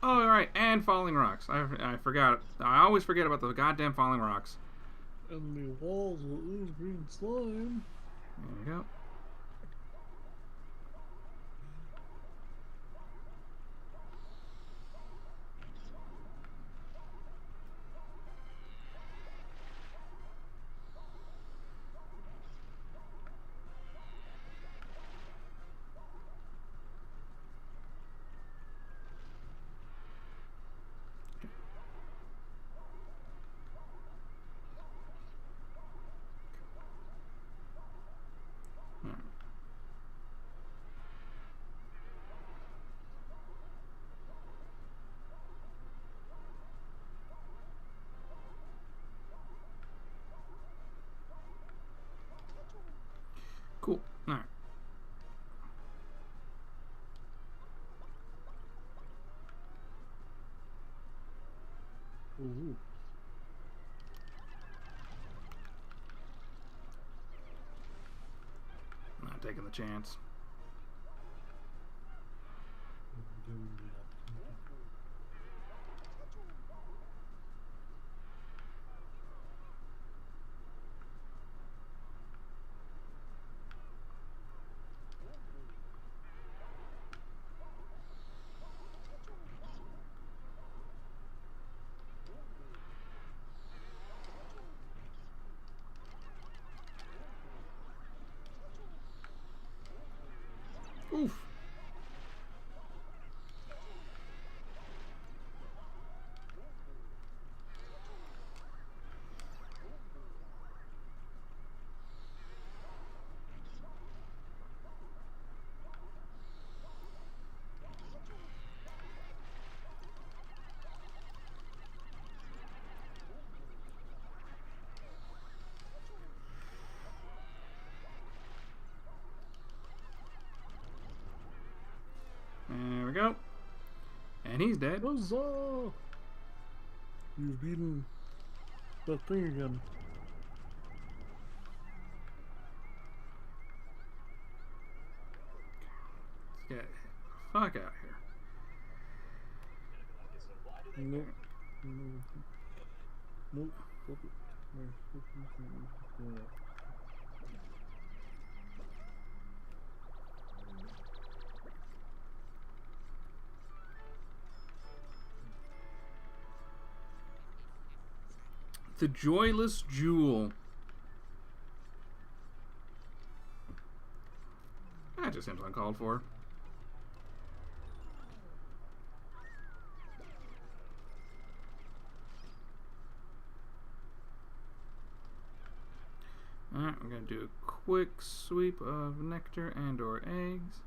Oh, all right, and falling rocks. I forgot. I always forget about the goddamn falling rocks. And the walls will ooze green slime. There we go. Cool. All right. Ooh. Not taking the chance. Oof. There we go. And he's dead. Huzzah! You've beaten that thing again. Let's get the fuck out here. Nope. Nope. The Joyless Jewel. That just seems uncalled for. Alright, we're going to do a quick sweep of nectar and or eggs.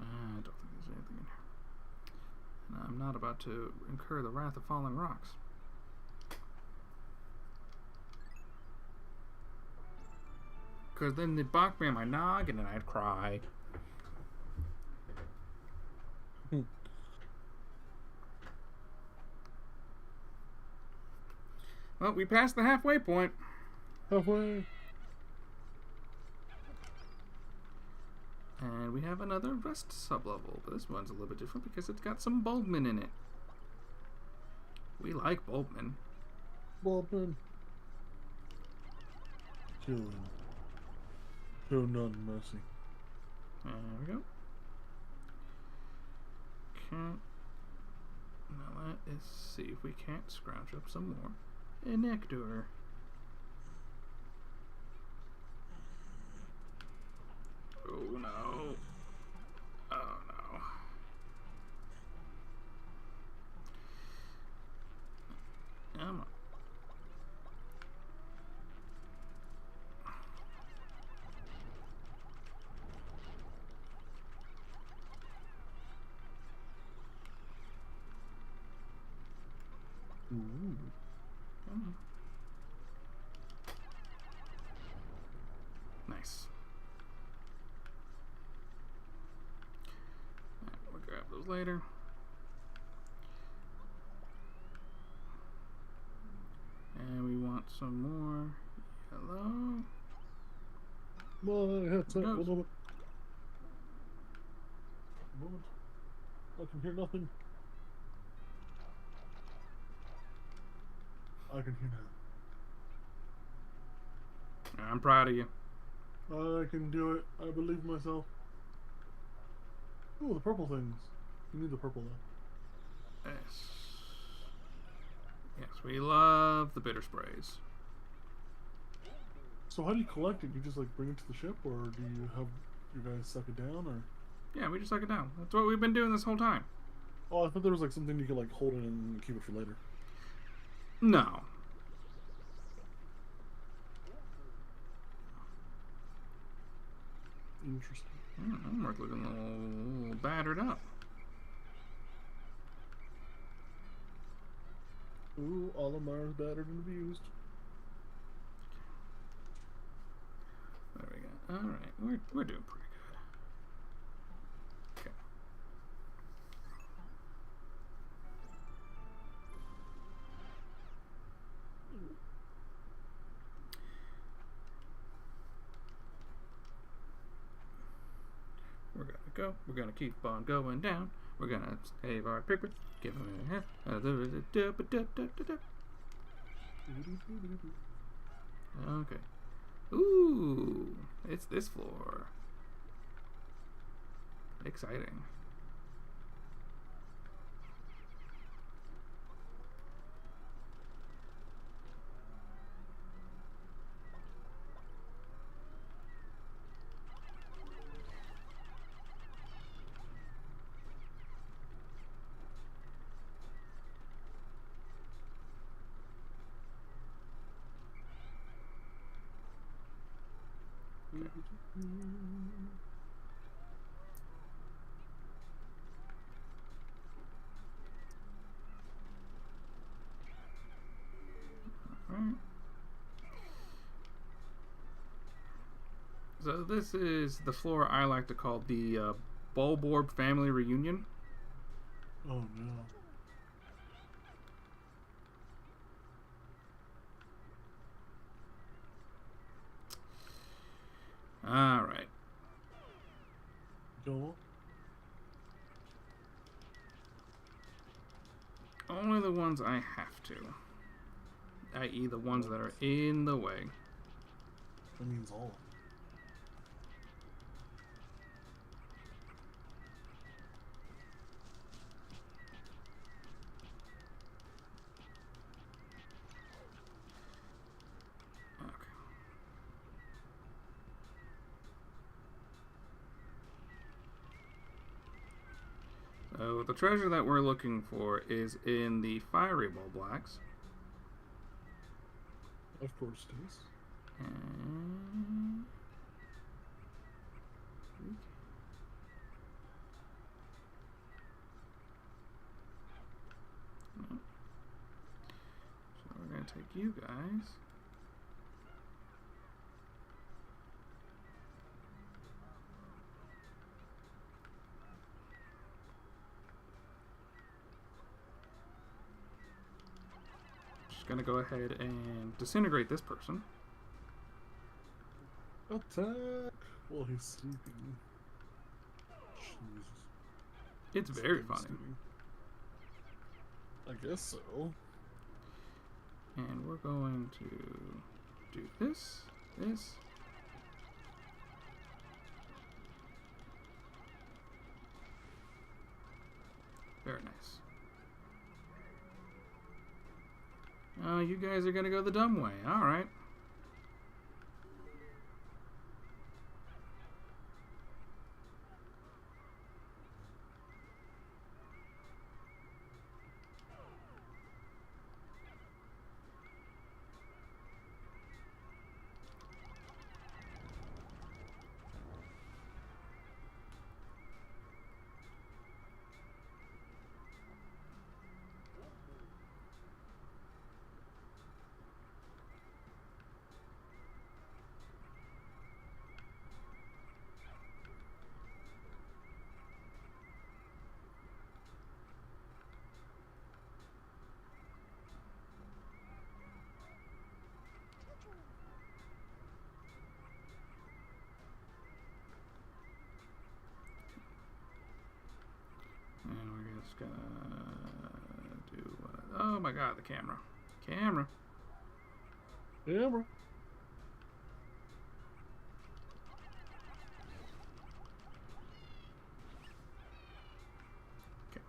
I don't think there's anything in here. And I'm not about to incur the wrath of falling rocks. because then they'd bonk me on my noggin and I'd cry. Well, we passed the halfway point. Halfway. And we have another rest sublevel, but this one's a little bit different because it's got some Bulbmin in it. We like Bulbmin. Bulbmin. Kill him. Show none mercy. There we go. Now let's see if we can't scrounge up some more. A nectar. Oh no. Oh no. Come on. Ooh. Come on. Nice. Alright, we'll grab those later. And we want some more yellow. My headset. Goes. One moment. Moment. I can hear nothing. I can hear now. I'm proud of you. I can do it. I believe in myself. Ooh, the purple things. You need the purple though. Yes. Yes, we love the bitter sprays. So how do you collect it? You just like bring it to the ship, or do you have you guys suck it down, or? Yeah, we just suck it down. That's what we've been doing this whole time. Oh, I thought there was like something you could like hold it and keep it for later. No. Interesting. I'm looking a little battered up. Ooh, Olimar's battered and abused. There we go. All right, we're doing pretty good. Okay. We're gonna go. We're gonna keep on going down. We're gonna save our Pikmin. Give him a Okay. Ooh, it's this floor. Exciting. Alright. So this is the floor I like to call the Bulborb family reunion. Oh no. Alright. Go. Only the ones I have to. I.e. the ones that are in the way. That means all. Okay. So the treasure that we're looking for is in the fiery Bulblacks. Of course it is. And no. So we're gonna take you guys. Gonna go ahead and disintegrate this person. Attack while he's sleeping. Jesus. It's very funny. I guess so. And we're going to do this. Very nice. Oh, you guys are gonna go the dumb way. Alright. And we're just gonna do oh my god, the camera. Camera. Camera. Okay.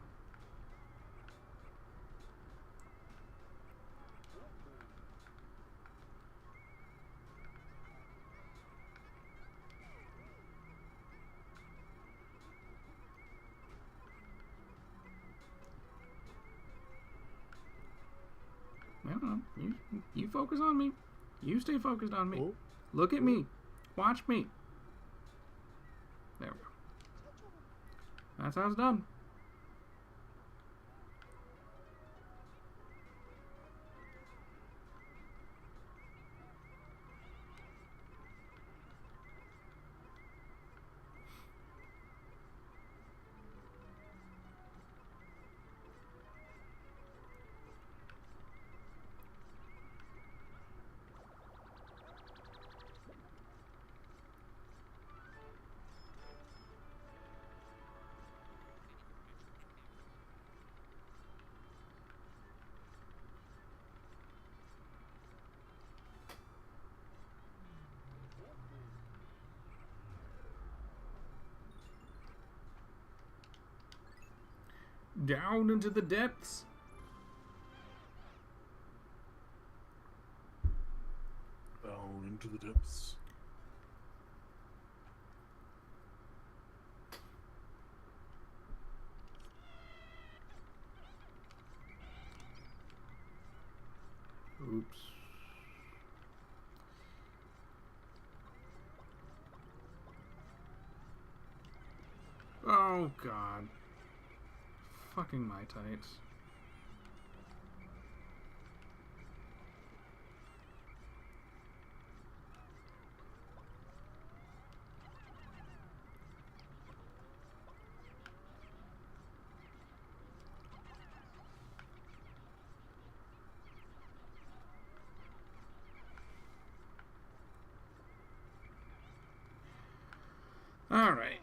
No, you focus on me. You stay focused on me. Oh. Look at me. Watch me. There we go. That's how it's done. Down into the depths. Down into the depths. Oops. Oh god. Fucking my tights. All right.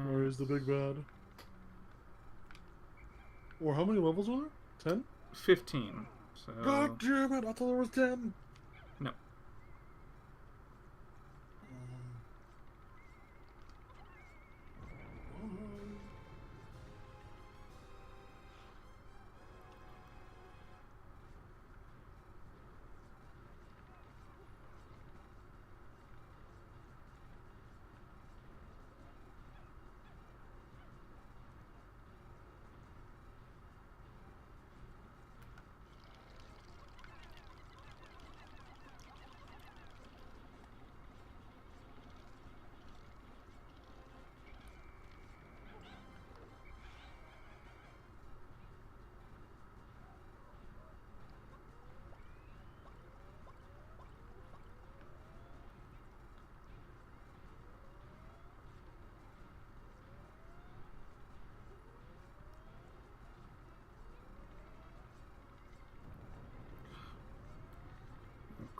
Where is the big bad? Or how many levels are there? 10? 15. So God damn it! I thought there was 10. no.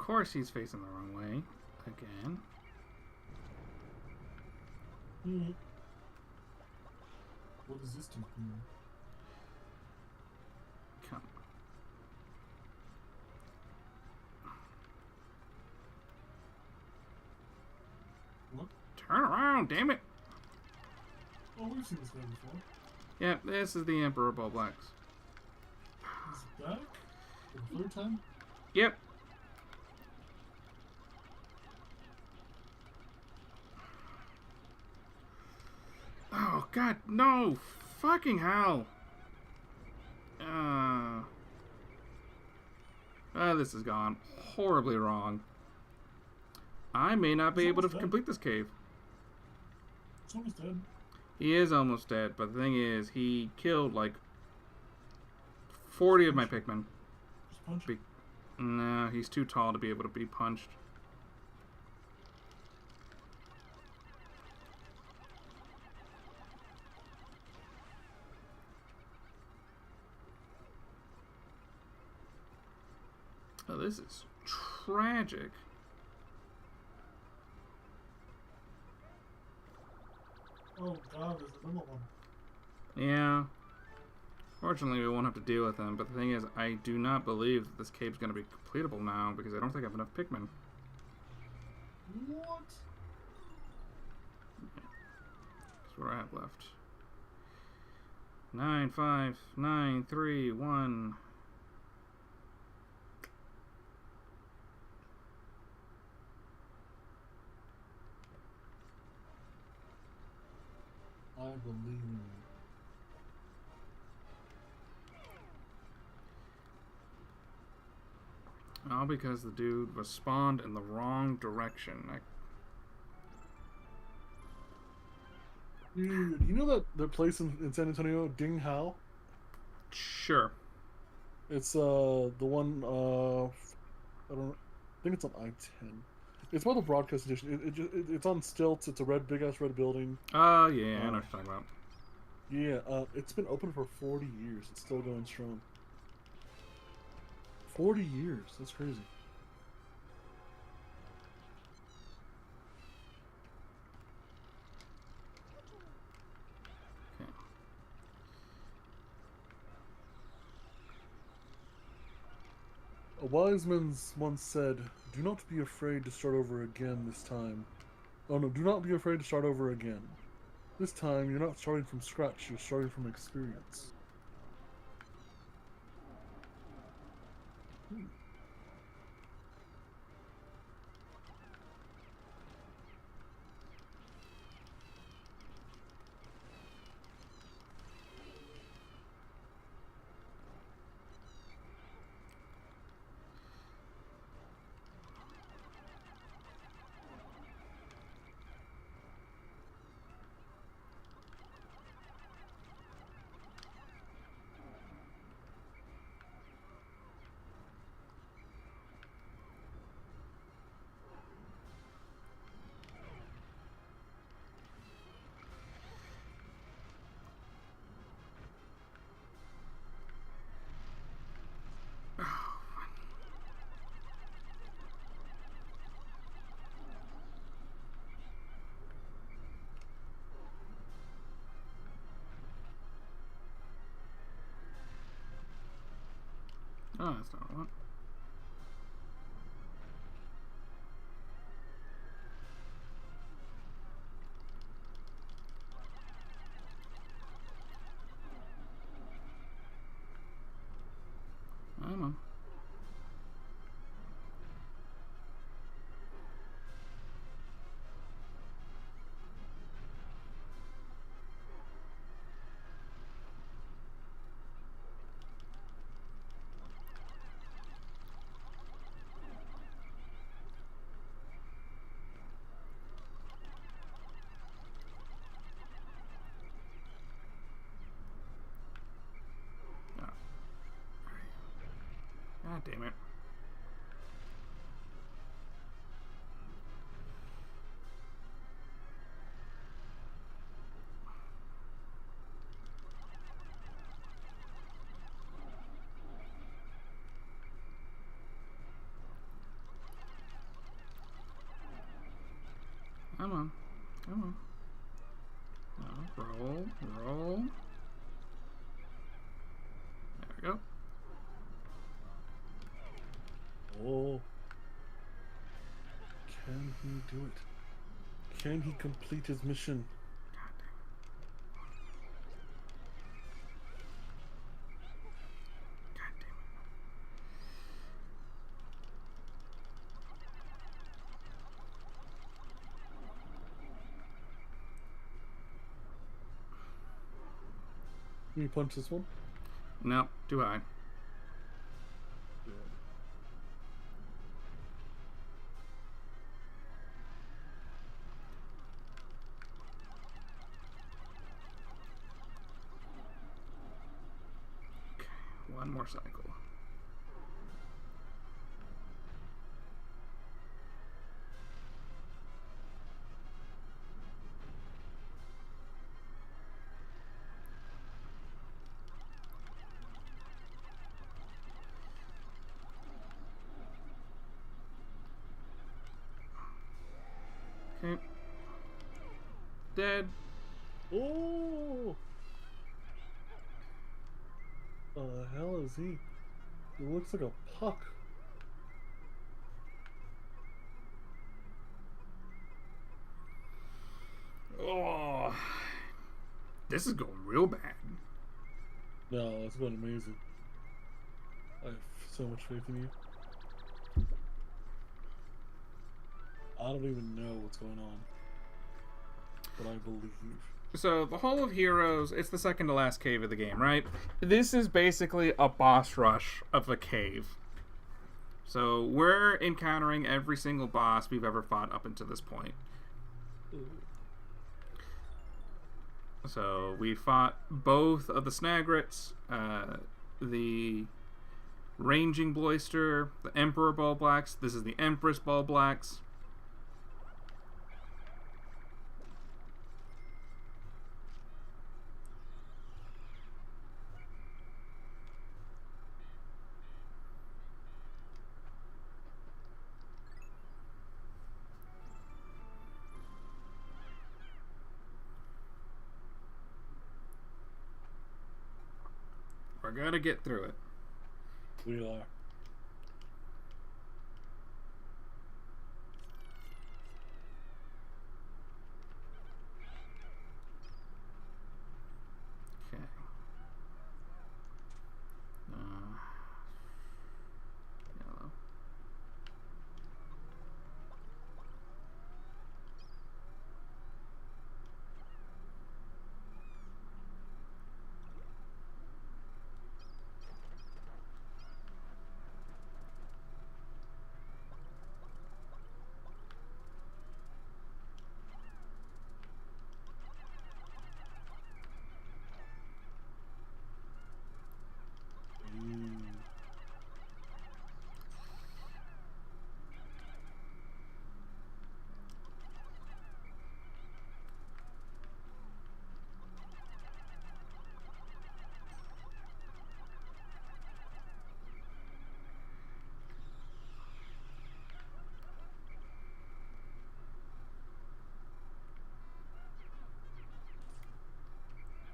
course he's facing the wrong way. Again. Hmm. What does this do? Come. What? Turn around, damn it! Oh, we've seen this guy before. Yeah, this is the Emperor of All Blacks. He's back? For the third time? Yep. Oh, God, no! Fucking hell! This has gone horribly wrong. I may not be able to complete this cave. He's almost dead. He is almost dead, but the thing is, he killed like 40 of my Pikmin. Just punch him. No, he's too tall to be able to be punched. Oh, this is tragic. Oh god, there's another one. Yeah. Fortunately, we won't have to deal with them, but the thing is, I do not believe that this cave's going to be completable now, because I don't think I have enough Pikmin. What? That's what I have left. 9, 5, 9, 3, 1. I believe in you. All because the dude was spawned in the wrong direction. Dude, you know that place in San Antonio, Ding Hao? Sure. It's the one I think it's on I-10. It's by the broadcast edition. It's on stilts. It's a big ass red building. Oh yeah, I know what you're talking about. Yeah, it's been open for 40 years. It's still going strong. 40 years. That's crazy. Okay. A wise man once said, "Do not be afraid to start over again this time." Oh no, do not be afraid to start over again. This time, you're not starting from scratch, you're starting from experience. Oh, that's not what I want. Come on. God damn it. Come on. Come on. Roll. Roll. There we go. Oh. Can he do it? Can he complete his mission? God damn it. Can you punch this one? No, do I? Yeah. Okay, one more cycle. Okay. Dead. Oh! What the hell is he? He looks like a puck. Oh, this is going real bad. No, it's going amazing. I have so much faith in you. I don't even know what's going on, but I believe. So the Hall of Heroes, it's the second to last cave of the game, right? This is basically a boss rush of a cave. So we're encountering every single boss we've ever fought up until this point. So we fought both of the Snagrets, the Ranging Bloister, the Emperor Bulblacks. This is the Empress Bulblacks. We're gonna get through it. We are. Okay. Yellow.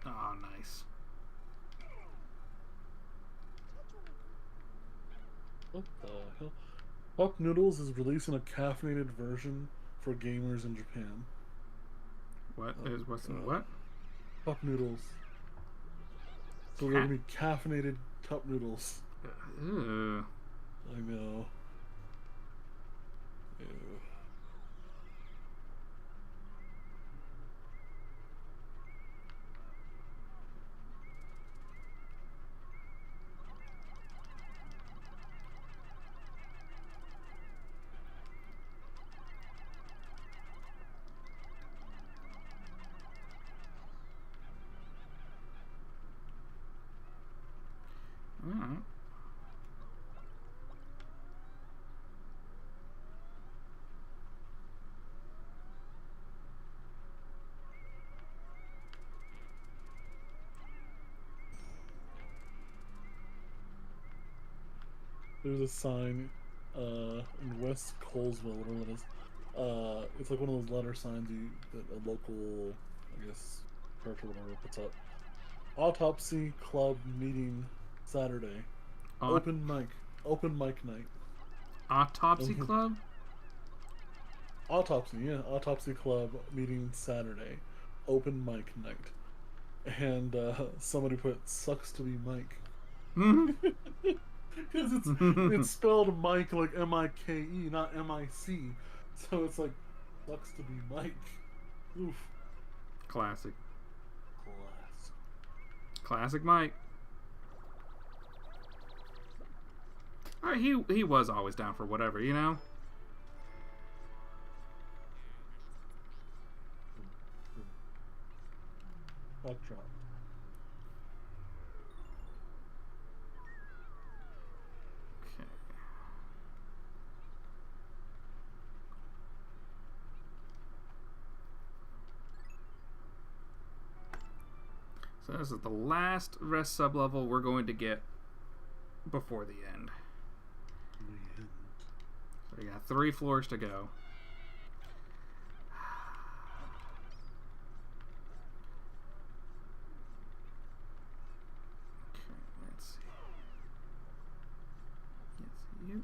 Oh, nice. What the hell? Puck Noodles is releasing a caffeinated version for gamers in Japan. What's in what? Cup noodles. So they're gonna be caffeinated cup noodles. Ew. I know. Ew. Alright. There's a sign in West Colesville, whatever it is. It's like one of those letter signs that a local, I guess, church or whatever puts up. Autopsy Club meeting Saturday. Aut- Open mic. Open mic night. Autopsy Club? Autopsy, yeah. Autopsy Club meeting Saturday. Open mic night. And somebody put sucks to be Mike. Because it's spelled Mike like Mike, not Mic. So it's like sucks to be Mike. Oof. Classic. Class. Classic Mike. He was always down for whatever, you know? Hot drop. Okay. So this is the last rest sub-level we're going to get before the end. So we got 3 floors to go. Okay, let's see. Can't see you.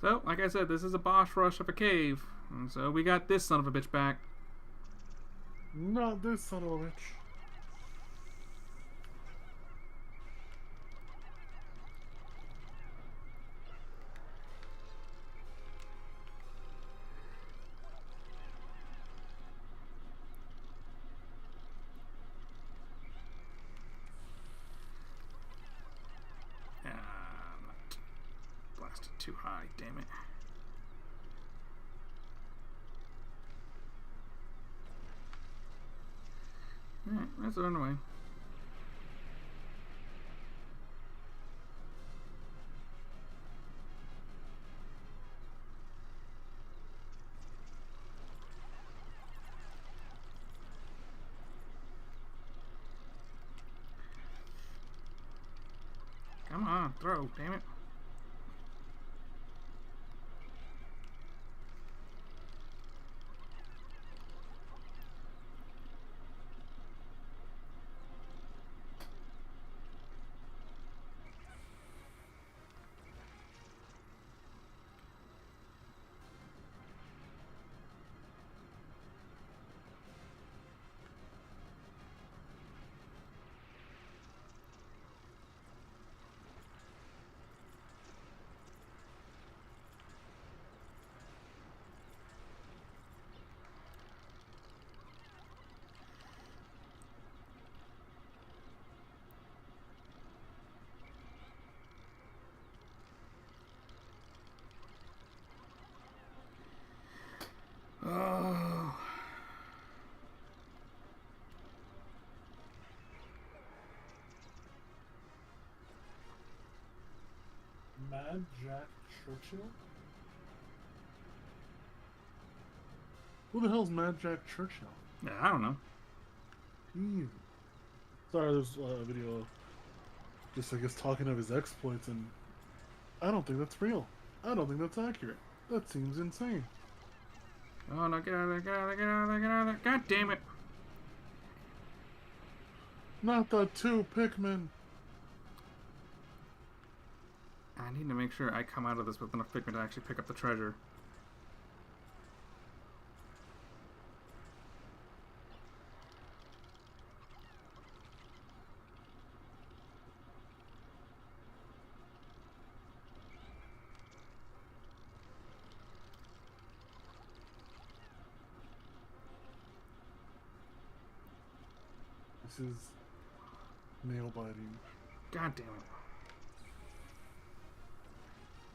So, like I said, this is a boss rush of a cave. And so we got this son of a bitch back. Not this son of a bitch. Not blasted too high, damn it. Alright, that's on the way. Come on, throw, damn it. Oh. Mad Jack Churchill? Who the hell's Mad Jack Churchill? Yeah, I don't know. Jeez. Sorry, there's a video of just, I guess, talking of his exploits, and I don't think that's real. I don't think that's accurate. That seems insane. Oh no, get out of there, get out of there, get out of there, get out of there. God damn it. Not the 2 Pikmin. I need to make sure I come out of this with enough Pikmin to actually pick up the treasure. This is nail biting. God damn it.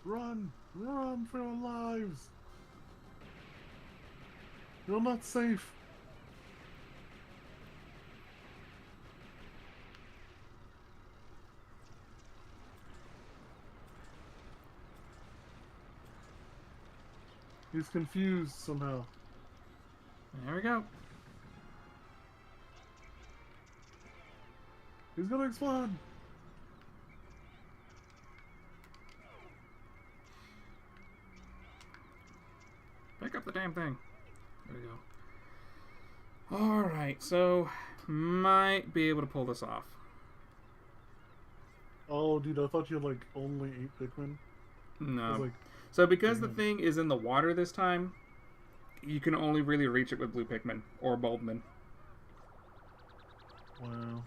Run! Run for your lives! You're not safe. He's confused somehow. There we go. He's gonna explode. Pick up the damn thing. There we go. Alright, so might be able to pull this off. Oh, dude, I thought you had, like, only 8 Pikmin. No. Like, so because the thing is in the water this time, you can only really reach it with blue Pikmin or Bulbmin. wow.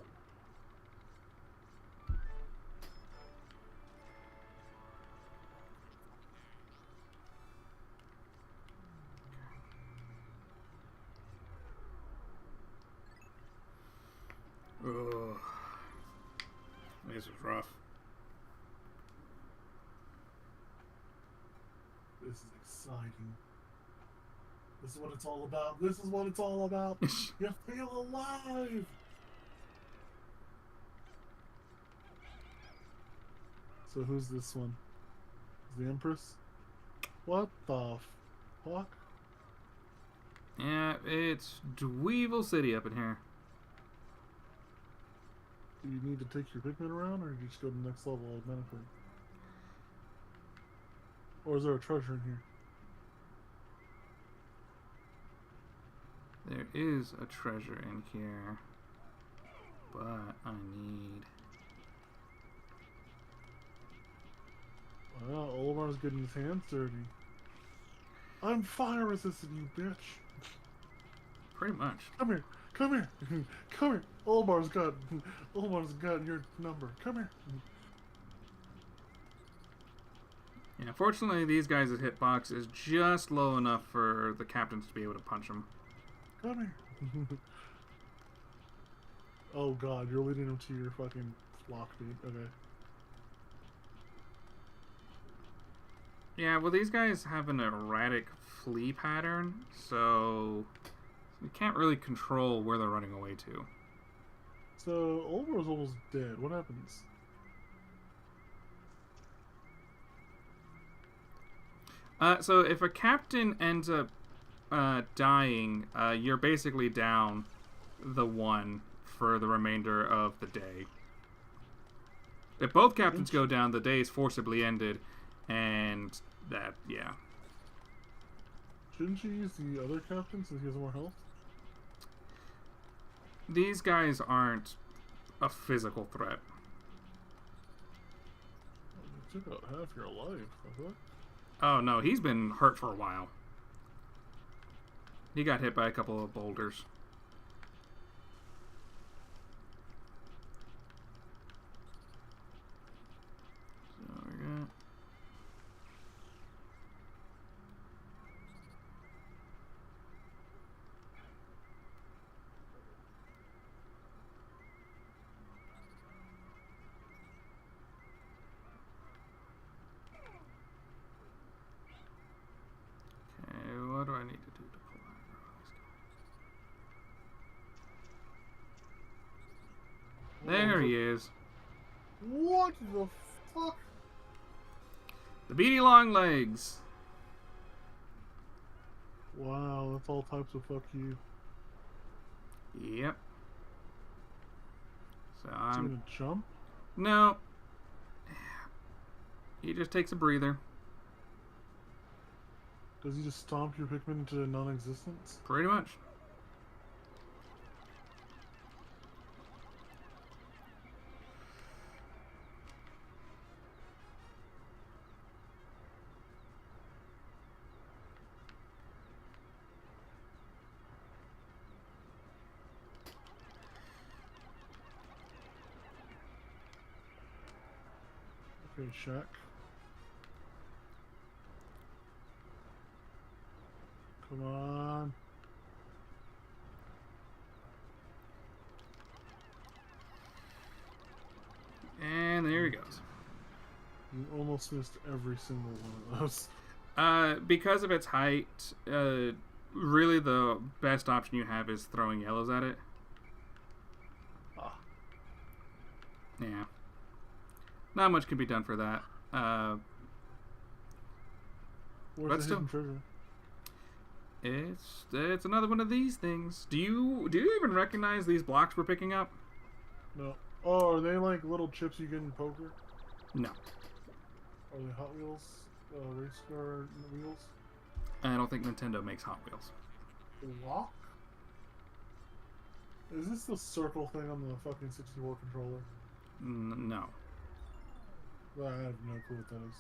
Ugh. This is rough. This is exciting. This is what it's all about. This is what it's all about. You feel alive. So who's this one? Is the Empress? What the fuck? Yeah, it's Dweevil City up in here. Do you need to take your Pikmin around, or do you just go to the next level automatically? Or is there a treasure in here? There is a treasure in here, but I need... Wow, Olimar's getting his hands dirty. I'm fire resistant, you bitch. Pretty much. Come here. Come here. Come here. Olimar's got your number. Come here. Yeah, fortunately, these guys' hitbox is just low enough for the captains to be able to punch them. Come here. Oh god, you're leading him to your fucking flock, dude. Okay. Yeah, well, these guys have an erratic flee pattern, so you can't really control where they're running away to. So, Olimar's almost dead. What happens? So if a captain ends up dying, you're basically down the one for the remainder of the day. If both captains go down, the day is forcibly ended, and that, yeah. Shouldn't you use the other captain since he has more health? These guys aren't a physical threat. You took out half your life. What? Oh no, he's been hurt for a while. He got hit by a couple of boulders. So we got... What do I need to do to pull that? There he is. What the fuck? The beady long legs. Wow, that's all types of fuck you. Yep. So Is he I'm... gonna jump? No. He just takes a breather. Does he just stomp your Pikmin into non-existence? Pretty much. Okay, Shaq. Come on. And there he goes. You almost missed every single one of those. Because of its height, really the best option you have is throwing yellows at it. Ah. Yeah. Not much can be done for that. Where's But the still, hidden treasure? it's another one of these things. Do you even recognize these blocks we're picking up? No. Oh, are they like little chips you get in poker? No. Are they Hot Wheels race car wheels? I don't think Nintendo makes Hot Wheels. Block? Is this the circle thing on the fucking 64 controller? No. I have no clue what that is.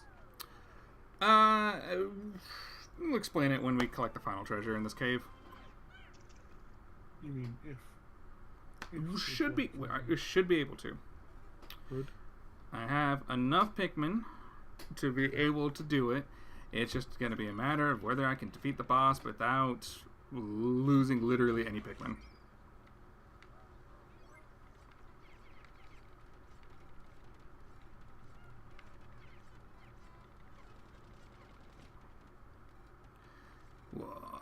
We'll explain it when we collect the final treasure in this cave. You mean if? We should be able to. Good. I have enough Pikmin to be able to do it. It's just going to be a matter of whether I can defeat the boss without losing literally any Pikmin. Whoa.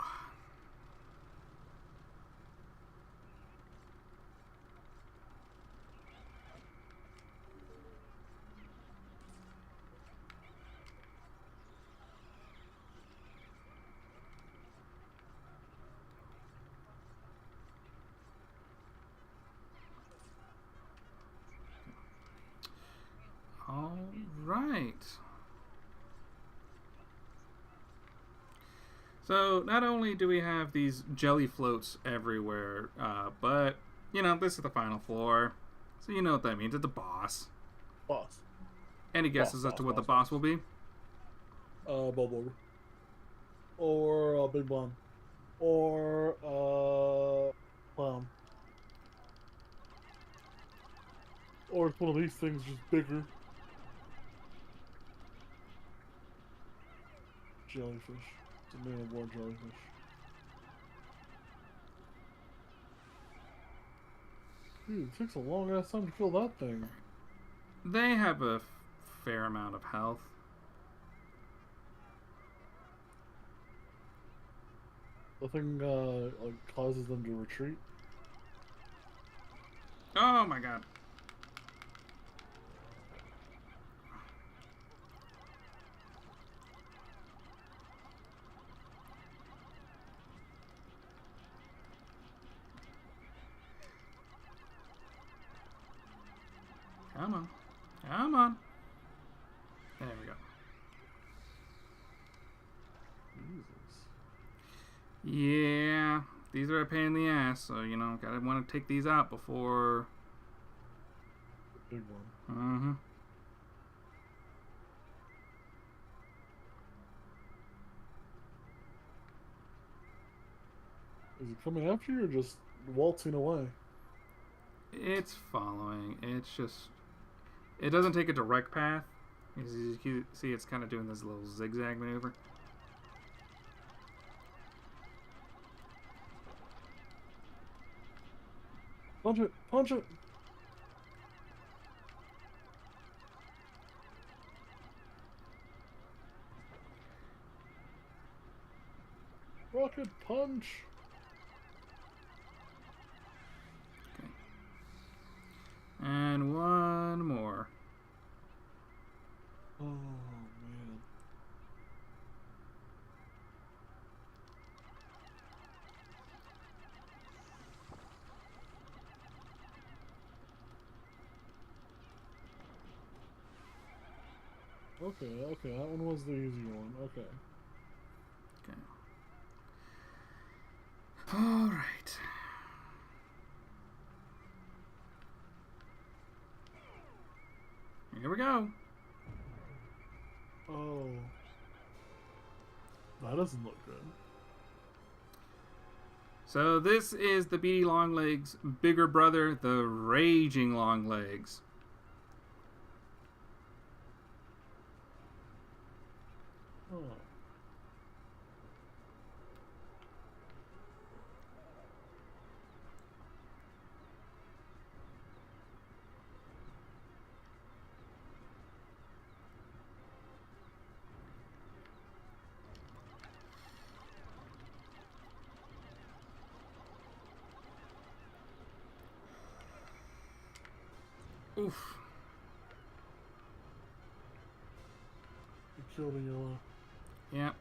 All right. So not only do we have these jelly floats everywhere, but you know this is the final floor, so you know what that means. It's a boss. Boss. Any guesses as to what the boss will be? Bubble. Or Big Bomb. Or Clown. Or it's one of these things, just bigger. Jellyfish. It's a man of war jellyfish. Dude, it takes a long ass time to kill that thing. They have a fair amount of health. The thing like causes them to retreat. Oh my god. Come on. Come on. There we go. Jesus. Yeah. These are a pain in the ass, so, you know, gotta want to take these out before... The big one. Mm-hmm. Is it coming after you or just waltzing away? It's following. It's just... It doesn't take a direct path. As you can see, it's kind of doing this little zigzag maneuver. Punch it! Punch it! Rocket punch! Okay. And one more. Oh, man. Okay, that one was the easy one. Okay. Okay. All right. Here we go. Oh. That doesn't look good. So this is the Beady Longlegs' bigger brother, the Raging Longlegs. Oh. Oof. You killed a yellow. Yeah.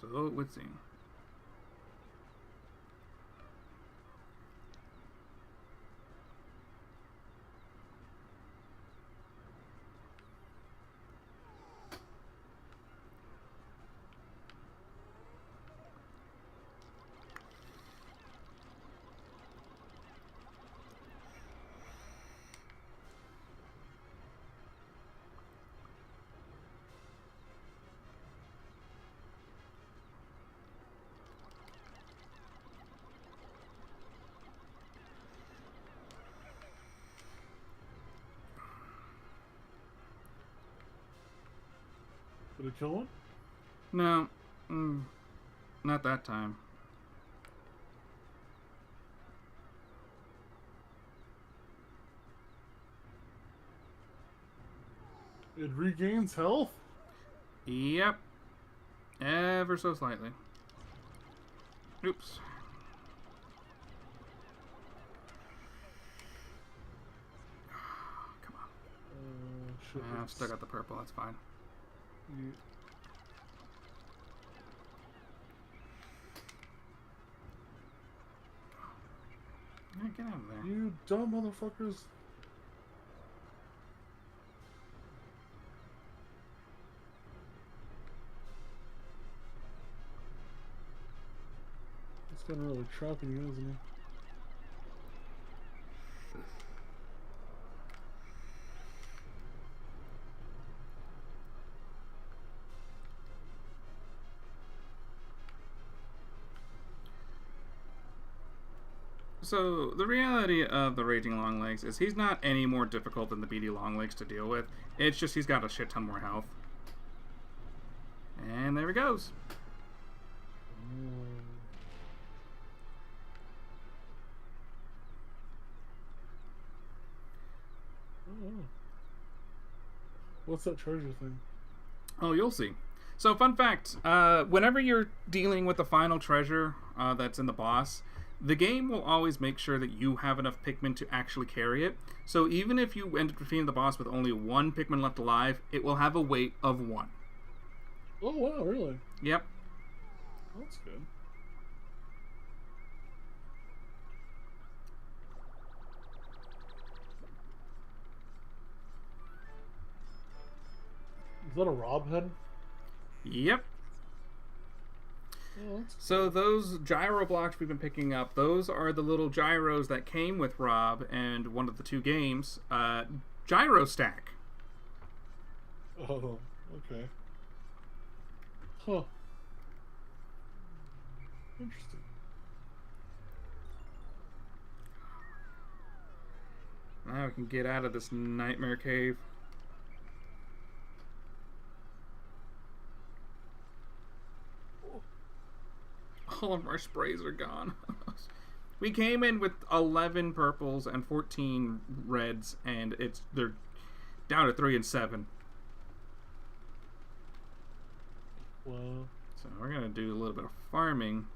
So it would seem. Did it kill him? No. Not that time. It regains health? Yep. Ever so slightly. Oops. Come on. Shit. I've still got the purple, that's fine. Yeah. Yeah, get out of there. You dumb motherfuckers. It's kind of really trapping you, isn't it? So, the reality of the Raging Longlegs is he's not any more difficult than the Beady Longlegs to deal with. It's just he's got a shit ton more health. And there he goes. Oh. What's that treasure thing? Oh, you'll see. So, fun fact, whenever you're dealing with the final treasure that's in the boss, the game will always make sure that you have enough Pikmin to actually carry it. So even if you end up defeating the boss with only one Pikmin left alive, it will have a weight of 1. Oh, wow, really? Yep. That's good. Is that a Rob head? Yep. Oh, so those gyro blocks we've been picking up, those are the little gyros that came with Rob and one of the 2 games, Gyro Stack. Oh, okay. Huh. Interesting. Now we can get out of this nightmare cave. All of our sprays are gone. We came in with 11 purples and 14 reds, and they're down to 3 and 7. Wow. So we're gonna do a little bit of farming.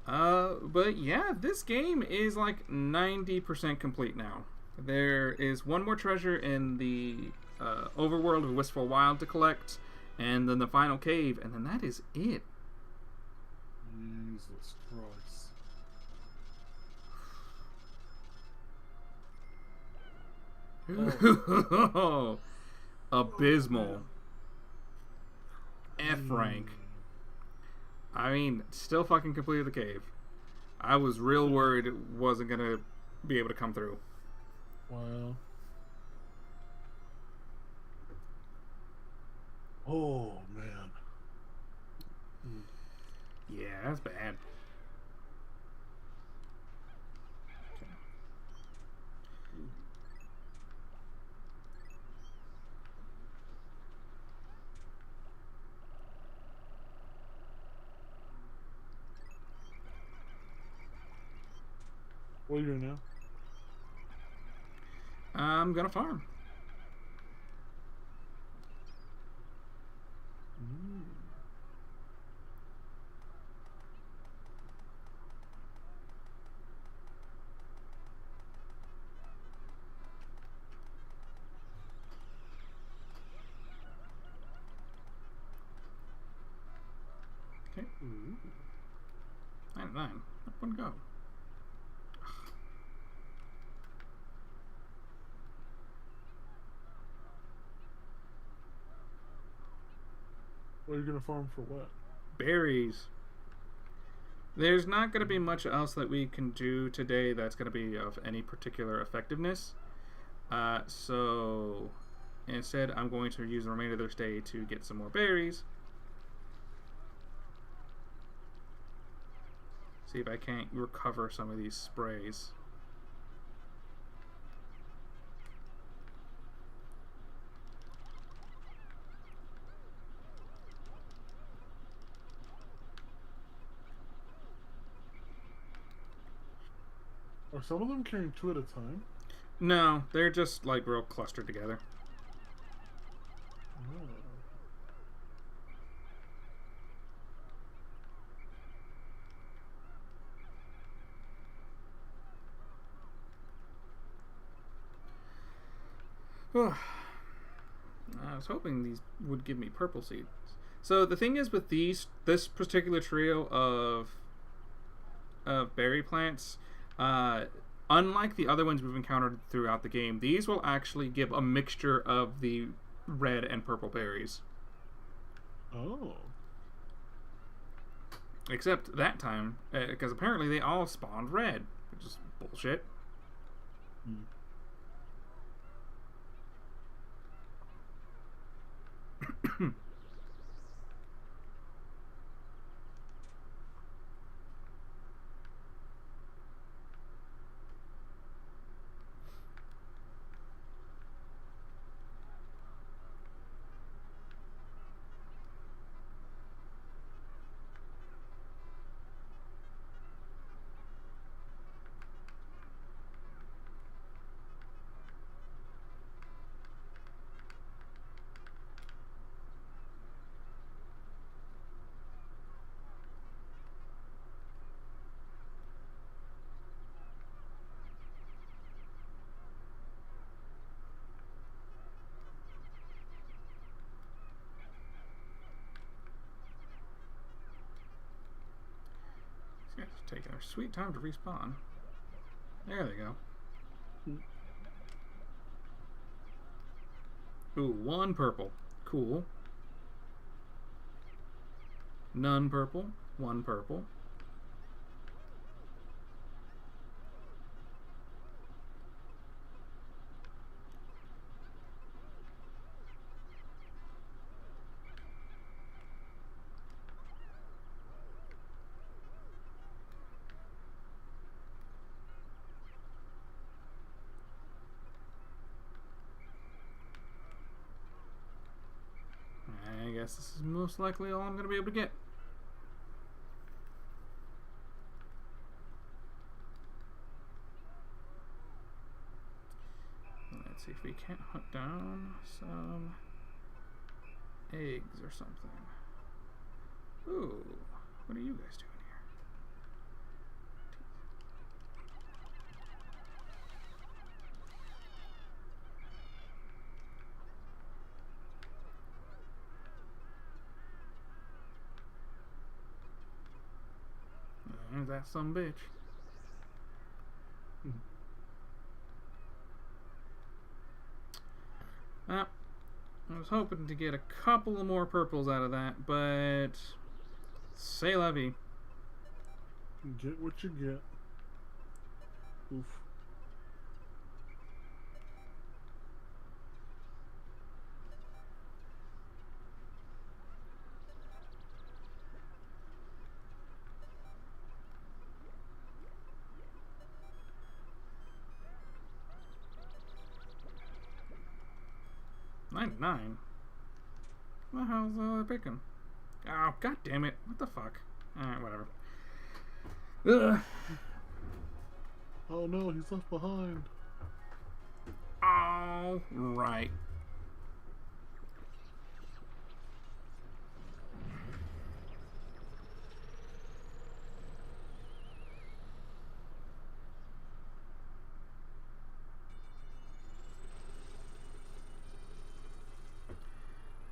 But yeah, this game is like 90% complete now. There is one more treasure in the overworld of Wistful Wild to collect, and then the final cave, and then that is it. Jesus Christ. Oh. Abysmal. F rank. I mean, still fucking completed the cave. I was real worried it wasn't gonna be able to come through. Wow. Oh, man. Yeah, that's bad. What are you doing now? I'm gonna farm. Okay. Ooh. 99. Up one go. What are you gonna farm for what? Berries. There's not going to be much else that we can do today that's going to be of any particular effectiveness. So instead, I'm going to use the remainder of this day to get some more berries. See if I can't recover some of these sprays. Are some of them carrying 2 at a time? No, they're just like real clustered together. Oh. I was hoping these would give me purple seeds. So the thing is with this particular trio of berry plants, unlike the other ones we've encountered throughout the game, these will actually give a mixture of the red and purple berries. Oh. Except that time, because apparently they all spawned red, which is bullshit. Hmm. These guys are taking their sweet time to respawn. There they go. Ooh, one purple. Cool. None purple. One purple. I guess this is most likely all I'm going to be able to get. Let's see if we can't hunt down some eggs or something. Ooh, what are you guys doing here? There's that some bitch. Well, I was hoping to get a couple of more purples out of that, but c'est la vie. Get what you get. Oof. $99. What the hell's they picking? Oh, god damn it. What the fuck? Alright, whatever. Ugh. Oh no, he's left behind. All right.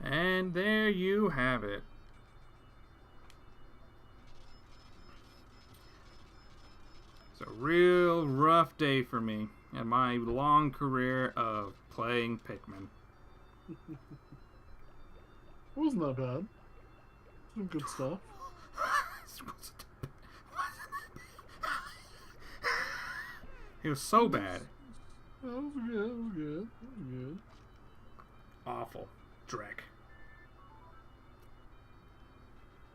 And there you have it. real rough day for me in my long career of playing Pikmin. It wasn't that bad. Some good stuff. It was so bad. That was good. That was good. That was good. Awful. Dreck.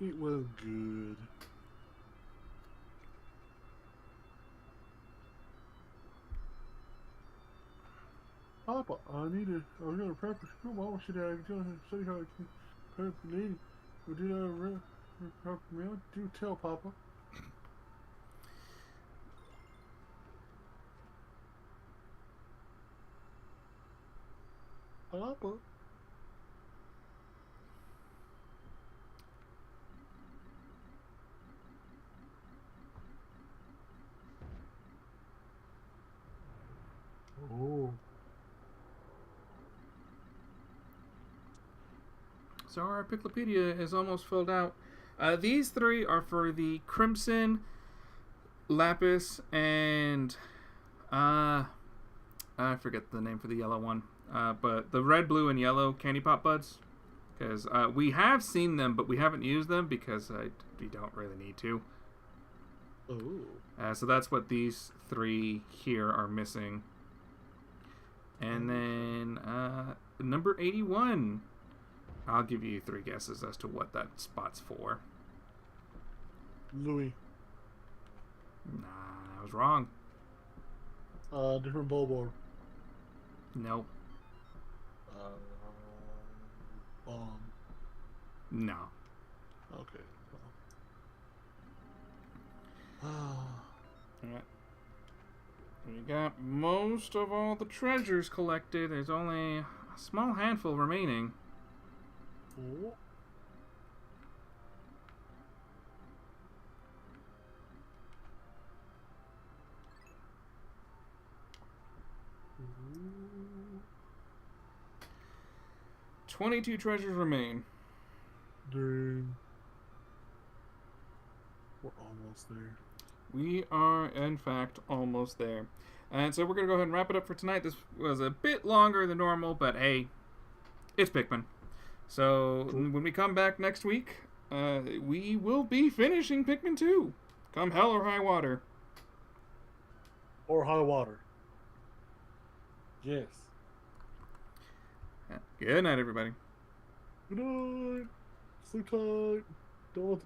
It was good. Papa, I got a prep for school. Mama said I can study how to prep for lady. We did a prep for me. Do tell Papa. Papa. Oh. So our Piclopedia is almost filled out. These three are for the Crimson, Lapis, and I forget the name for the yellow one. But the red, blue, and yellow candy pop buds. Because we have seen them, but we haven't used them because we don't really need to. Oh. So that's what these three here are missing. And then number 81. I'll give you 3 guesses as to what that spot's for. Louis. Nah, I was wrong. Different Bulborb. Nope. Bomb. No. Okay. Alright. We got most of all the treasures collected. There's only a small handful remaining. Oh. Ooh. 22 treasures remain. Dang. We're almost there. We are, in fact, almost there. And so we're going to go ahead and wrap it up for tonight. This was a bit longer than normal, but hey, it's Pikmin. So when we come back next week, we will be finishing Pikmin 2. Come hell or high water. Or high water. Yes. Good night, everybody. Good night. Sleep tight. Don't let the